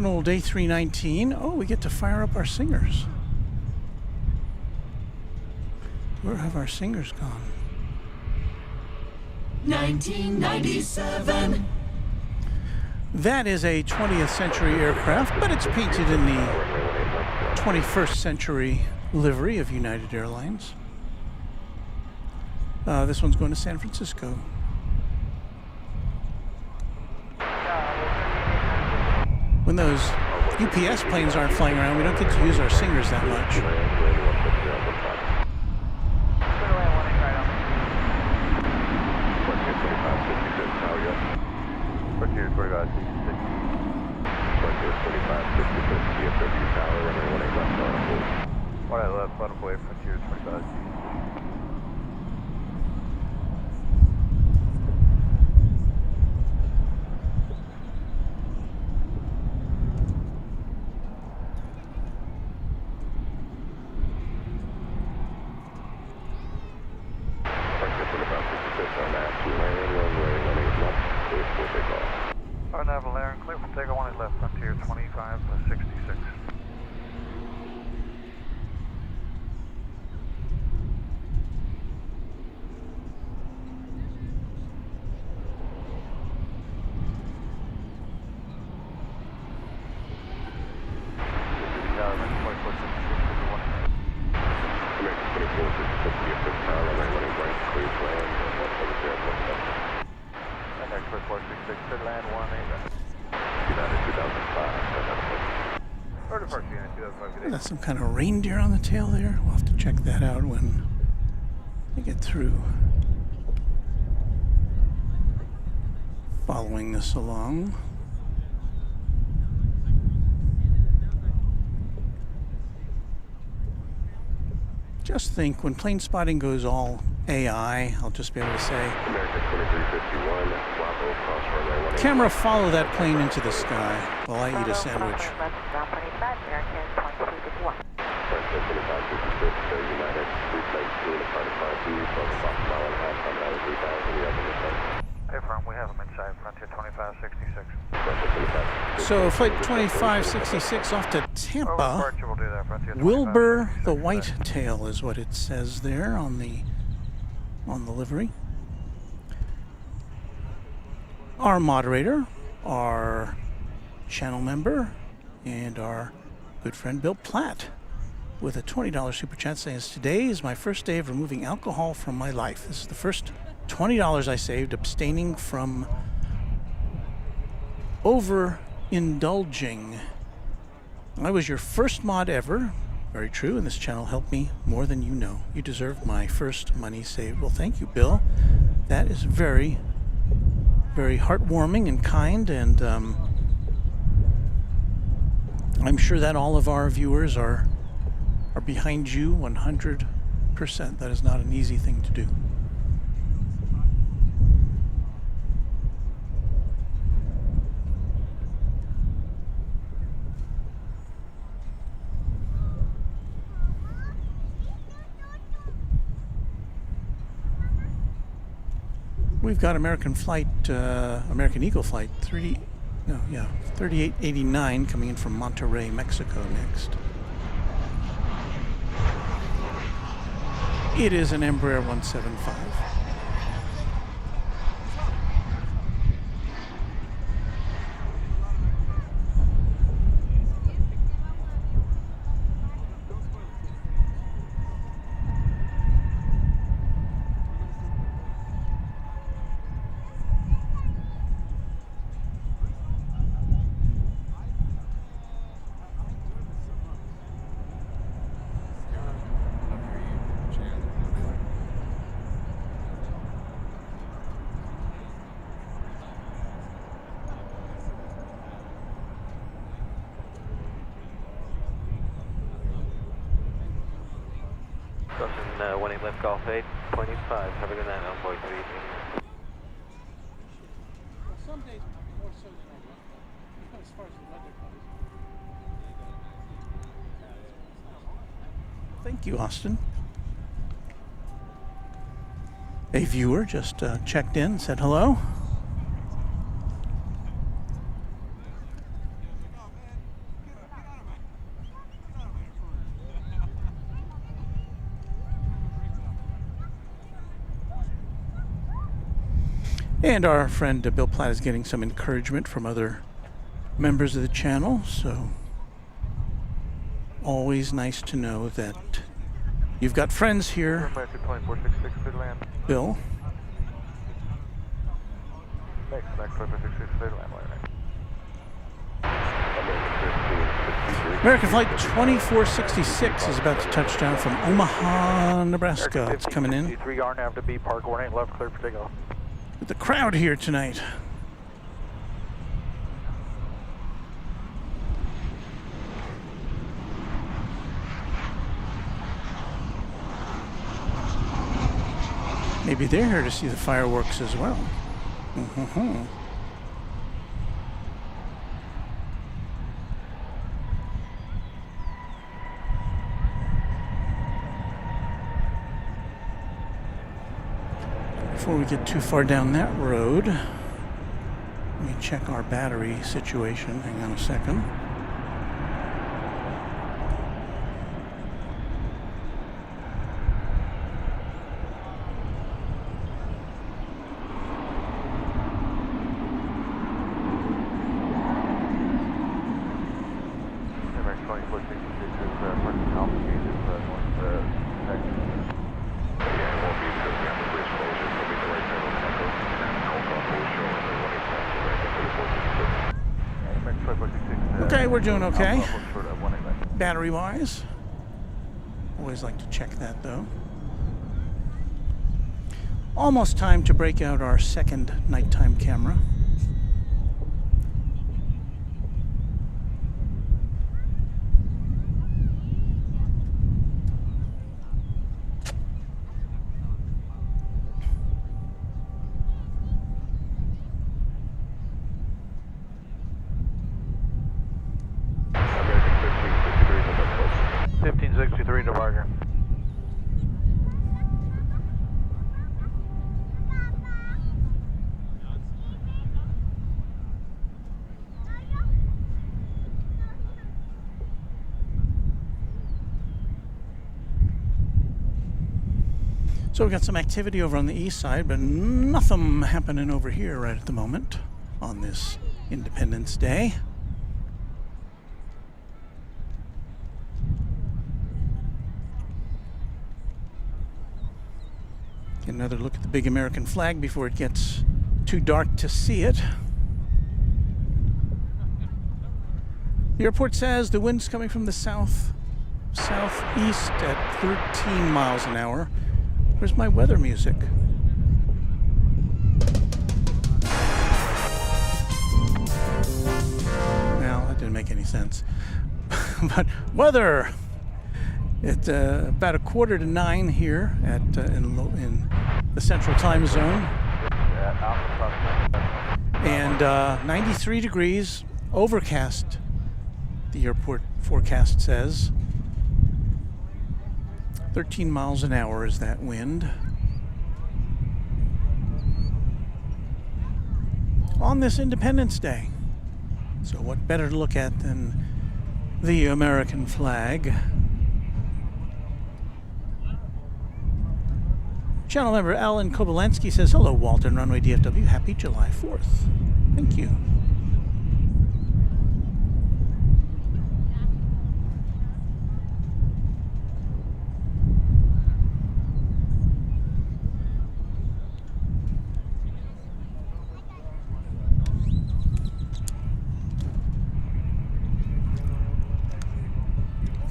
Terminal Day 319. Oh, we get to fire up our singers. Where have our singers gone? 1997. That is a 20th century aircraft, but it's painted in the 21st century livery of United Airlines. This one's going to San Francisco. When those UPS planes aren't flying around, we don't get to use our singers that much. Frontier 2566. Frontier 2566 DFW Tower, runway 18 left on board. 18 left on board, Frontier 25. Frontier 2566 on that, to land, runway 18 left, clear for takeoff. Naval Air and clear for takeoff, 1 left, Frontier 2566. American 2466 DFW Tower, runway 18 right, clear to land, Turkish Airport. Clear 466, clear to land, 18 left. United 2005, Or departure unit 2005. That's some kind of reindeer on the tail there. We'll have to check that out when we get through. Following this along. Just think, when plane spotting goes all AI, I'll just be able to say, American 2351, Bravo, cross runway 18. camera, follow that plane into the sky while I eat a sandwich. Frontier 2566, United, 3 flights, 2 in the part of 52, 12 o'clock, mile and a half, on dollar 3,000, we have them inside. Hey, front, we have them inside, Frontier 2566. Frontier 2566. So flight 2566 off to Tampa. Departure, we'll do that, Frontier 2566. Wilbur the Whitetail is what it says there on the livery. Our moderator, our channel member, and our good friend Bill Platt with a $20 super chat says, today is my first day of removing alcohol from my life. This is the first $20 I saved abstaining from overindulging. I was your first mod ever. Very true, and this channel helped me more than you know. You deserve my first money saved. Well, thank you, Bill. That is very, very heartwarming and kind, and I'm sure that all of our viewers are behind you 100%. That is not an easy thing to do. We've got American Eagle Flight 3889 coming in from Monterrey, Mexico next. It is an Embraer 175. Crossing 18 left Golf 825, have a good night on board 3. Some days more so than others, as far as the weather goes. Thank you, Austin. A viewer just checked in, said hello. And our friend Bill Platt is getting some encouragement from other members of the channel, so always nice to know that you've got friends here. American plane 466, clear to land. Bill. Next, American plane 466, clear to land. American Flight 2466 is about to touch down from Omaha, Nebraska. It's coming in. 3 RNAV to B, park 18 left, clear for takeoff. With the crowd here tonight. Maybe they're here to see the fireworks as well. Before we get too far down that road, let me check our battery situation. Hang on a second. Okay, we're doing okay. Battery-wise. Always like to check that, though. Almost time to break out our second nighttime camera. So we've got some activity over on the east side, but nothing happening over here right at the moment on this Independence Day. Get another look at the big American flag before it gets too dark to see it. The airport says the wind's coming from the southeast at 13 miles an hour. Where's my weather music? Well, that didn't make any sense. But weather! It's about 8:45 here at in the Central Time Zone. And 93 degrees, overcast, the airport forecast says. 13 miles an hour is that wind. On this Independence Day. So what better to look at than the American flag? Channel member Alan Kobolensky says, hello, Walter and Runway DFW. Happy July 4th. Thank you.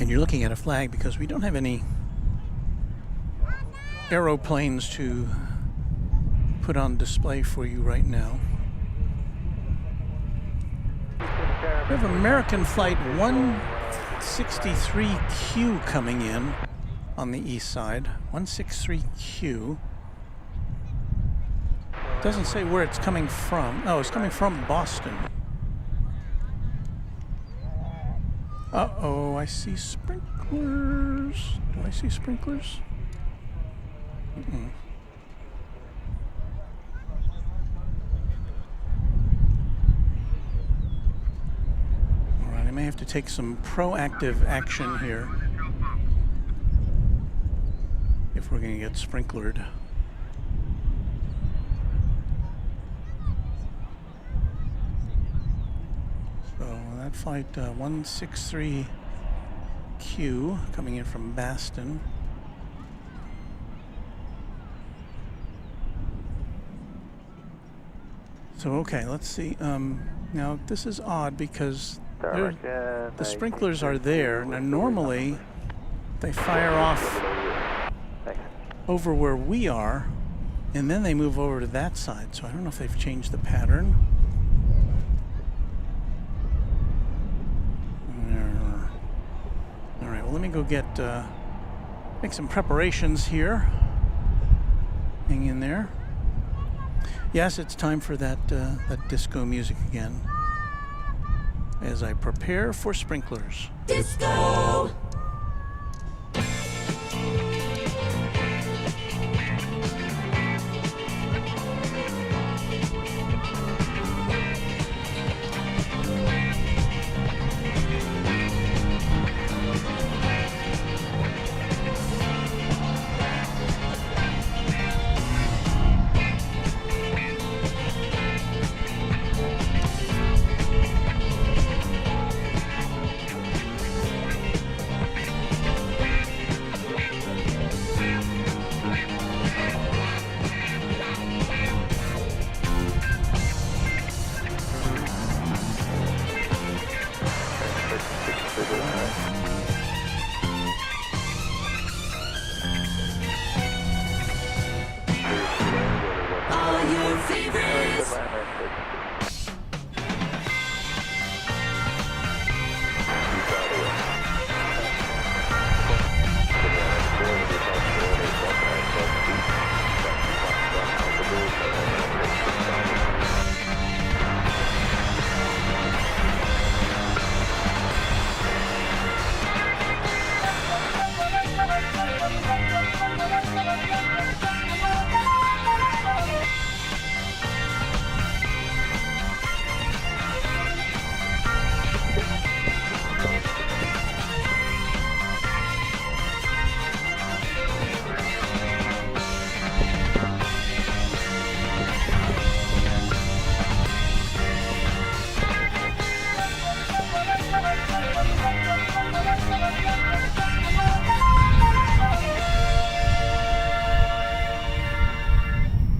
And you're looking at a flag because we don't have any aeroplanes to put on display for you right now. We have American Flight 163Q coming in on the east side. 163Q. Doesn't say where it's coming from. Oh, it's coming from Boston. Uh-oh, I see sprinklers. Do I see sprinklers? Mm-mm. All right, I may have to take some proactive action here if we're going to get sprinklered. that flight 163Q coming in from Baston. So okay, let's see. Now this is odd because the sprinklers are there. Now normally they fire off over where we are, and then they move over to that side. So I don't know if they've changed the pattern. All right. Well, let me go get make some preparations here. Hang in there. Yes, it's time for that that disco music again as I prepare for sprinklers. Disco!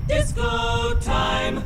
Disco time!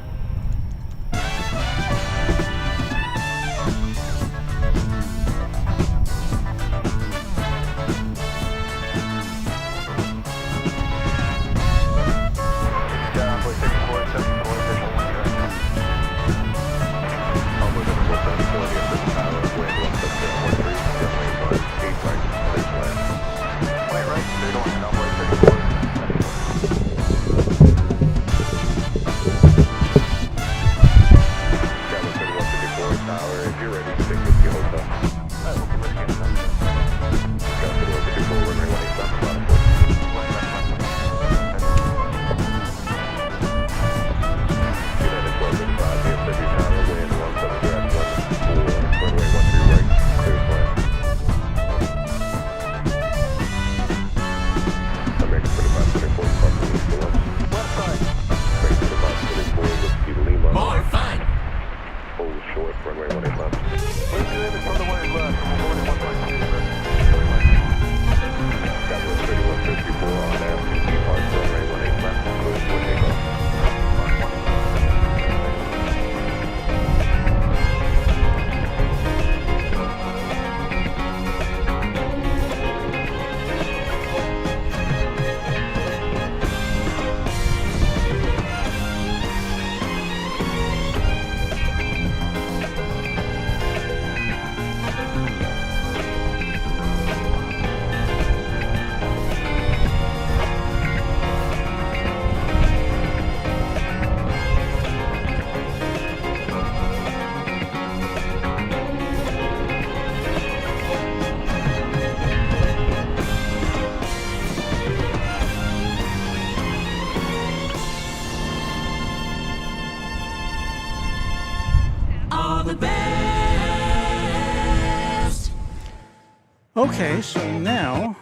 Okay, so now,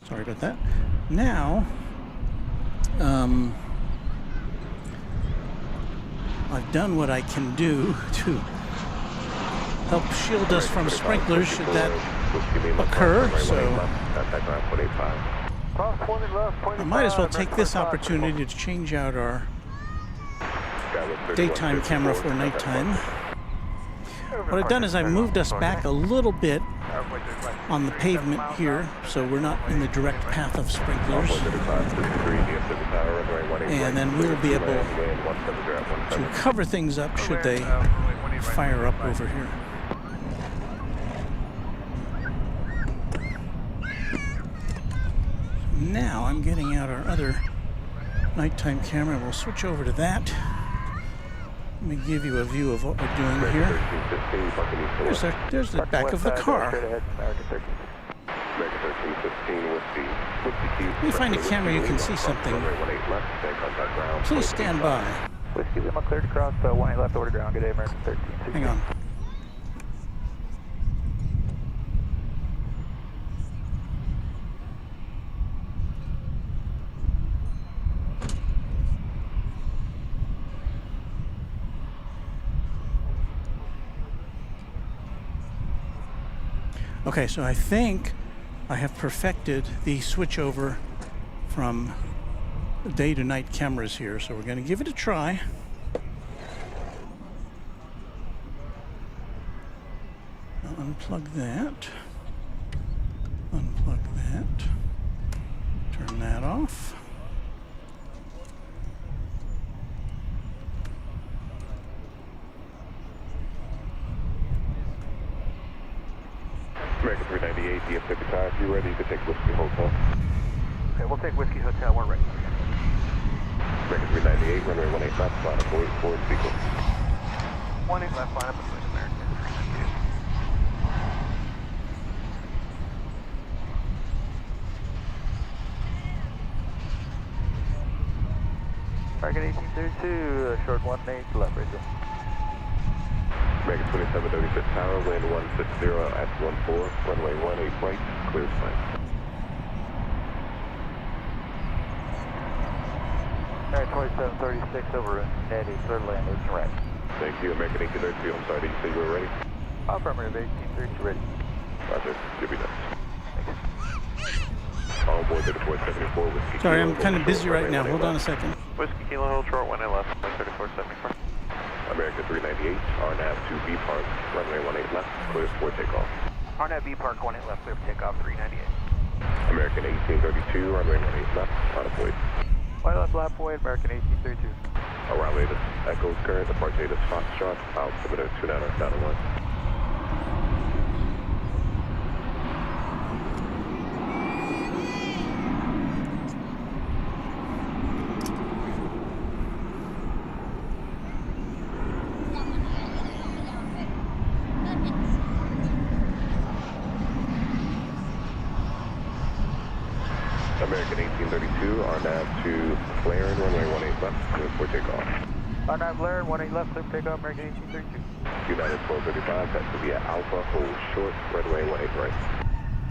sorry about that. Now, I've done what I can do to help shield us from sprinklers should that occur. So I might as well take this opportunity to change out our daytime camera for nighttime. What I've done is I've moved us back a little bit on the pavement here, so we're not in the direct path of sprinklers. And then we'll be able to cover things up should they fire up over here. Now I'm getting out our other nighttime camera. We'll switch over to that. Let me give you a view of what we're doing here. There's the back of the car. When you find a camera you can see something, please stand by. Whiskey Lima cleared across 18 left over to ground. Good day, American 13. Hang on. Okay, so I think I have perfected the switch over from day to night cameras here, so we're going to give it a try. I'll unplug that. Unplug that. Turn that off. American 398, DFW, if you're ready, you can take Whiskey Hotel. Okay, we'll take Whiskey Hotel, we're ready. American 398, runway 18 left, line up forward sequence. 18 left, line up with American 398. American 1832, short 18 left, Rachel. American 2736 Tower, wind 160 at 14, runway 18 right, clear flight. Alright, 2736 over Natty, third lane, looks right. Thank you, American 1832, I'm sorry, did you say you were ready? Affirmative, 1832 ready. Roger, you'll be next. All aboard 3474, Whiskey Sorry, Kilo, I'm kind of busy short, right now. runway Hold on a 18 second. Whiskey Kilo, hold short, 18 left, 3474. American 398, RNAV to B Park, runway 18 left, clear for takeoff. RNAV B Park, 18 left, clear for takeoff, 398. American 1832, runway 18 left, on a void. White left, lap away, American 1832. Around latest, Echoes current, approach latest Foxtrot, altimeter 29 down 1. American 1832, RNAV to Flaren, runway 18 left, clear for takeoff. RNAV Flaren, 18 left, clear for takeoff, American 1832. United 1235, that's to be at Alpha, hold short, runway 18 right.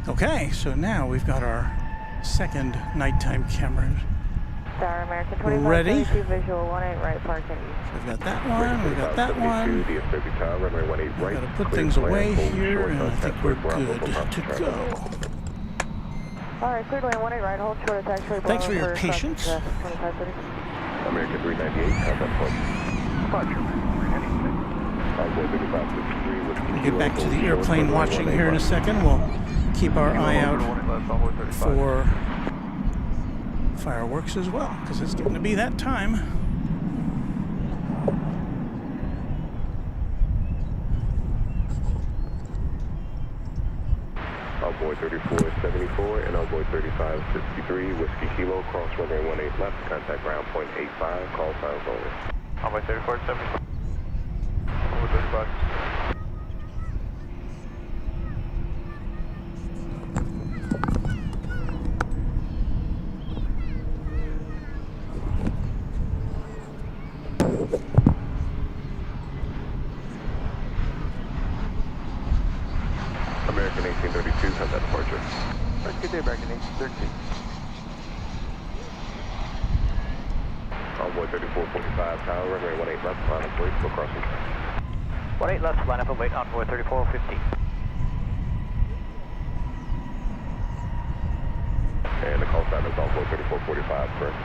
Okay, so now we've got our second nighttime camera. Tower American 25, Ready? 32, visual 18 right, parking east. We've got that one, we've got that one. DFW Tower, runway 18 right. We've got to put things away here, and I think we're good to go. Alright, clear lane 18 right, hold short, it's actually Thanks for your patience. 2530. American 398, contact point. Departure, 396. We'll get back to the airplane watching here in a second. We'll keep our eye out for fireworks as well, because it's getting to be that time. Outboard 3474 and outboard 3563, Whiskey Kilo, cross runway 18 left, contact ground point 85, call signs only. Outboard 3474. Over 35. American 1832, have that departure. Good day, American 1813. Outboard 3445 Tower, runway 18 left, line of voice, for crossing. 18 left, line up and wait, envoy 3450. And the call sign is envoy 3445, correct?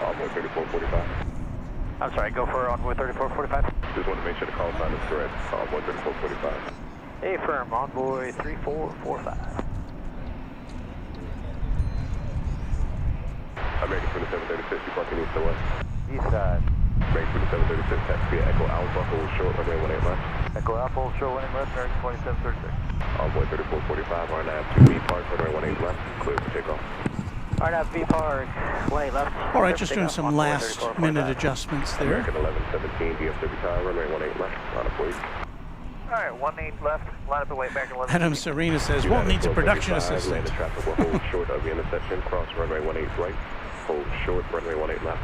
Envoy 3445. I'm sorry, go for envoy 3445. Just want to make sure the call sign is correct. Envoy 3445. Affirm, envoy 3445. American 2736, departing east to west. East side. American 2736, taxi via Echo Alpha, hold short, runway 18 left. Echo Alpha, hold short, 18 left, American 2736. Envoy 3445, RNAV 2B, park, runway 18 left, clear for takeoff. RNAV V park, 18 left. All right, just doing some last minute adjustments there. American 1117, DFW Tower, runway 18 left, line up wait. Alright, 18 left, line up and wait, American 11. Adam Serena says, won't need a production Land assistant. the traffic will hold short of the intersection, cross runway 18 right, hold short, runway 18 left.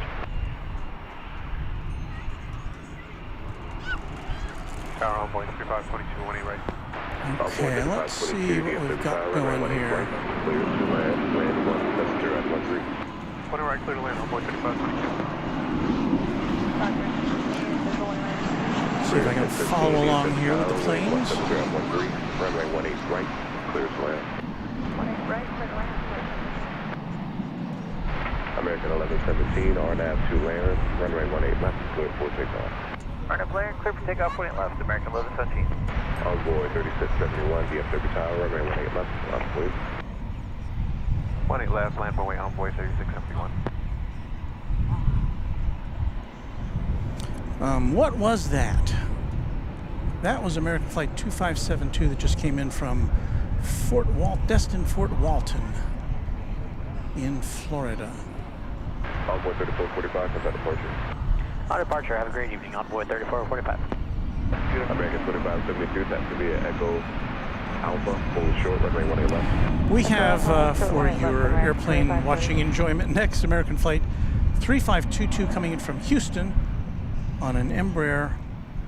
Tower envoy 3522, 18 right. Okay, let's see what we've got going here. Clear to land 1 passenger at 13. 20 right, clear to land, envoy 3522. See if I can follow along here with the planes. Runway 18 right, clear to land. 18 right, clear to land. American 1117, RNAV 2 land, runway 18 left, clear for takeoff. RNAV land, clear for takeoff, 18 left, American 1117. Envoy 3671, DFW Tower, runway 18 left, line up wait. 18 left, land runway envoy 3671. What was that? That was American Flight 2572 that just came in from Destin Fort Walton in Florida. Envoy 3445, contact departure. On departure, have a great evening, envoy 3445. American 2572, taxi via Echo Alpha, hold short, runway 18 left. We have, for your airplane watching enjoyment, next American Flight 3522 coming in from Houston on an Embraer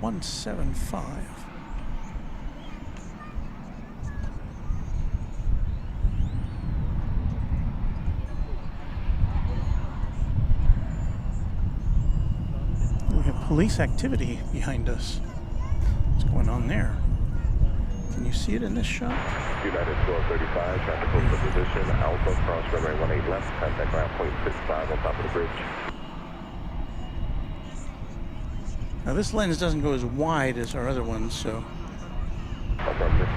175. We have police activity behind us. What's going on there? Can you see it in this shot? United 1235, traffic postal position, Alpha, cross runway 18 left, contact ground 0.65 on top of the bridge. Now this lens doesn't go as wide as our other ones, so... Affirmative.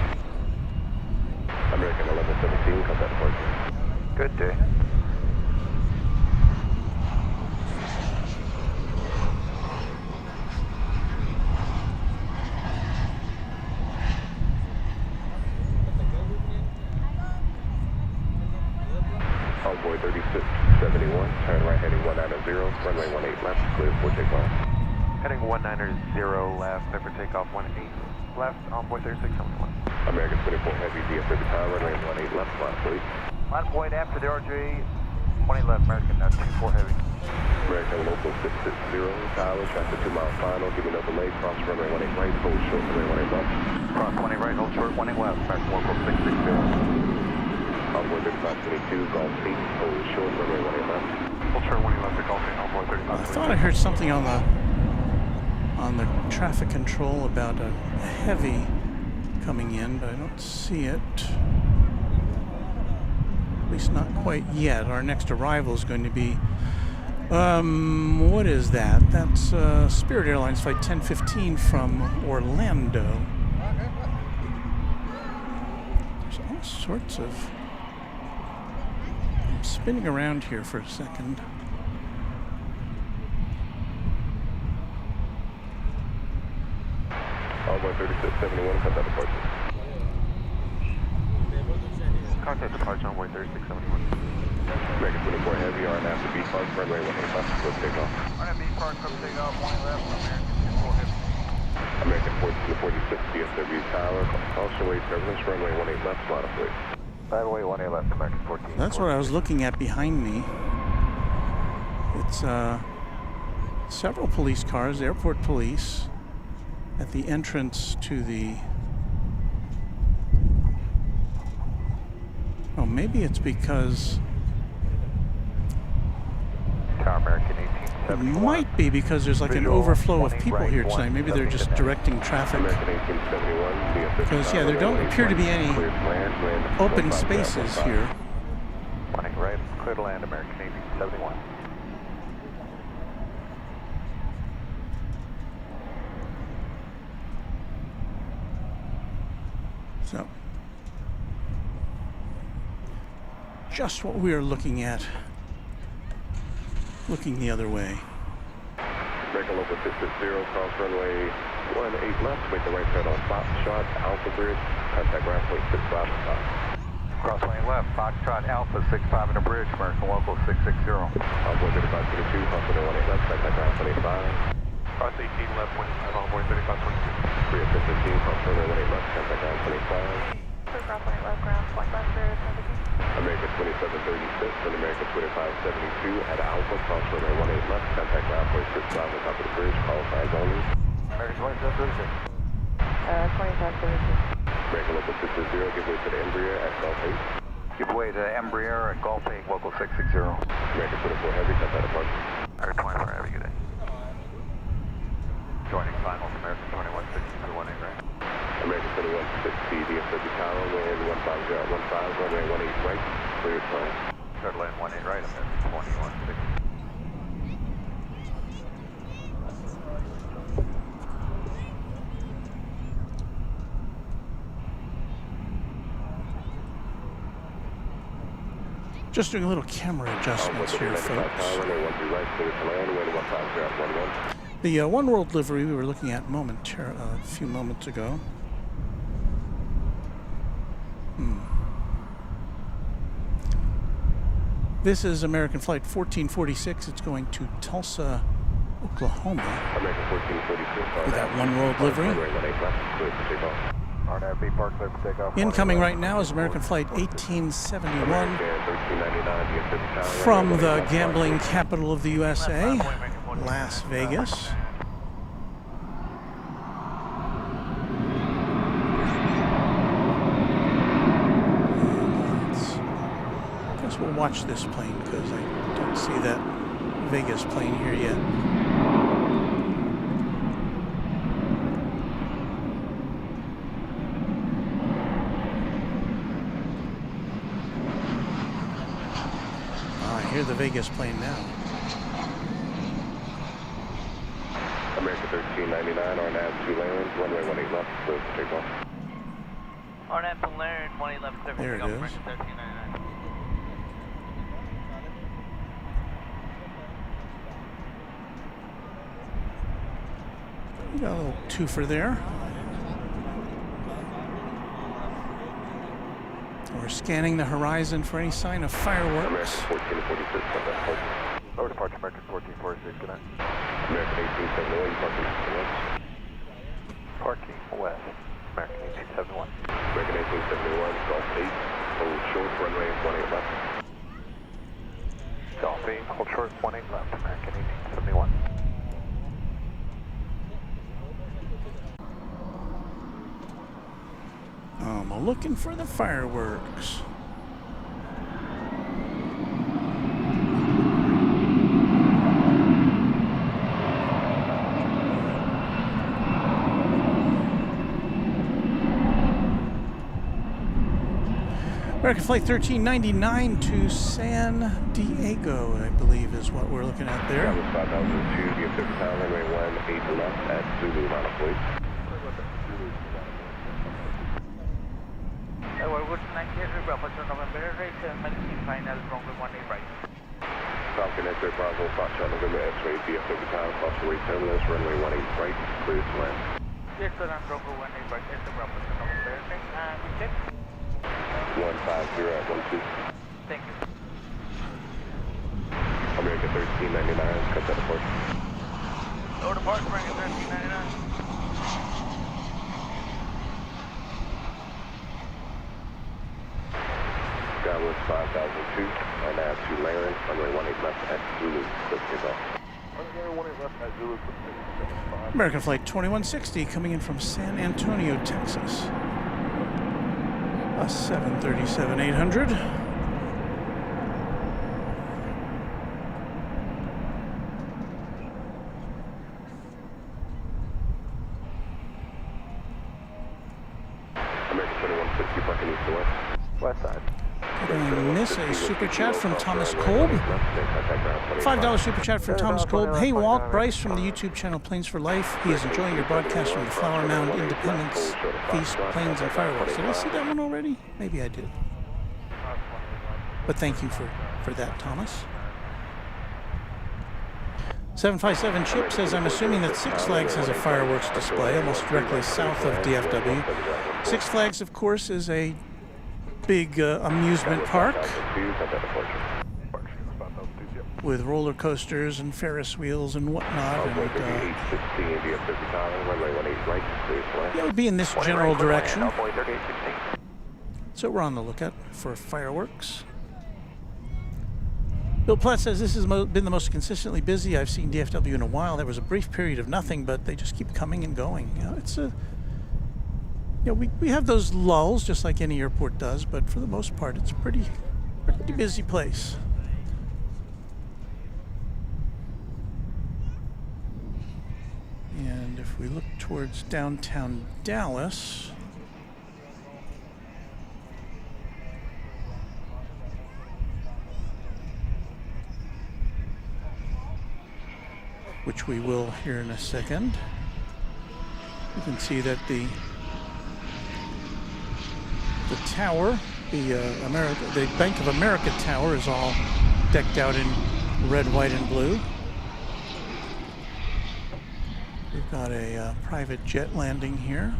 American 1117, contact departure. Good day. Envoy 3671, turn right heading 190, runway 18 left, clear for takeoff. Heading 190 left, clear for takeoff 18 left, envoy 3671. American 24 Heavy, DFW Tower, runway 18 left, line please. Line point after the RJ, 20 left, American 24 heavy. American local 660, Tower, traffic 2 mile final, give me no delay, cross runway 18 right, hold short, runway 18 left. Cross 20 right, hold short, 18 left, American local 660. Envoy 3522, Golf C, hold short, runway 18 left. Hold short 18 left, Golf envoy 3522. I thought I heard something on the traffic control about a heavy coming in, but I don't see it. At least not quite yet. Our next arrival is going to be, what is that? That's Spirit Airlines Flight 1015 from Orlando. There's all sorts of... I'm spinning around here for a second. Envoy 3671, contact departure. Contact departure envoy 3671. American 24 Heavy, RNAV to B Park, runway 18 left, clear takeoff. RNAV B Park, come takeoff, 20 left, American 24 heavy. American 1446, DFW Tower, caution wave turbulence, runway 18 left, line up wait. Runway 18 left, American 14. That's what I was looking at behind me. It's several police cars, airport police, at the entrance to the... Oh, maybe it's because Might be because there's like an overflow of people here tonight. Maybe they're just directing traffic. Because, yeah, there don't appear to be any open spaces here. Running right, clear to land, American 1871. So, just what we are looking at. Looking the other way. Break a local 660, cross runway 18 left, make the right turn on Foxtrot, Alpha Bridge, contact ground point 65 and 5. Cross lane left, Foxtrot Alpha 65 in the bridge, American local 660. Envoy 3522, cross runway 18 left, contact ground 25. Cross 18 left, envoy 3522. Korea 15, cross runway 18 left, contact ground 25. Cross lane left, ground point left, Spirit 17. American 2736 and American 2572 at Alpha, cross runway 18 left, contact ground point 65 on top of the bridge, call signs only. American 2736. 2572. American local 660, give way to the Iberia at Gulf 8. Give way to Iberia at Gulf 8, local 660. American 24 Heavy, cut that apart. American 24 Heavy, good day. Joining finals, American 2160 to 18 right. American 2160, DFW Tower, wind 15015, runway 18 right, clear to land. Third lane 18 right, American 2160. Just doing a little camera adjustments here, folks. The One World livery we were looking at a few moments ago. This is American Flight 1446. It's going to Tulsa, Oklahoma. American 1446. With that One World livery. RNAV park clear for takeoff. Incoming right now is American Flight 1871 from the gambling capital of the USA, Las Vegas. I guess we'll watch this plane because I don't see that Vegas plane here yet. I hear the Vegas plane now. American 1399, RNAV 2 lanes, runway 18 left, clear for takeoff. RNAV to Laren, 18 left, clear for There it takeoff, is. American 1399. We got a little twofer there. We're scanning the horizon for any sign of fireworks. American 1446, cut that apart. Over departure, American 1446, good night. American 1871, parking west. Parking west, American 1871. American 1871, Gulf 8, hold short, runway 18 left. Gulf 8, hold short, 18 left, American 1871. I'm looking for the fireworks. American Flight 1399 to San Diego, I believe is what we're looking at there. That was 5002, DFW Tower, runway 18 left at Zulu, line of fleet. Good 98 Bravo, November right, Melting final, runway 18 right. Falcon X-ray Bravo, Foxtrot November X-ray, DFW Tower, Fosterway Terminus, runway 18 right, clear to land. Yes sir, I'm runway 18 right, X-ray Bravo, November right, and we check. 150 at 12. Thank you. American 1399, cut that apart. Over depart, American 1399. Dallas 5002, RNAV 2 Laren, runway 18 left at Zulu, clear to takeoff. Runway 18 left at Zulu, clear. American Flight 2160 coming in from San Antonio, Texas. A 737-800. 2160 parking east to west. West side. Getting this, a super chat from Thomas Kolb. $5 super chat from Thomas Kolb. Hey Walt, Bryce from the YouTube channel Planes for Life. He is enjoying your broadcast from the Flower Mound Independence Feast, Planes and Fireworks. Did I see that one already? Maybe I did. But thank you for that, Thomas. 757 Chip says, I'm assuming that Six Flags has a fireworks display almost directly south of DFW. Six Flags, of course, is a big amusement park with roller coasters and Ferris wheels and whatnot. And, yeah, it would be in this general direction. So we're on the lookout for fireworks. Bill Platt says this has been the most consistently busy I've seen DFW in a while. There was a brief period of nothing, but they just keep coming and going. You know, it's a, you know, we have those lulls just like any airport does, but for the most part, it's a pretty busy place. And if we look towards downtown Dallas, which we will here in a second, you can see that the tower, the Bank of America tower, is all decked out in red, white, and blue. We've got a private jet landing here.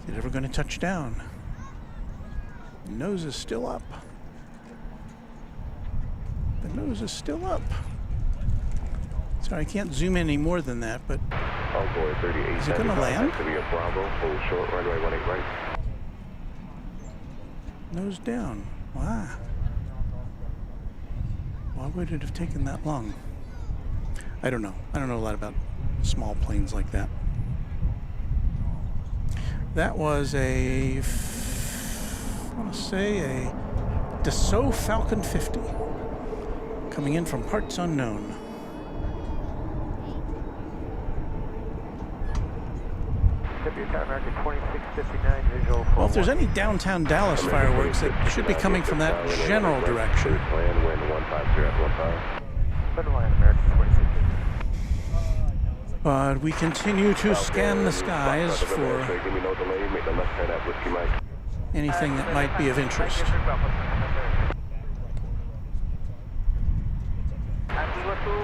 Is it ever going to touch down? The nose is still up. The nose is still up. Sorry, I can't zoom in any more than that, but is it going to land? Nose down. Wow. Why would it have taken that long? I don't know. I don't know a lot about small planes like that. That was I want to say a Dassault Falcon 50 coming in from parts unknown. Well, if there's any downtown Dallas fireworks, they should be coming from that general direction. But we continue to scan the skies for anything that might be of interest.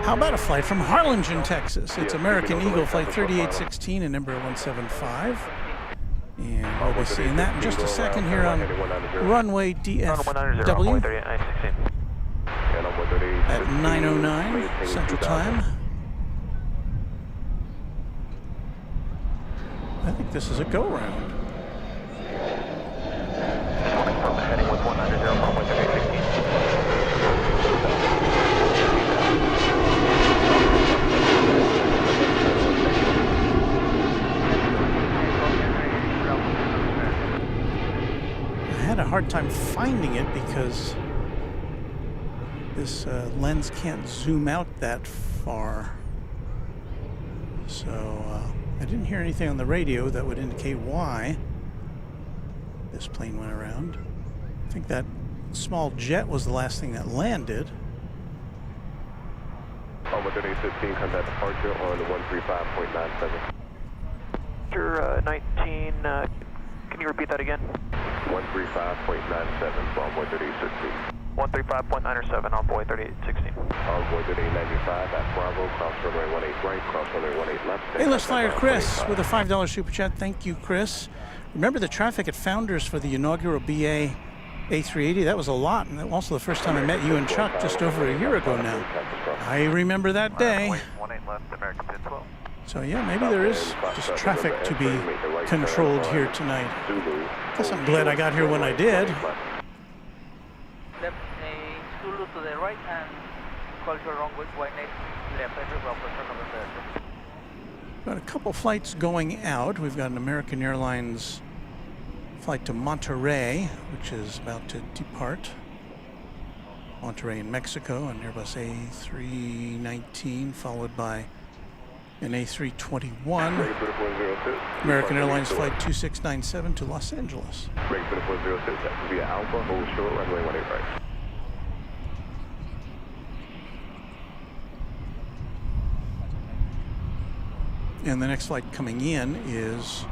How about a flight from Harlingen, Texas? It's American Eagle Flight 3816 and number 175. And we'll be seeing that in just a second here on Runway DFW at 9:09 Central Time. I think this is a go-round. Heading with 190 runway 3816. I had a hard time finding it because this lens can't zoom out that far. So I didn't hear anything on the radio that would indicate why this plane went around. I think that small jet was the last thing that landed. Over 3815, contact departure on the 135.97. Sure, 19, can you repeat that again? 135.97 from 3816. 135.97 on Boy 3816. Boy 3895 at Bravo, cross runway 18 right, cross runway 18 left. Hey, let's flyer Chris with a $5 super chat. Thank you, Chris. Remember the traffic at Founders for the inaugural BA A380? That was a lot, and also the first time I met you and Chuck just over a year ago now. I remember that day. So yeah, maybe there is just traffic to be controlled here tonight. Guess I'm glad I got here when I did. Left Zulu to the right and call your runway 18 left. Got a couple flights going out. We've got an American Airlines flight to Monterey, which is about to depart. Monterrey in Mexico, an Airbus A319, followed by an A321. American Airlines Flight 2697 to Los Angeles. Break for the 406, that's via Alpha, hold short, runway 18 right. And the next flight coming in is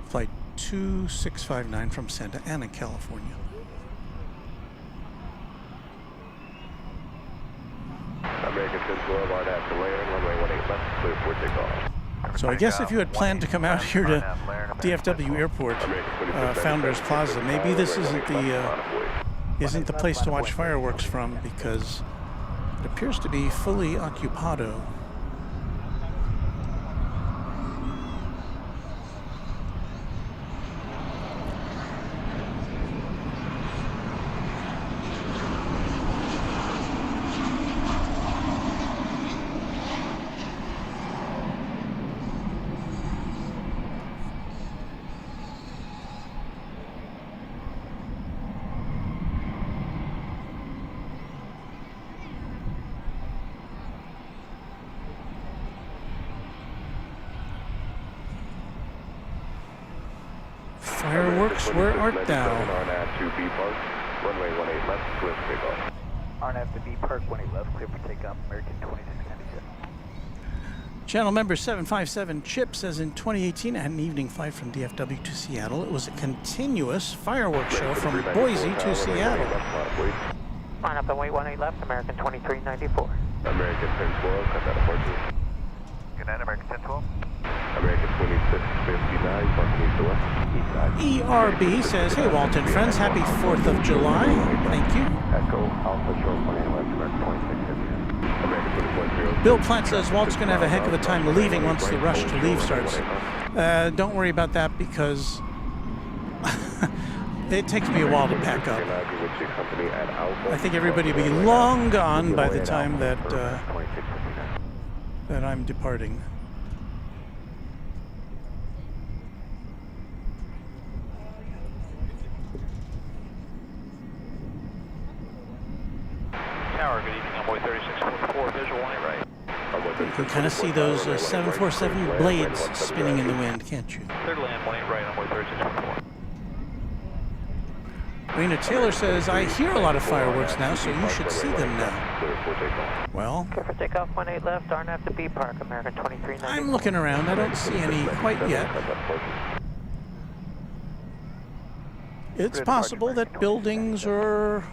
Flight 2659 from Santa Ana, California. American 1012 on after land, runway 18 left, clear for takeoff. So I guess if you had planned to come out here to DFW Airport, Founders Plaza, maybe this isn't the place to watch fireworks from, because it appears to be fully occupado. Fireworks, where art thou? RNAV to B Park, runway 18 left, clear for takeoff. RNAV to B Park, 18 left, clear for takeoff, American 2697. Channel member 757 Chip says in 2018 I had an evening flight from DFW to Seattle. It was a continuous fireworks show from Boise to Seattle. Line up and wait 18 left, American 2394. American 1012, cut that approaches. Good night, American 1012. American 2659, parking east to west. ERB says, hey Walt and friends, happy 4th of July. Thank you. Echo, Alpha, short 18 left, American 2659. American 24. Bill Plant says Walt's going to have a heck of a time leaving once the rush to leave starts. Don't worry about that, because it takes me a while to pack up. I think everybody will be long gone by the time that I'm departing. Tower, good evening, Envoy 3644, visual 18 right. You can kind of see those 747 blades spinning in the wind, can't you? Clear to land, 18 right, Envoy 3644. Raina Taylor says, I hear a lot of fireworks now, so you should see them now. Well, Clear for takeoff, 18 left, RNAV to B Park, American 2390. I'm looking around. I don't see any quite yet. It's possible that buildings or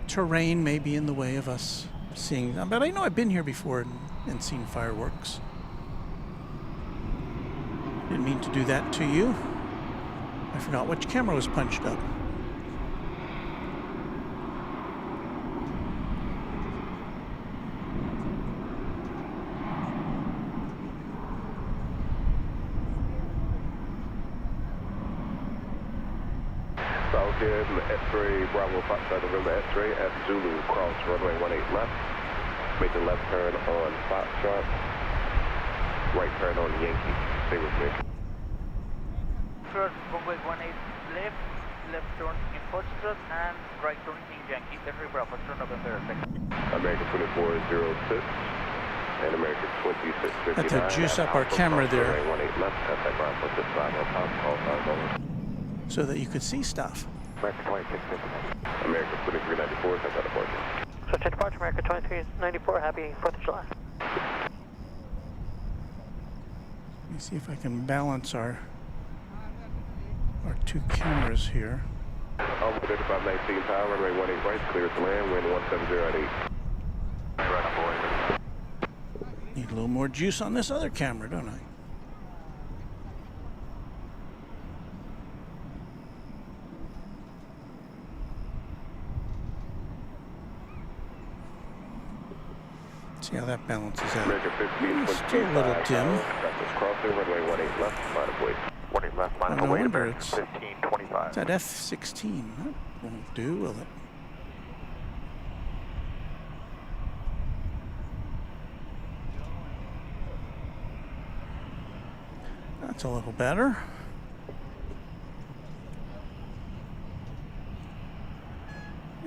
terrain may be in the way of us seeing them, but I know I've been here before and seen fireworks. Didn't mean to do that to you. I forgot which camera was punched up. Falcon, X-ray, Bravo, Foxtrot, November, X-ray, at Zulu, cross runway 18 left. Make the left turn on Foxtrot. Right turn on Yankee. Stay with me. Sure, runway 18 left, left turn in Foxtrot, and right turn in Yankee. Every Bravo, turn November, American 2406 and American 2659. Had to juice up our camera there Runway 18 left, contact Bravo, 65 on top, all signs over. so that you could see stuff. American 2659. American 2394, contact departure. So check departure, American 2394, happy 4th of July. Let me see if I can balance our two cameras here. Alpha 3519 power, runway 18 right, clear to land, wind 170 at 8. Right on board. Need a little more juice on this other camera, don't I? See how that balances out. American 15, Still a little dim. Crossing, runway 18 left, line of weight. 18 left, line No of weight, wonder American it's 1525. that F-16. That won't do, will it? That's a little better.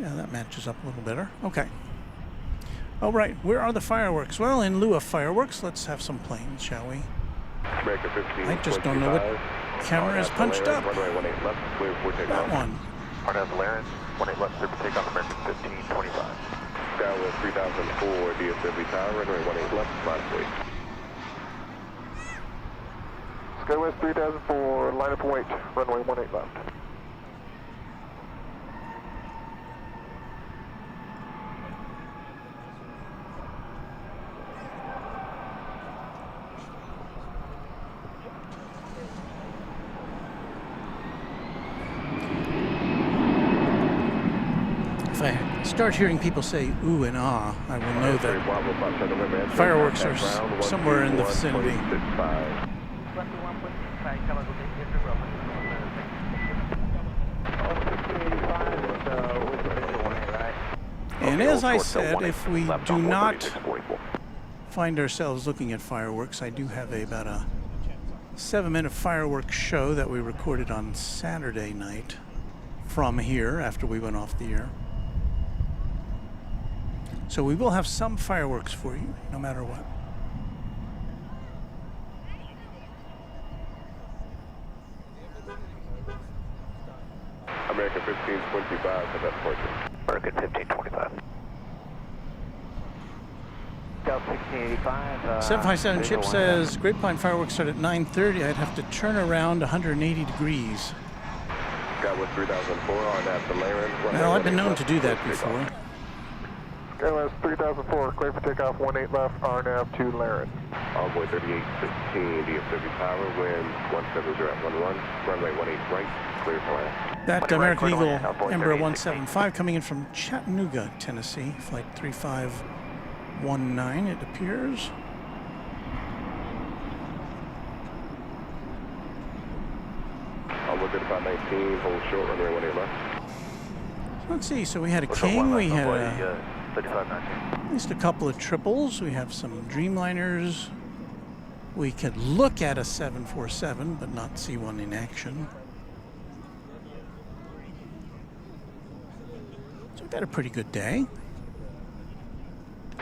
Yeah, that that matches up a little better. Okay. All right, where are the fireworks? Well, in lieu of fireworks, let's have some planes, shall we? America 15, I just don't know what camera is punched up. Runway 18 left, clear for takeoff. That one. RNAV Valerian, 18 left, clear for takeoff, American 1525. Skywest 3004, DFW Tower, runway 18 left, line of weight. Skywest 3004, line up weight, runway 18 left. If I start hearing people say ooh and ah, I will know that fireworks are somewhere in the vicinity. 21.65, cover good day, And as I said, if we do not find ourselves looking at fireworks, I do have about a 7-minute fireworks show that we recorded on Saturday night from here after we went off the air. So we will have some fireworks for you, no matter what. American 1525, have that departure. American 1525. Delta 1685. 757 chip says Grapevine fireworks start at 9:30. I'd have to turn around 180 degrees. Skywest 3004, RNAV Valerian. Well, I've been known to do that before. Skywest 3004, clear for takeoff, 18 left, RNAV to Laren. Envoy 3816, DFW Tower, wind 170 at 11, runway 18 right, clear for land. That American Eagle Embraer 175 coming in from Chattanooga, Tennessee, flight 3519, it appears. Envoy 3519, hold short, runway 18 left. Let's see, so we had a King, we had at least a couple of triples, we have some Dreamliners. We could look at a 747, but not see one in action. So we've had a pretty good day.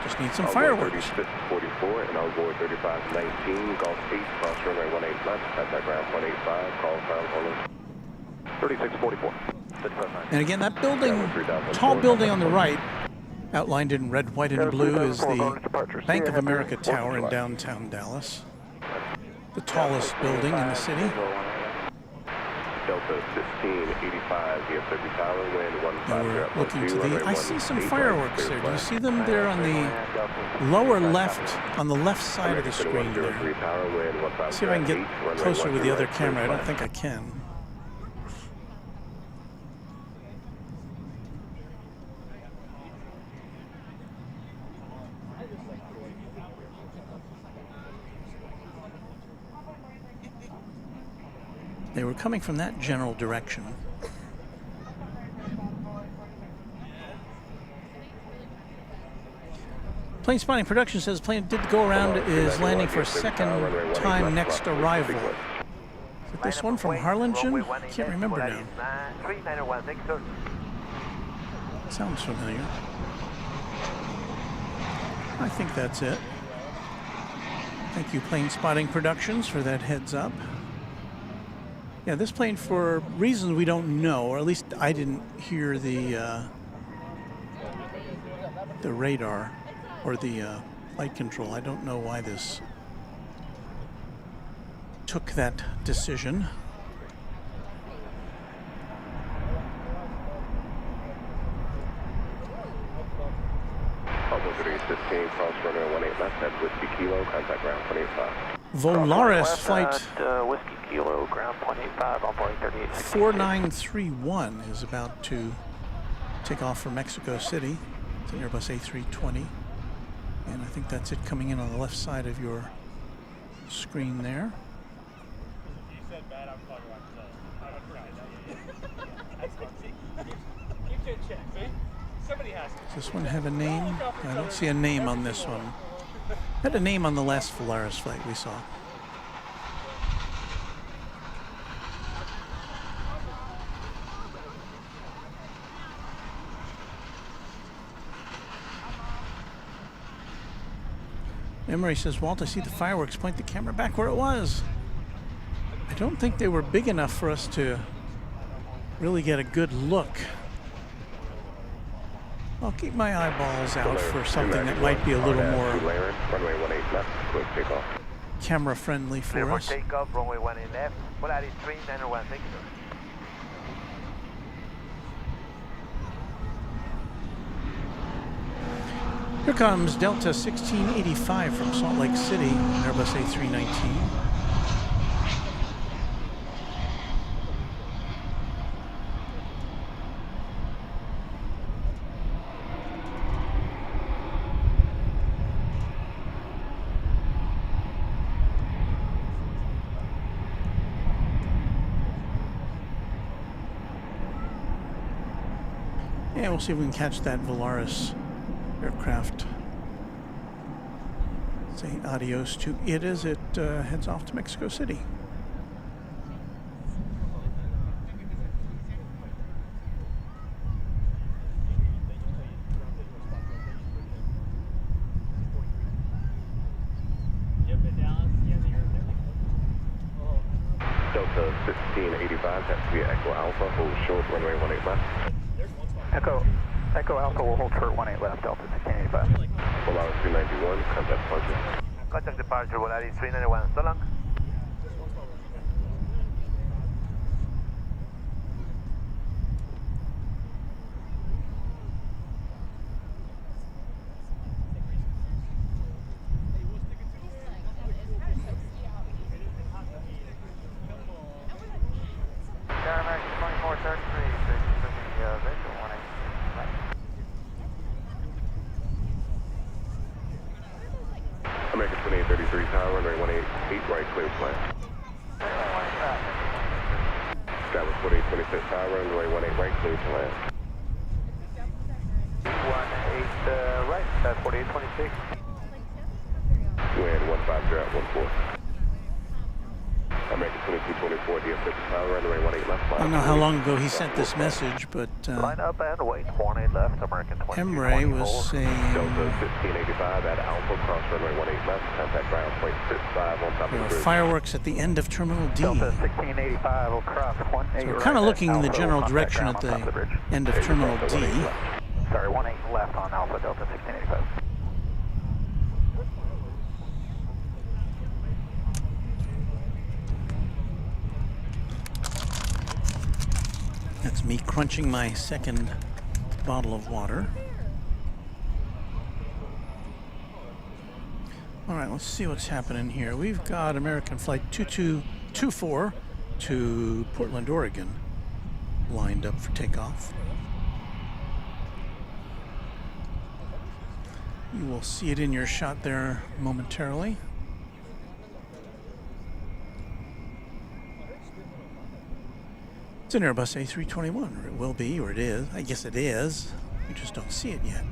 Just need some fireworks. 3644 and Envoy 3519, Gulf 8, cross runway 18 left, contact ground 185, call final hold. 3644. And again, that building, tall building on the right, outlined in red, white, and blue, is the Bank of America Tower in downtown Dallas. The tallest building in the city. Delta 1585, DFW Tower, wind 15. Now we're looking to the, I see some fireworks there. Do you see them there on the lower left, on the left side of the screen there? See if I can get closer with the other camera. I don't think I can. They were coming from that general direction. Plane Spotting Production says plane did go around, is landing for a second time next arrival. Is it this one from Harlingen? Can't remember now. Sounds familiar. I think that's it. Thank you, Plane Spotting Productions, for that heads up. Yeah, this plane, for reasons we don't know, or at least I didn't hear the radar or the flight control. I don't know why this took that decision. Almost 315, cross runway 18 left, at Whiskey Kilo, contact ground 185. Volaris flight Whiskey Kilo, ground 185, Envoy 38. 4931 is about to take off for Mexico City. It's an Airbus A320. And I think that's it coming in on the left side of your screen there. You said bad, I'm talking about keep it in check, see? Somebody has to. Does this one have a name? I don't see a name on this one. Had a name on the last Volaris flight we saw. Emery says, Walt, I see the fireworks. Point the camera back where it was. I don't think they were big enough for us to really get a good look. I'll keep my eyeballs out for something that might be a little more runway 18 left, quick takeoff. camera friendly for us. Takeoff, runway 18 left, Polaris 3916. Here comes Delta 1685 from Salt Lake City, Airbus A319. Yeah, we'll see if we can catch that Volaris aircraft. Say adios to it as it heads off to Mexico City. Delta 1685, has to be Echo Alpha, hold short, runway 18 left. Echo Alpha will hold short 18 left, Delta 1685. Polaris 291, contact departure. Contact departure, Polaris 391. So long. American 2433, visual 18 left. American 2833 tower, runway 18 right, clear plan. Skyward 4826 tower, runway 18 right, clear to land. 18 right, 4826. Wind 150 at 14. American 2224 DFW tower, runway 18 left. I don't know how long ago he sent this message, but Line up and wait, 18 left, American 2224. Emre was saying Delta 1685 at Alpha, cross runway 18 left, contact ground point 65 on top of the bridge. fireworks at the end of Terminal D. Delta 1685 will cross 18 So we're kind of looking in the general direction at the end of Terminal D. Sorry, 18 left on Alpha, Delta 1685. That's me crunching my second bottle of water. All right, let's see what's happening here. We've got American Flight 2224 to Portland, Oregon, lined up for takeoff. You will see it in your shot there momentarily. It's an Airbus A321, or it will be, or it is. I guess it is. You just don't see it yet.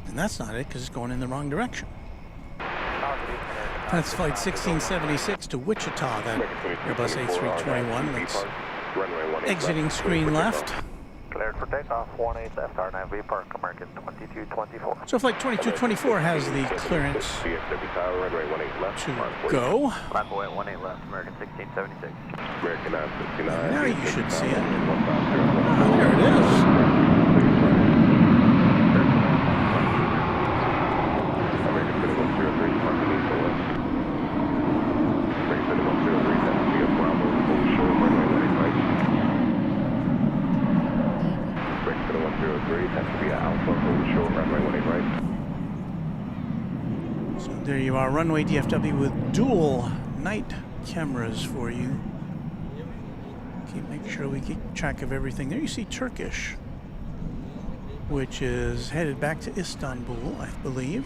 And that's not it, because it's going in the wrong direction. That's flight 1676 to Wichita, that Airbus A321 that's exiting screen left. Cleared for takeoff, 18 left, R9V Park, American 2224. So flight 2224 has the clearance to go. Convoy 18 left, American 1676. American 969. Now you should see it. Oh, there it is. American 2103, parking east or west. American 2103, that's via Bravo, hold short, runway 18 right. American 2103, that's via Alpha, hold short, runway 18 right. So there you are, Runway DFW with dual night cameras for you. Make sure we keep track of everything. There you see Turkish, which is headed back to Istanbul, I believe.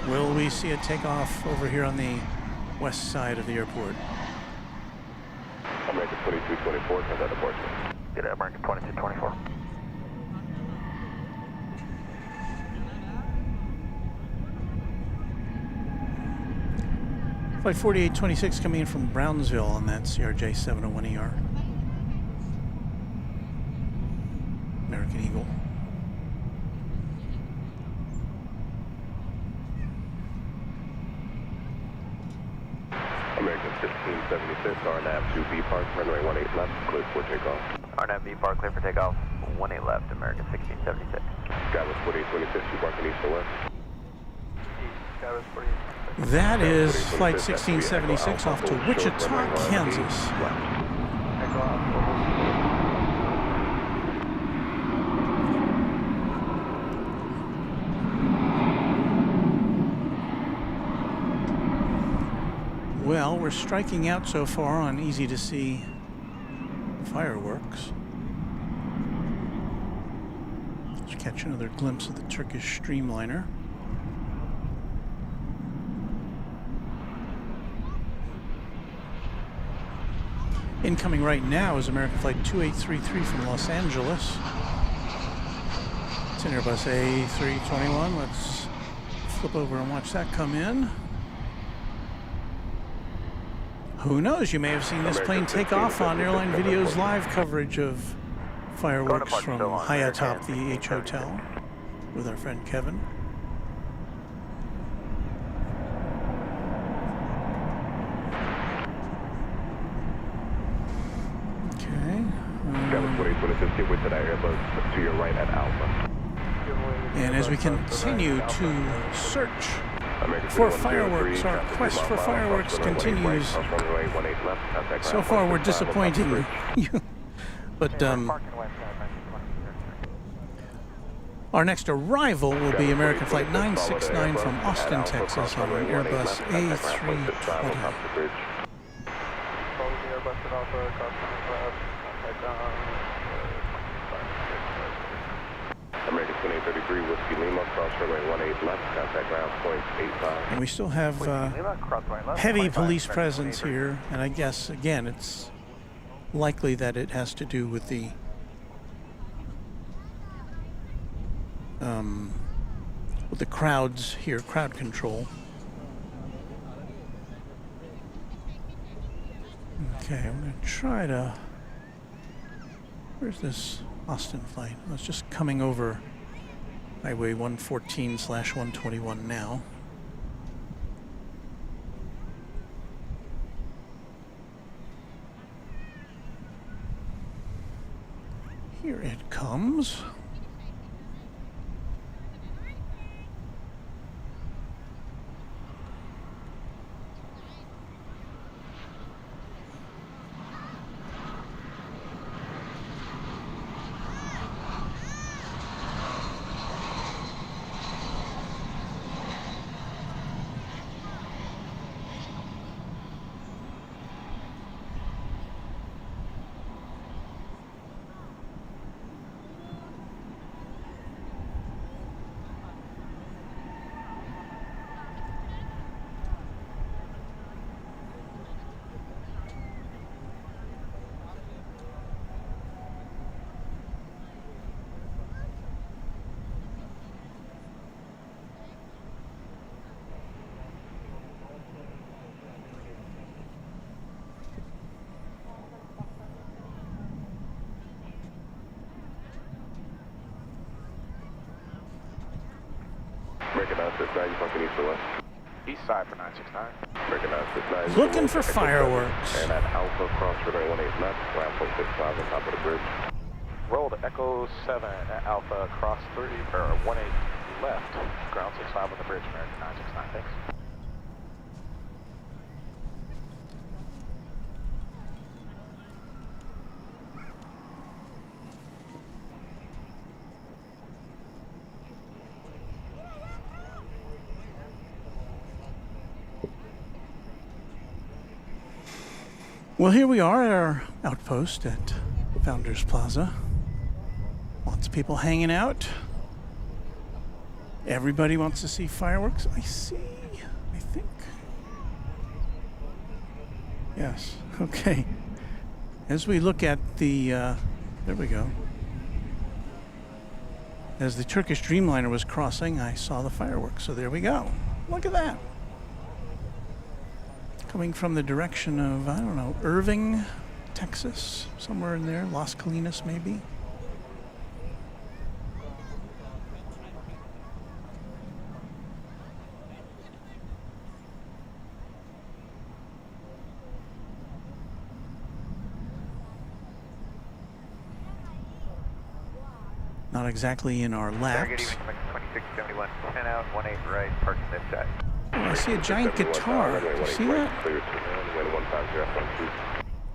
Will we see a takeoff over here on the west side of the airport? American 2224, send that departure. Get it, American 2224. Flight 4826 coming in from Brownsville on that CRJ 701ER. American Eagle. American 1676, RNAV 2B Park, runway 18 left, clear for takeoff. RNAV B Park, clear for takeoff. 18 left, American 1676. Skywest 4826, you parking east or west? Skywest 4826. That is Flight 1676 off to Wichita, Kansas. Well, we're striking out so far on easy to see fireworks. Let's catch another glimpse of the Turkish Streamliner. Incoming right now is American Flight 2833 from Los Angeles. It's an Airbus A321. Let's flip over and watch that come in. Who knows? You may have seen this plane take off on Airline Video's live coverage of fireworks from high atop the H Hotel with our friend Kevin. Okay. Skywest 4826, get with that Airbus to your right at Alpha. And as we continue to search for fireworks, our quest for fireworks continues. So far we're disappointing you, but our next arrival will be American Flight 969 from Austin, Texas on an Airbus A320. American 2833, Whiskey Lima, cross runway 18 left, contact ground point 85. And we still have heavy police presence here, and I guess, again, it's likely that it has to do with the crowds here, crowd control. Okay, I'm going to try to... Where's this Austin flight? Well, it's just coming over Highway 114/121 now. Here it comes. American 969, you parking east or west? East side for 969. American 969. Looking for fireworks. And at Alpha, cross runway 18 left, ground point 65 on top of the bridge. Roll to Echo 7 at Alpha, cross 18 left, ground 65 on the bridge, American 969, thanks. Well, here we are at our outpost at Founders Plaza. Lots of people hanging out. Everybody wants to see fireworks. I see. I think. Yes. Okay. As we look at the, there we go. As the Turkish Dreamliner was crossing, I saw the fireworks. So there we go. Look at that. Coming from the direction of, I don't know, Irving, Texas, somewhere in there, Las Colinas maybe. Not exactly in our laps. 2671, 10 out, 18 right, parking this side. Oh, I see a giant guitar. Do you see that?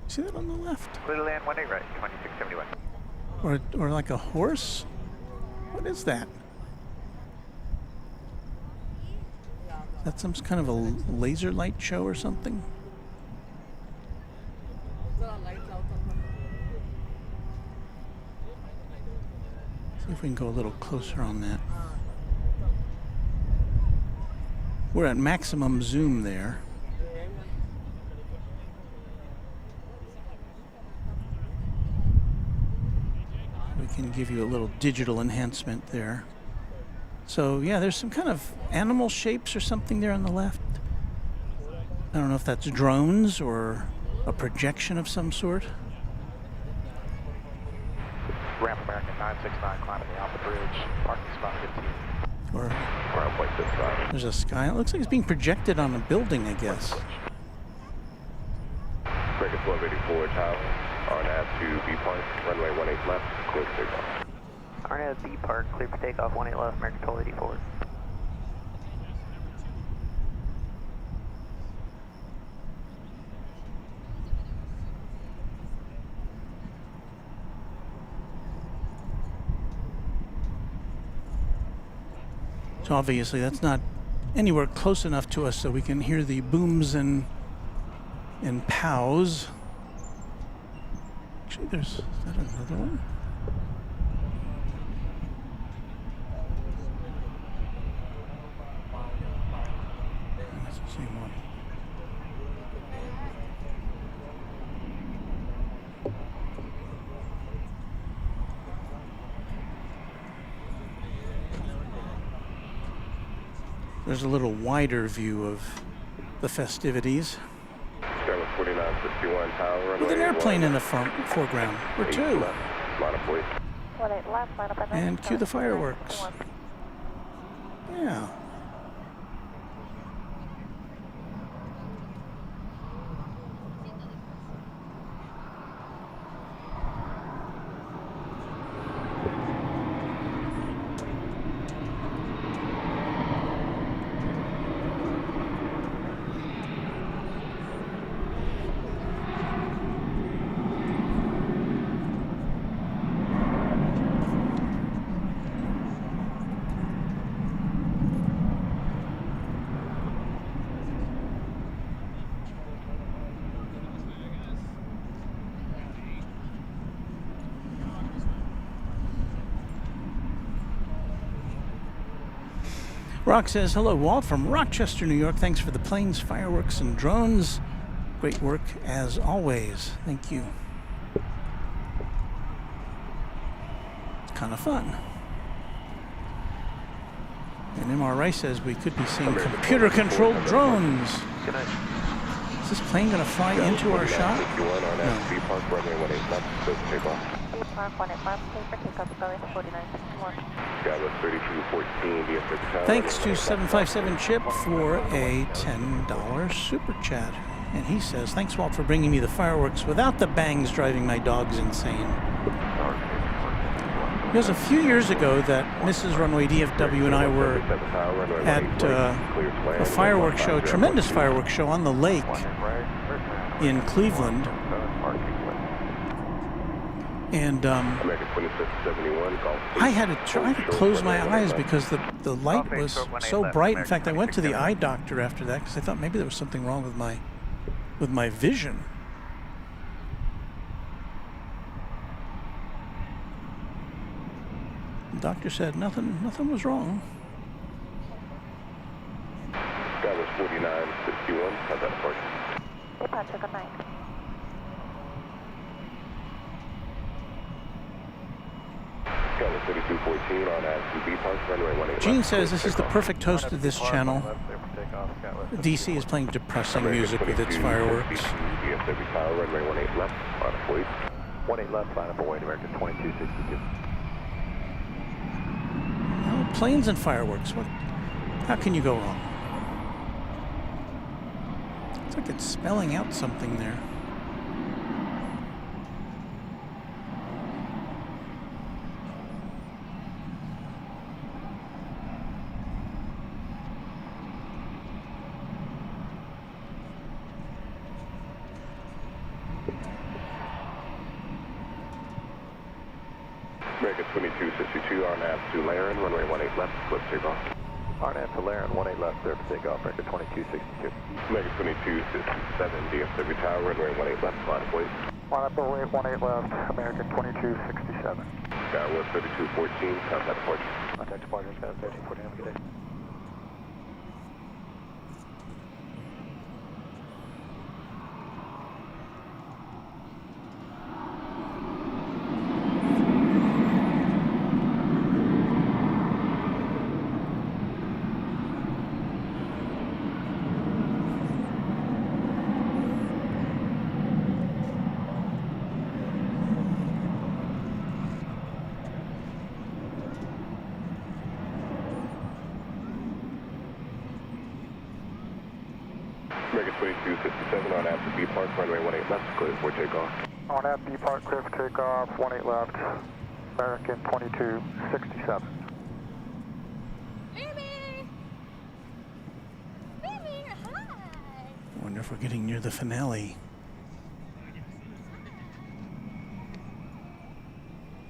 See that on the left? Clear to land, 18 right, 2671. Or like a horse? What is that? Is that some kind of a laser light show or something? See if we can go a little closer on that. We're at maximum zoom there. We can give you a little digital enhancement there. So yeah, there's some kind of animal shapes or something there on the left. I don't know if that's drones or a projection of some sort. Ramp American 969, climbing the Alpha Bridge, parking spot 15. Or there's a sky. It looks like it's being projected on a building, I guess. Breaker 1284 Tower, RNAV to B Park, runway 18 left, clear for takeoff. RNAV B Park, clear for takeoff, 18 left, American 1284. So obviously that's not anywhere close enough to us so we can hear the booms and pows. Actually, is that another one? That's the same one. There's a little wider view of the festivities. With an airplane in the foreground, or two. And cue the fireworks. Yeah. Rock says, hello, Walt from Rochester, New York. Thanks for the planes, fireworks, and drones. Great work as always. Thank you. It's kind of fun. And MRI says we could be seeing computer-controlled drones. Is this plane going to fly into our shot? No. Thanks to 757 Chip for a $10 super chat. And he says, thanks, Walt, for bringing me the fireworks without the bangs driving my dogs insane. It was a few years ago that Mrs. Runway DFW and I were at a fireworks show, a tremendous fireworks show on the lake in Cleveland. And I had to try to close my eyes because the light was so bright. In fact, I went to the eye doctor after that because I thought maybe there was something wrong with my vision. The doctor said nothing was wrong. That was 4961. How's that for you? Departure, good night. Skyline 3214 on to Park, runway 18 Gene left. says this is the perfect host of this channel. DC is playing depressing music with its fireworks. DFW Tower, runway 18 left, on a fleet. 18 left, line up away, American 2262. Well, planes and fireworks. What? How can you go wrong? It's like it's spelling out something there. American 2262 on to Laren, runway 18 left, clear for takeoff. RNAV to Laren, 18 left, clear for takeoff, American 2262. American 2267, DFW Tower, runway 18 left, line of wait. Line up away, 18 left, American 2267. Skywest 3214, contact departure. Contact departure, Skywest 3214, have a good day. American 2267 on to Park, runway 18 left, clear for takeoff. On at Park, clear for takeoff, 18 left, American 2267. I wonder if we're getting near the finale.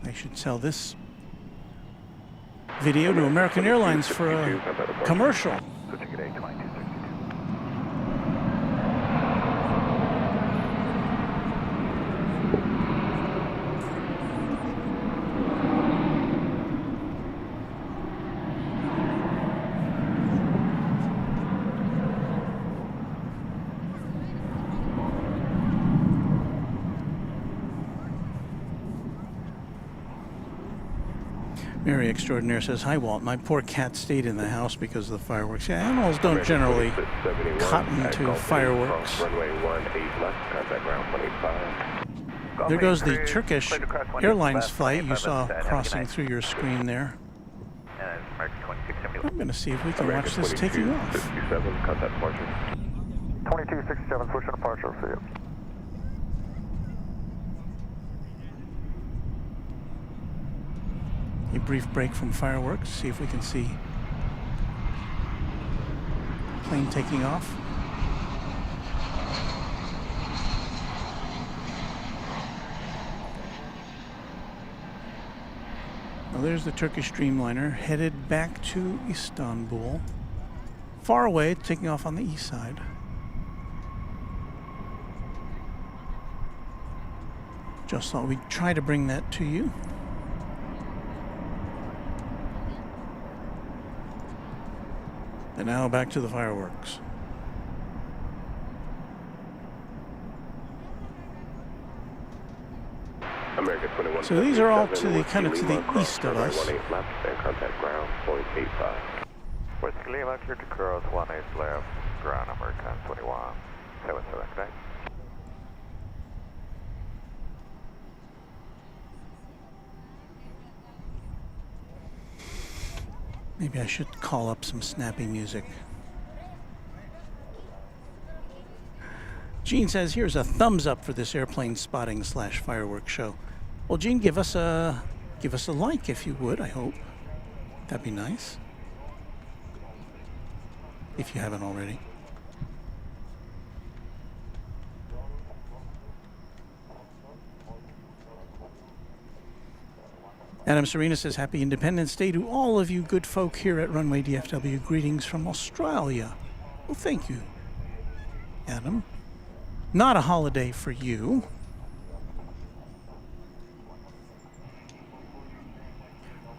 They should sell this video to American Airlines for a commercial. Switching at 82262. Mary Extraordinaire says, "Hi Walt, my poor cat stayed in the house because of the fireworks." Yeah, animals don't generally cotton to fireworks. Runway 18 left, contact ground 185. There goes the Turkish Airlines flight you saw crossing through your screen there. I'm going to see if we can watch this taking off. 67, contact departure. 2267, switching departure for you. A brief break from fireworks, see if we can see plane taking off. Well, there's the Turkish Dreamliner headed back to Istanbul. Far away, taking off on the east side. Just thought we'd try to bring that to you. And now back to the fireworks. American 21. So these are all to the kind of to the east of us. 18 left, and contact ground 0.85. Whiskey Lima, clear to cross, 18 left, ground American 2177, okay? Maybe I should call up some snappy music. Gene says, here's a thumbs up for this airplane spotting / fireworks show. Well, Gene, give us a like if you would, I hope. That'd be nice. If you haven't already. Adam Serena says, happy Independence Day to all of you good folk here at Runway DFW. Greetings from Australia. Well, thank you, Adam. Not a holiday for you.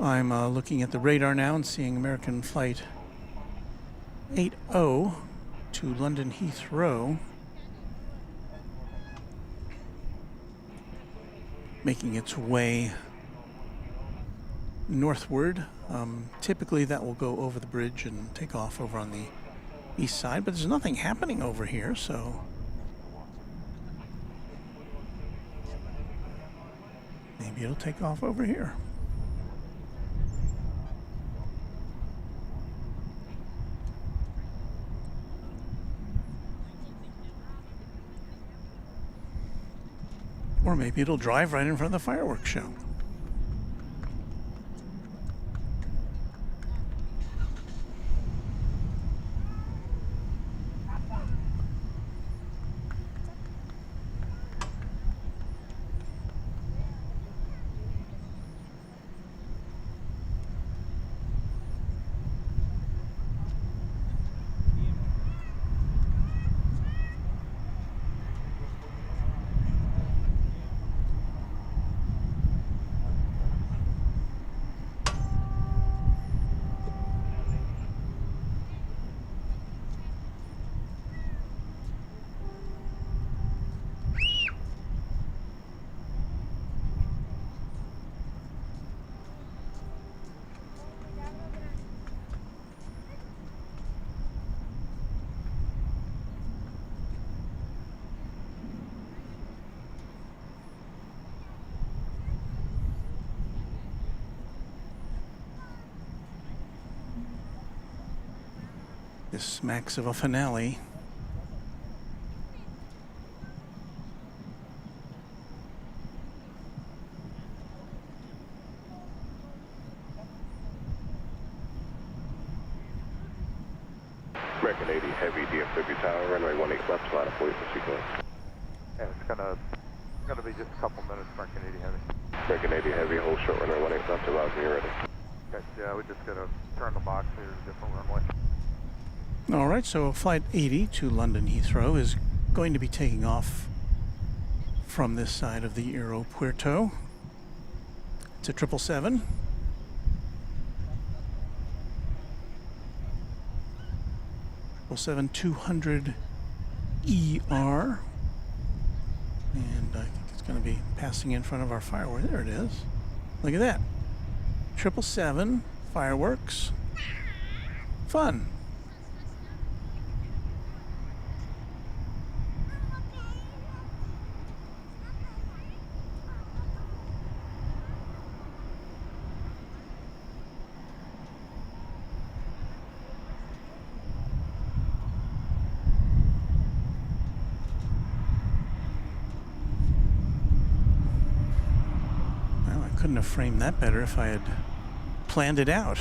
I'm looking at the radar now and seeing American Flight 80 to London Heathrow, making its way northward. Typically that will go over the bridge and take off over on the east side, but there's nothing happening over here, so maybe it'll take off over here. Or maybe it'll drive right in front of the fireworks show. This smacks of a finale. American 80 Heavy DFW Tower, runway 18 left, line of police and sequence. Yeah, it's gonna be just a couple minutes, American 80 Heavy. American 80 Heavy, hold short runway 18 left, arrive when you're ready. Okay, yeah, we just gotta turn the box here to a different runway. All right, so Flight 80 to London Heathrow is going to be taking off from this side of the Aeropuerto. It's a 777. Seven 200 ER, and I think it's going to be passing in front of our fireworks. There it is. Look at that. 777 fireworks. Fun. Couldn't have framed that better if I had planned it out.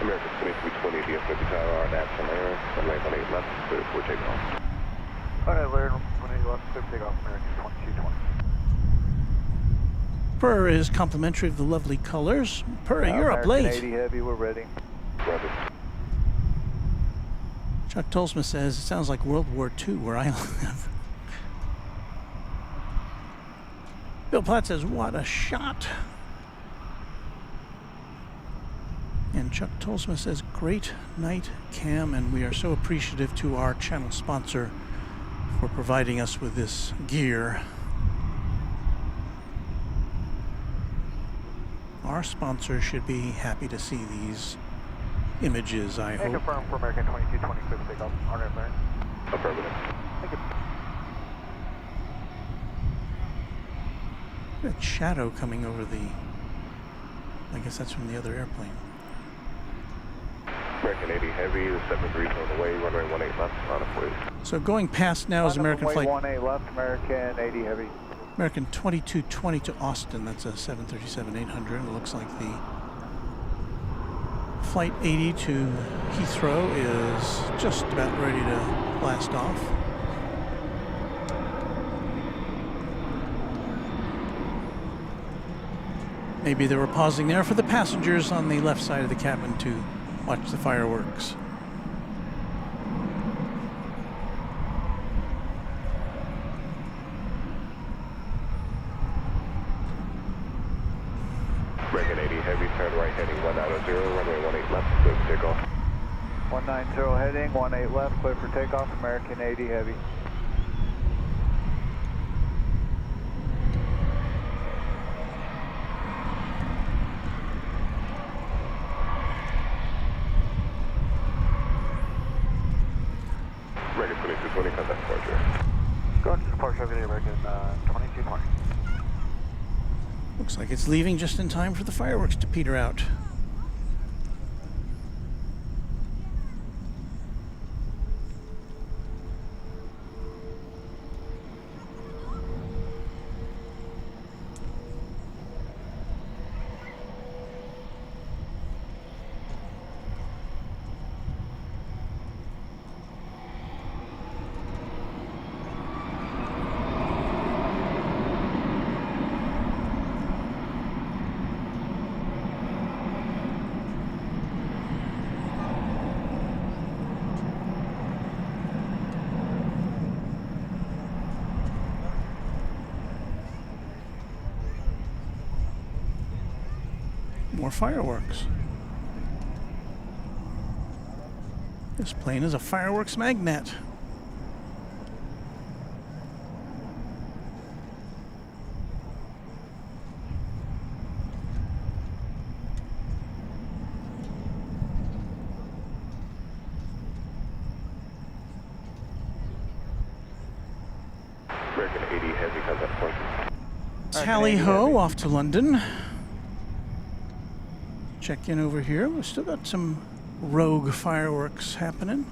American 2320 DFW Tower, on National Air, runway 18 left, clear for takeoff. Alright, Laird, 18 left, clear for takeoff, American 2220. Purr is complimentary of the lovely colors. Purr, you're up late. American 80 Heavy, we're ready. Ready. Chuck Tolsma says, it sounds like World War II where I live. Bill Platt says, what a shot. And Chuck Tolsma says, great night, Cam, and we are so appreciative to our channel sponsor for providing us with this gear. Our sponsor should be happy to see these images, I hope. Confirm for American 2220, clear for takeoff, on air plan. Affirmative. Thank you. That shadow coming over the... I guess that's from the other airplane. American 80 Heavy, the 73 on the way, runway 18 left, line of police. So going past now is American flight... 18 left, American 80 Heavy. American 2220 to Austin. That's a 737-800. It looks like the Flight 80 to Heathrow is just about ready to blast off. Maybe they were pausing there for the passengers on the left side of the cabin to Watch the fireworks. American 80 heavy, turn right heading 190, runway 18 left, clear for takeoff. 190 heading, 18 left, clear for takeoff, American 80 heavy. American 2220, contact departure. Going to departure over the American 2220. Looks like it's leaving just in time for the fireworks to peter out. More fireworks. This plane is a fireworks magnet. American 80 heavy, contact departure. Tally-ho, off to London. Check in over here. We've still got some rogue fireworks happening.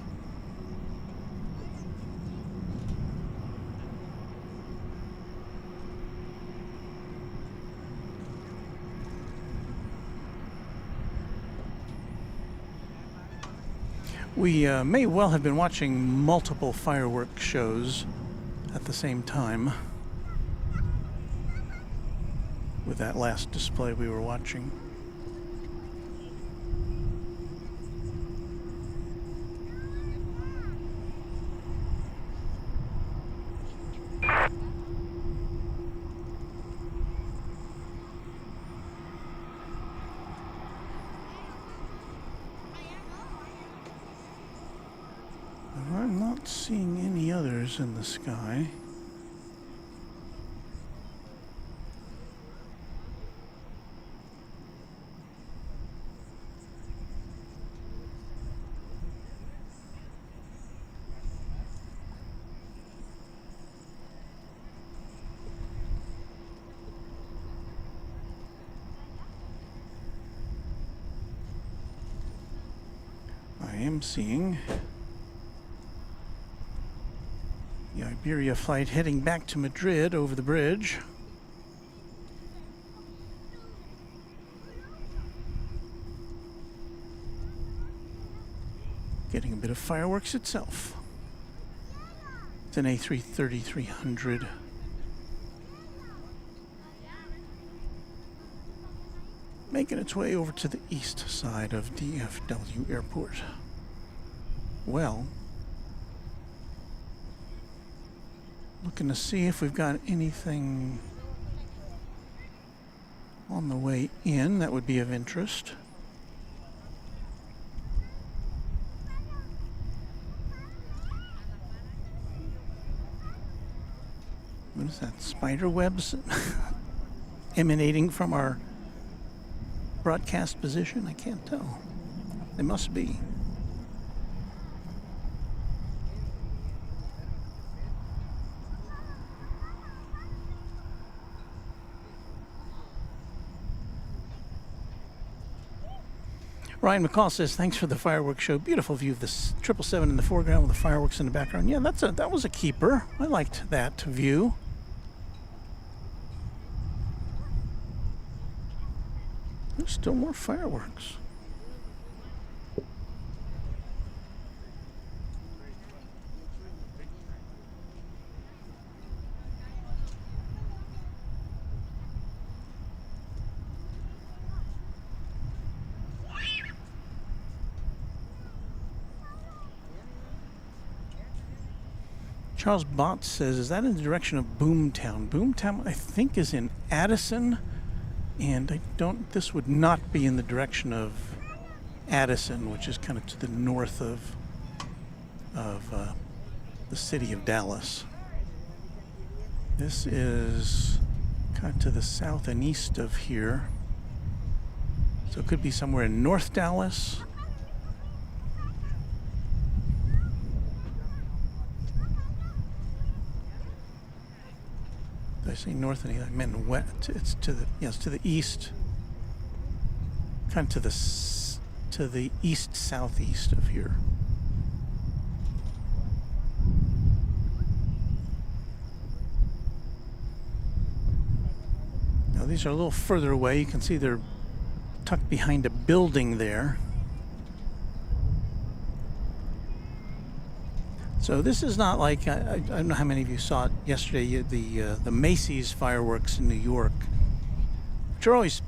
We may well have been watching multiple fireworks shows at the same time with that last display we were watching. I'm not seeing any others in the sky. I am seeing the Iberia flight heading back to Madrid over the bridge. Getting a bit of fireworks itself. It's an A330-300. Making its way over to the east side of DFW Airport. Well, looking to see if we've got anything on the way in that would be of interest. What is that? Spider webs emanating from our broadcast position? I can't tell. They must be. Ryan McCall says, thanks for the fireworks show. Beautiful view of the 777 in the foreground with the fireworks in the background. Yeah, that was a keeper. I liked that view. There's still more fireworks. Charles Bott says, is that in the direction of Boomtown? Boomtown, I think, is in Addison, and this would not be in the direction of Addison, which is kind of to the north of the city of Dallas. This is kind of to the south and east of here. So it could be somewhere in North Dallas. Did I say north and east? I meant west. It's to the to the east, kind of to the east southeast of here. Now these are a little further away. You can see they're tucked behind a building there. So this is not like, I don't know how many of you saw it yesterday, the Macy's fireworks in New York, which are always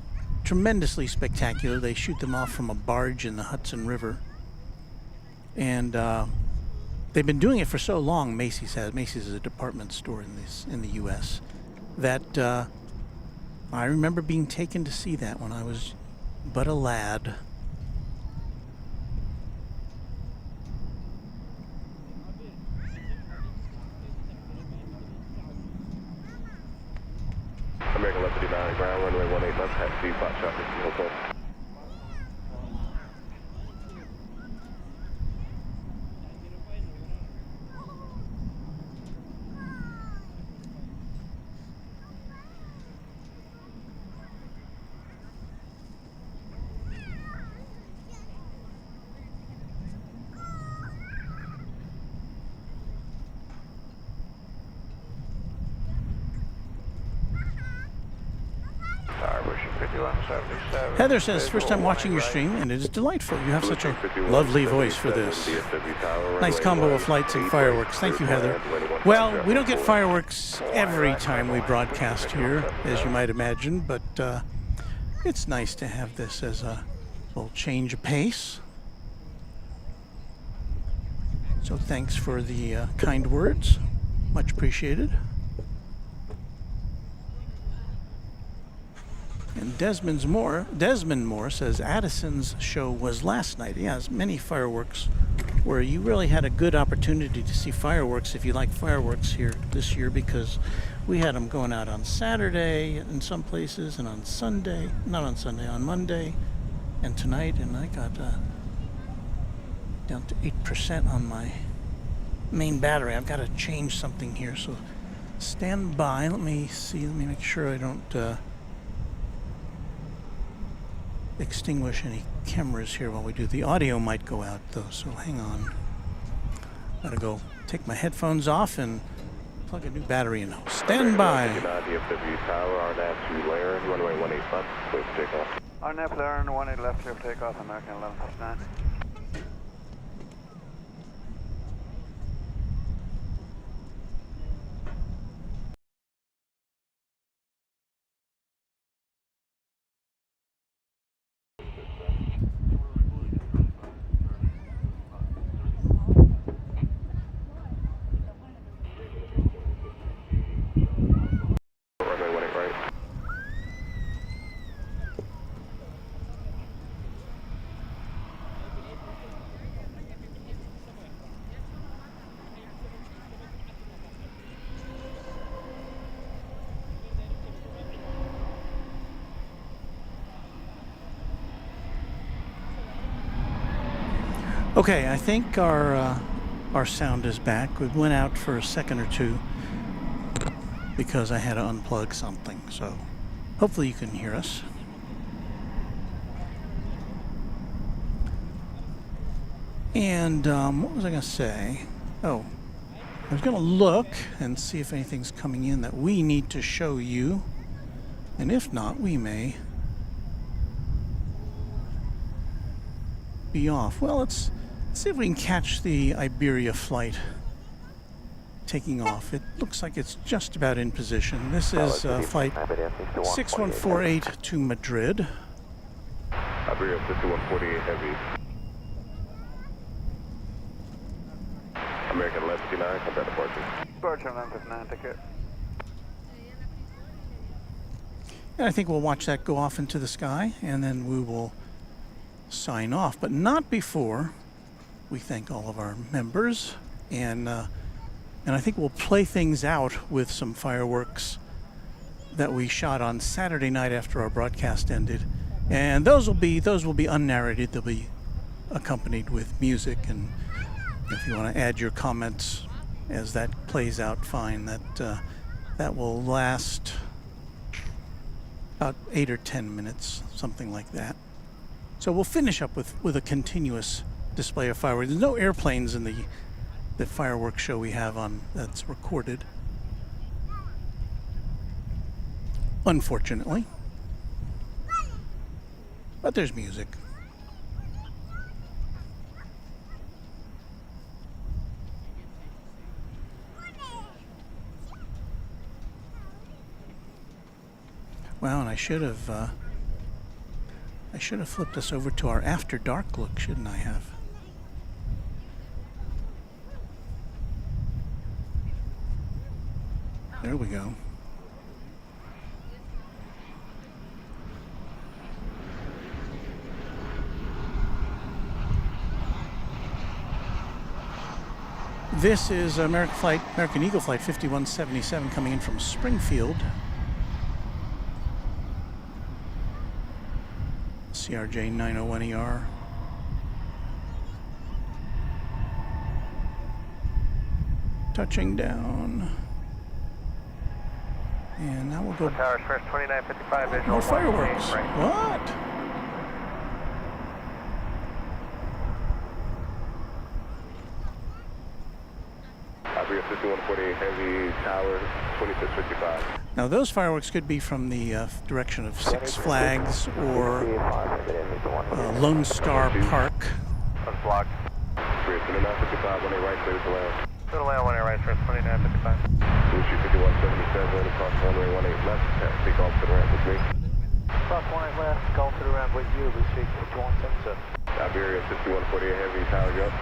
tremendously spectacular. They shoot them off from a barge in the Hudson River. And they've been doing it for so long, Macy's has. Macy's is a department store in the U.S. that I remember being taken to see that when I was but a lad. American 1159 ground, runway 18 left, taxi, 5 traffic, hotel. Heather says, first time watching your stream, and it is delightful. You have such a lovely voice for this. Nice combo of flights and fireworks. Thank you, Heather. Well, we don't get fireworks every time we broadcast here, as you might imagine, but it's nice to have this as a little change of pace. So thanks for the kind words. Much appreciated. And Desmond Moore says Addison's show was last night. Yes, many fireworks where you really had a good opportunity to see fireworks if you like fireworks here this year, because we had them going out on Saturday in some places and on Sunday, not on Sunday, on Monday and tonight, and I got down to 8% on my main battery. I've got to change something here, so stand by. Let me make sure I don't extinguish any cameras here while we do. The audio might go out though, so hang on. Gotta go take my headphones off and plug a new battery in. Stand by. DFW Tower, RNAV to Lair, runway 18 left, clear for takeoff. RNAV Lair, 18 left, clear for takeoff, American 1159. Okay, I think our sound is back. We went out for a second or two because I had to unplug something, so hopefully you can hear us. And what was I going to say? Oh, I was going to look and see if anything's coming in that we need to show you, and if not, we may be off. Well, let's see if we can catch the Iberia flight taking off. It looks like it's just about in position. This is flight 6148 to Madrid. Iberia 5148 heavy. American 1159, contact departure. Departure 959, take care. And I think we'll watch that go off into the sky, and then we will sign off, but not before we thank all of our members, and I think we'll play things out with some fireworks that we shot on Saturday night after our broadcast ended, and those will be unnarrated. They'll be accompanied with music, and if you want to add your comments as that plays out, fine. That will last about 8 or 10 minutes, something like that. So we'll finish up with a continuous display of fireworks. There's no airplanes in the fireworks show we have on that's recorded, unfortunately. But there's music. Wow, and I should have flipped us over to our after dark look, shouldn't I have? There we go. This is American Eagle Flight 5177 coming in from Springfield. CRJ 901ER. Touching down. And now we'll go. Towers first 2955 visual. More fireworks. What? Iberia 5148 heavy tower 2655. Now those fireworks could be from the direction of Six Flags or Lone Star Park. Unblocked. Iberia 2955 on their right, clear to land. Clear to land on their right first 2955. Lucy 5177 across runway 18 left. Take off to the ramp with me. Cross 18 left, go to the ramp with you, Lucy 5177. Iberia 5148 heavy tower up.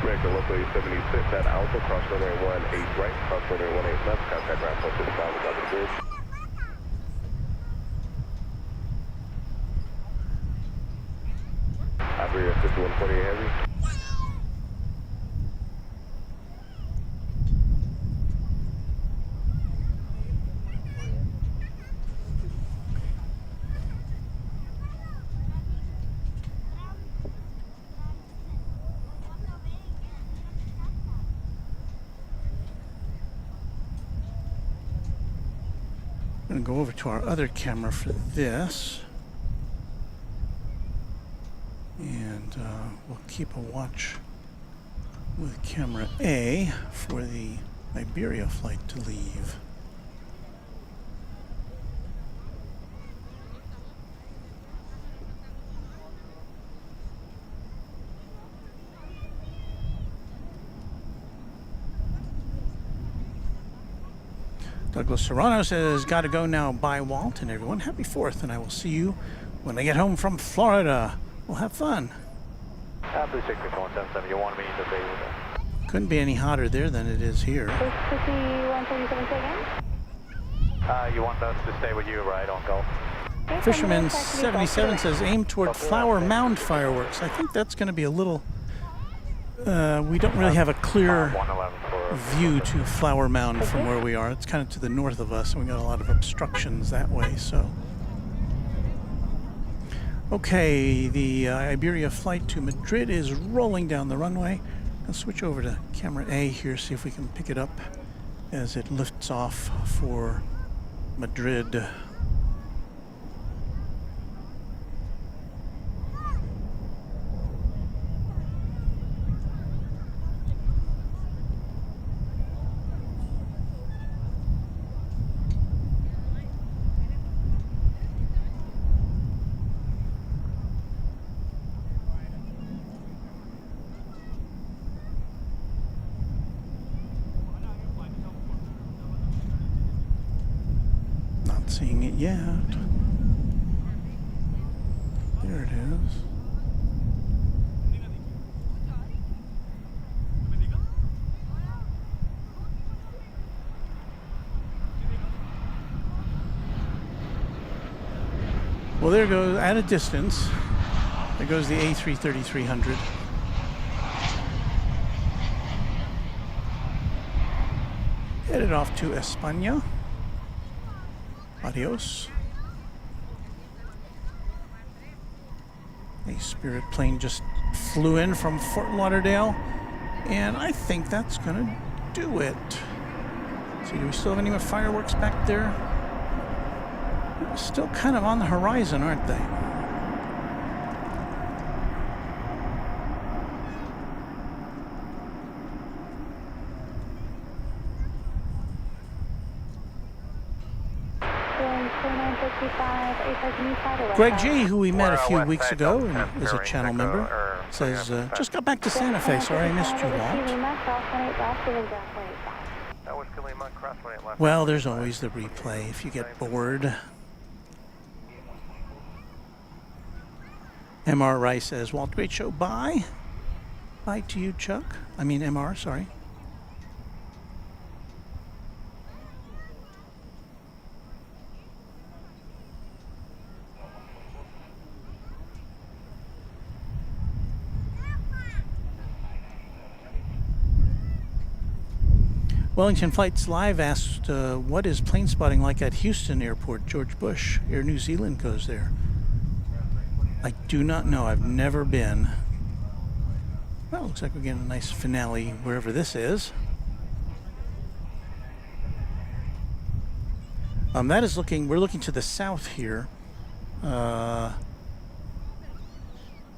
American Local 76 at Alpha, cross runway 18 right, cross runway 18 left, contact ground post 55 above the bridge. Iberia 5148 heavy. I'm going to go over to our other camera for this, and we'll keep a watch with camera A for the Iberia flight to leave. Douglas Serrano says, gotta go now, bye Walt, and everyone, happy 4th, and I will see you when I get home from Florida. We'll have fun. Blue 6177, you want me to stay with that? Couldn't be any hotter there than it is here. 5177 again? You want us to stay with you, right, on Gulf? Fisherman 77 says, aim toward Flower Mound fireworks. I think that's going to be a little... we don't really have a clear view to Flower Mound from where we are. It's kind of to the north of us, and we got a lot of obstructions that way, so... Okay, the Iberia flight to Madrid is rolling down the runway. Let's switch over to camera A here, see if we can pick it up as it lifts off for Madrid. seeing it yet. There it is. Well, there goes, at a distance, there goes the A330-300. Headed off to España. Adios. A Spirit plane just flew in from Fort Lauderdale, and I think that's gonna do it. See, do we still have any more fireworks back there? They're still kind of on the horizon, aren't they? Greg G., who we met a few weeks ago and is a channel member, says, just got back to Santa Fe. Sorry I missed you, Walt. Well, there's always the replay if you get bored. MR Rice says, Walt, great show. Bye. Bye to you, Chuck. I mean, MR, sorry. Wellington Flights Live asked, what is plane spotting like at Houston Airport? George Bush, Air New Zealand goes there. I do not know. I've never been. Well, looks like we're getting a nice finale wherever this is. That is looking, we're looking to the south here. And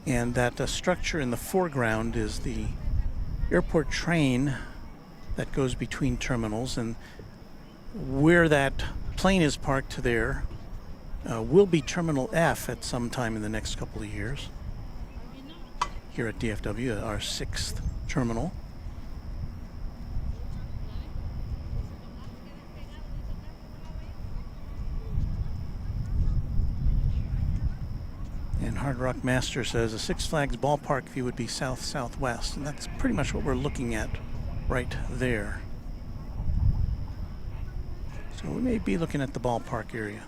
that structure in the foreground is the airport train that goes between terminals, and where that plane is parked there will be Terminal F at some time in the next couple of years here at DFW, our 6th terminal. And Hard Rock Master says a Six Flags ballpark view would be south-southwest, and that's pretty much what we're looking at right there. So we may be looking at the ballpark area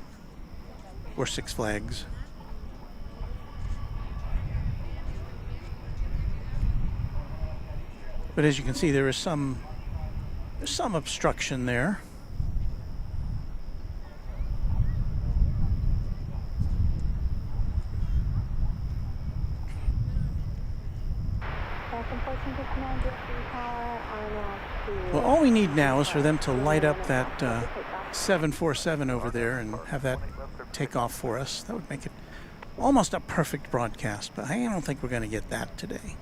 or Six Flags. But as you can see, there's some obstruction there. Well, all we need now is for them to light up that 747 over there and have that take off for us. That would make it almost a perfect broadcast, but I don't think we're going to get that today.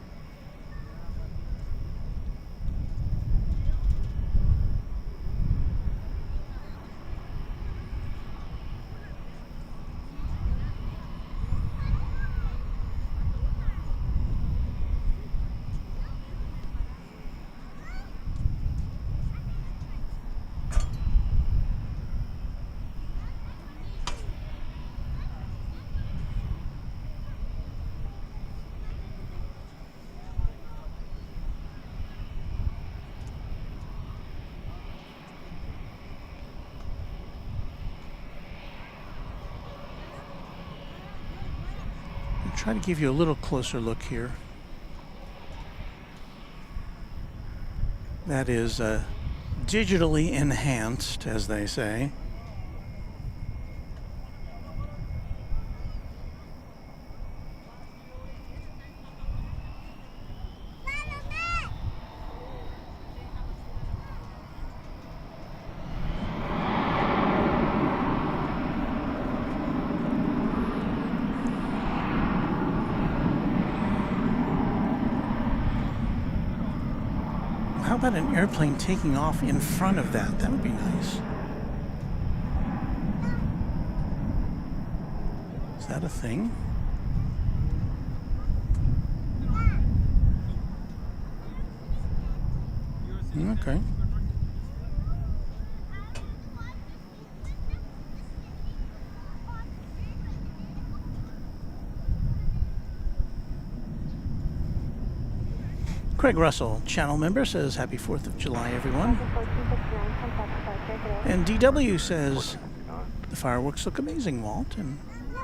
Try to give you a little closer look here. That is digitally enhanced, as they say. How about an airplane taking off in front of that? That would be nice. Is that a thing? Okay. Craig Russell, channel member, says Happy 4th of July, everyone. And DW says the fireworks look amazing, Walt. And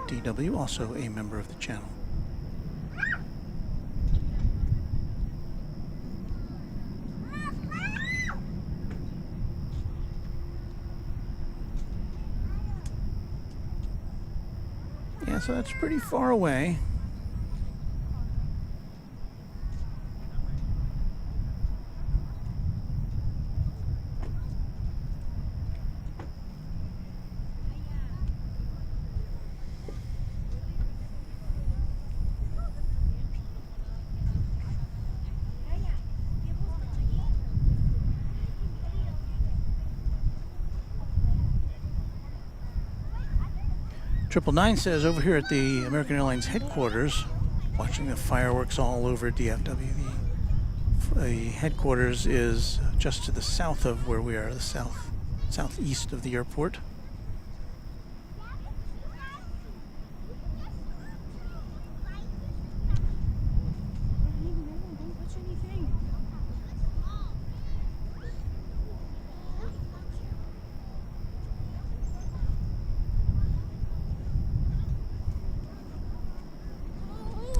DW, also a member of the channel. Yeah, so that's pretty far away. Triple Nine says over here at the American Airlines headquarters, watching the fireworks all over DFW. The headquarters is just to the south of where we are, the southeast of the airport.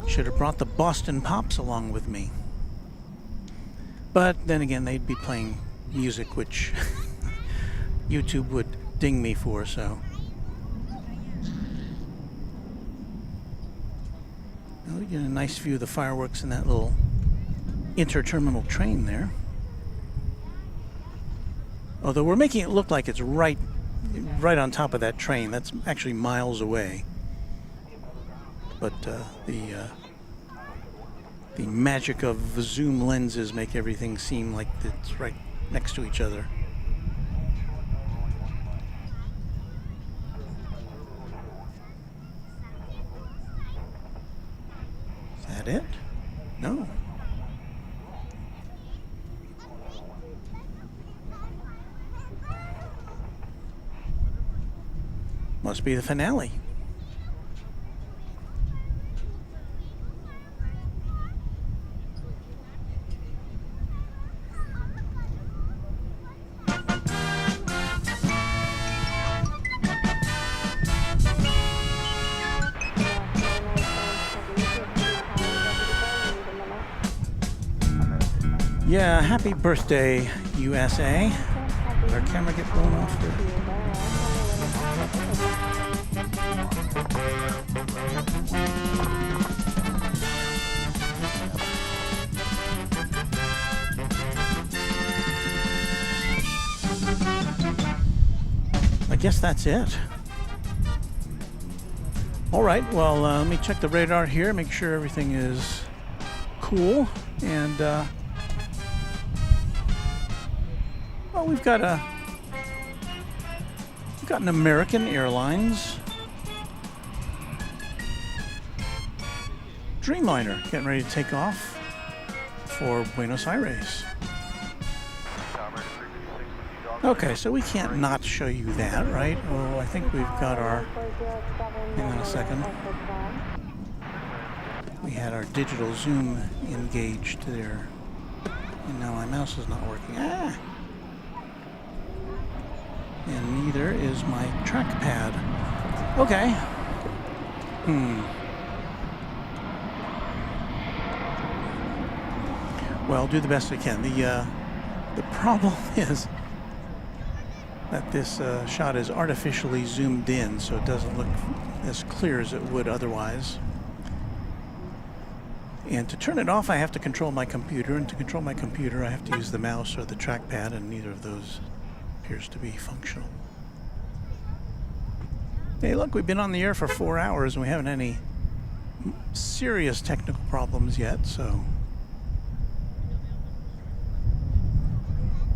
Should have brought the Boston Pops along with me. But then again, they'd be playing music which YouTube would ding me for, so. Well, we get a nice view of the fireworks in that little interterminal train there. Although we're making it look like it's right on top of that train. That's actually miles away. But the magic of the zoom lenses make everything seem like it's right next to each other. Is that it? No. Must be the finale. Yeah, happy birthday, USA. Did our camera get blown off there? I guess that's it. All right, well, let me check the radar here, make sure everything is cool, and well, we've got an American Airlines Dreamliner getting ready to take off for Buenos Aires. Okay, so we can't not show you that, right? Oh, I think we've got our, hang on a second. We had our digital zoom engaged there. And now my mouse is not working. Ah! And neither is my trackpad. Okay. Well, do the best I can. The problem is that this shot is artificially zoomed in, so it doesn't look as clear as it would otherwise. And to turn it off, I have to control my computer, and to control my computer, I have to use the mouse or the trackpad, and neither of those appears to be functional. Hey, look, we've been on the air for 4 hours, and we haven't any serious technical problems yet, so.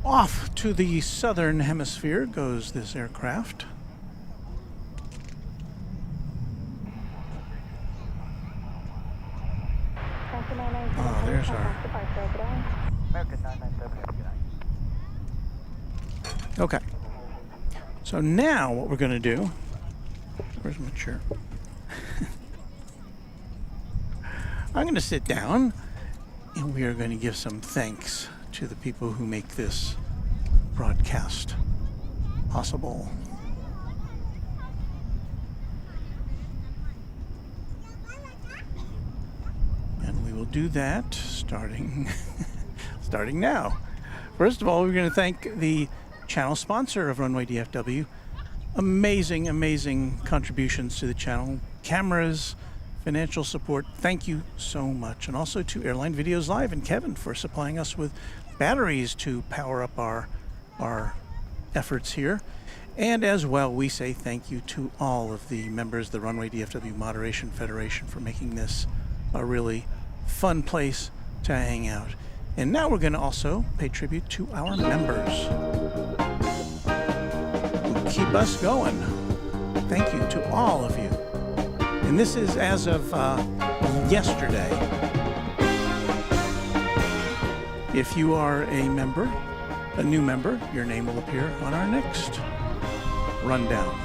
Off to the southern hemisphere goes this aircraft. Oh, there's our... Okay. So now what we're going to do... Where's my chair? I'm going to sit down And we are going to give some thanks to the people who make this broadcast possible. And we will do that starting now. First of all, we're going to thank the channel sponsor of Runway DFW. Amazing, amazing contributions to the channel. Cameras, financial support. Thank you so much. And also to Airline Videos Live and Kevin for supplying us with batteries to power up our efforts here. And as well, we say thank you to all of the members of the Runway DFW Moderation Federation for making this a really fun place to hang out. And now we're going to also pay tribute to our members who keep us going. Thank you to all of you. And this is as of yesterday. If you are a member, a new member, your name will appear on our next rundown.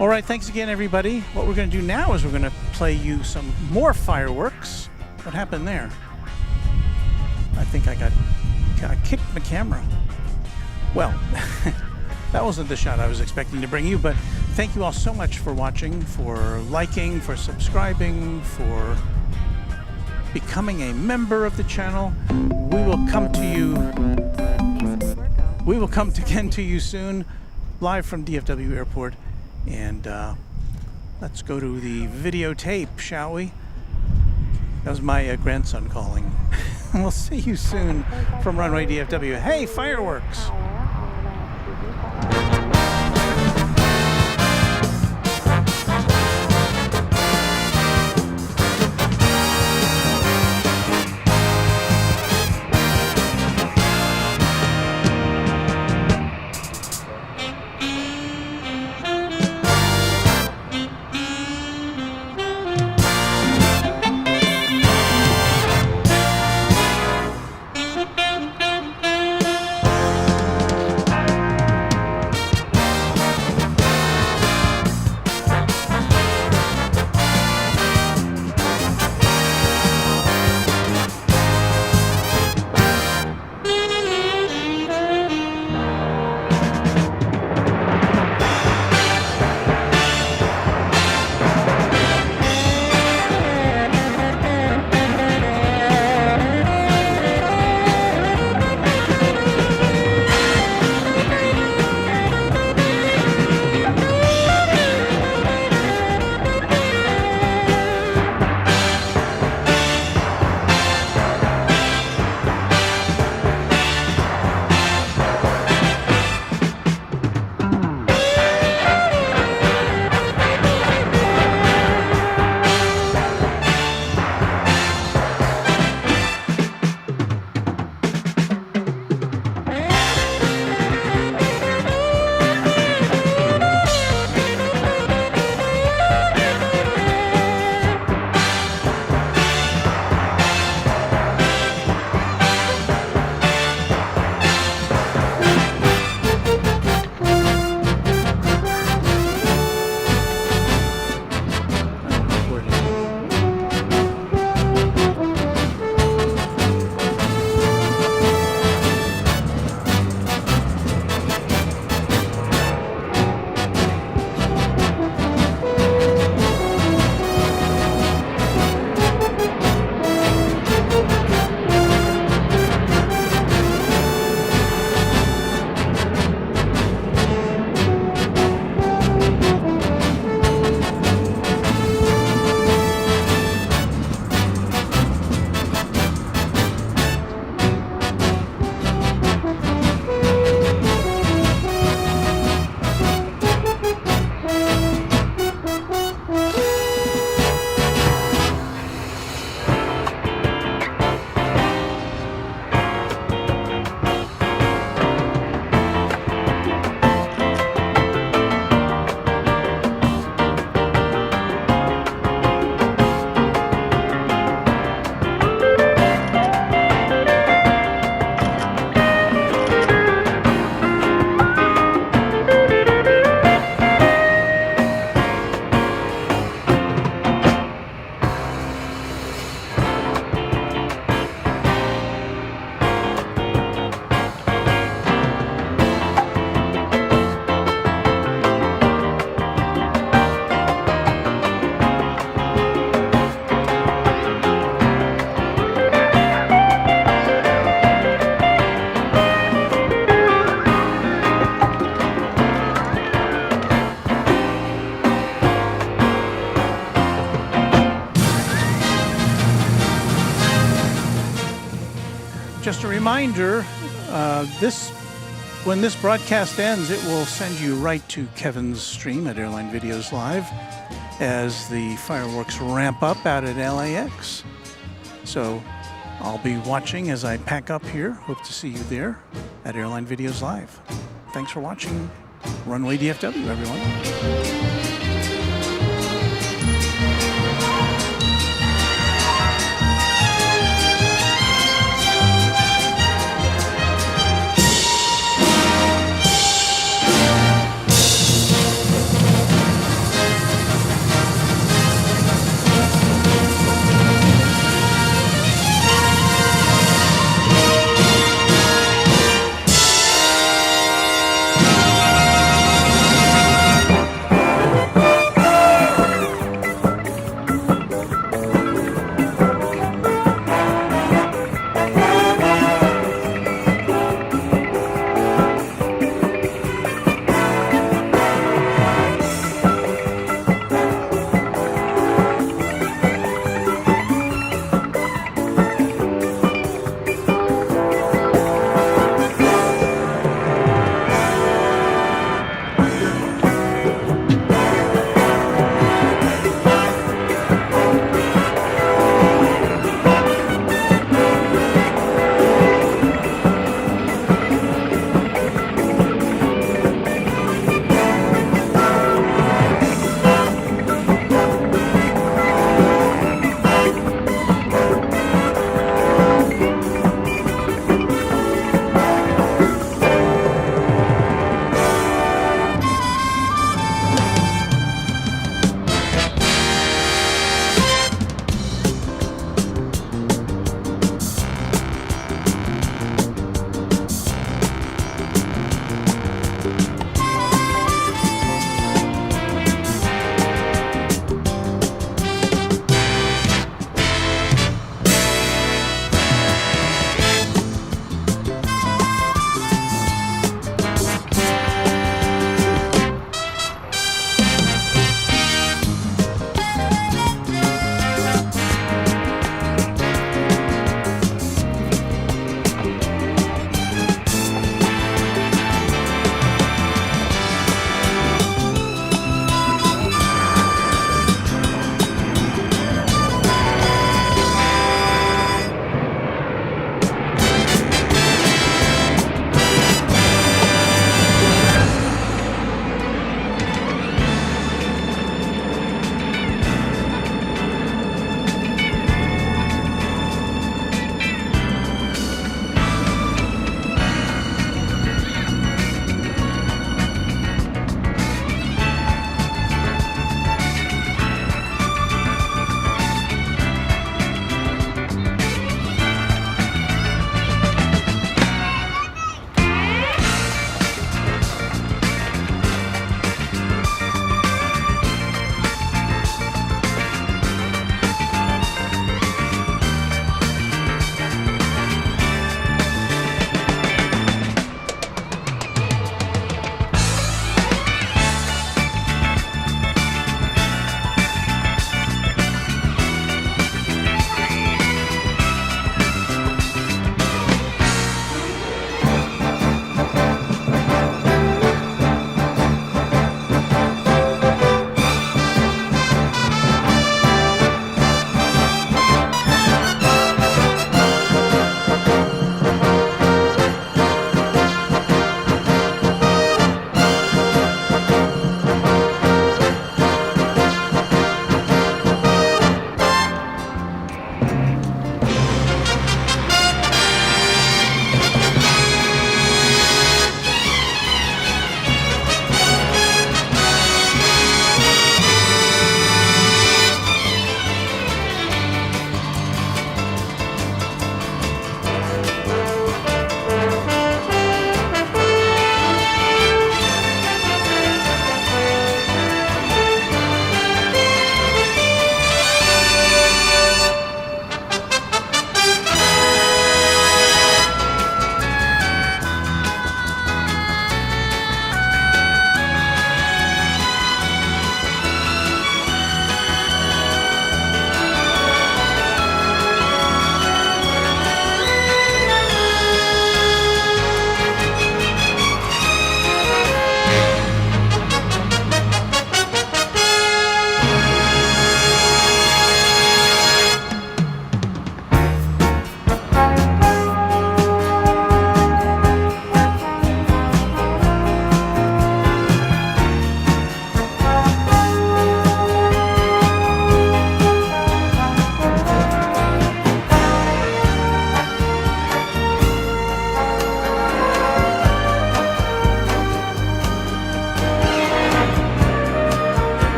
All right, thanks again, everybody. What we're going to do now is we're going to play you some more fireworks. What happened there? I think I kicked the camera. Well, that wasn't the shot I was expecting to bring you, but thank you all so much for watching, for liking, for subscribing, for becoming a member of the channel. We will come to you. We will come again to you soon, live from DFW Airport. And let's go to the videotape, shall we? That was my grandson calling. We'll see you soon from Runway DFW. Hey, fireworks! reminder, when this broadcast ends, it will send you right to Kevin's stream at Airline Videos Live as the fireworks ramp up out at LAX. So I'll be watching as I pack up here. Hope to see you there at Airline Videos Live. Thanks for watching Runway DFW, everyone.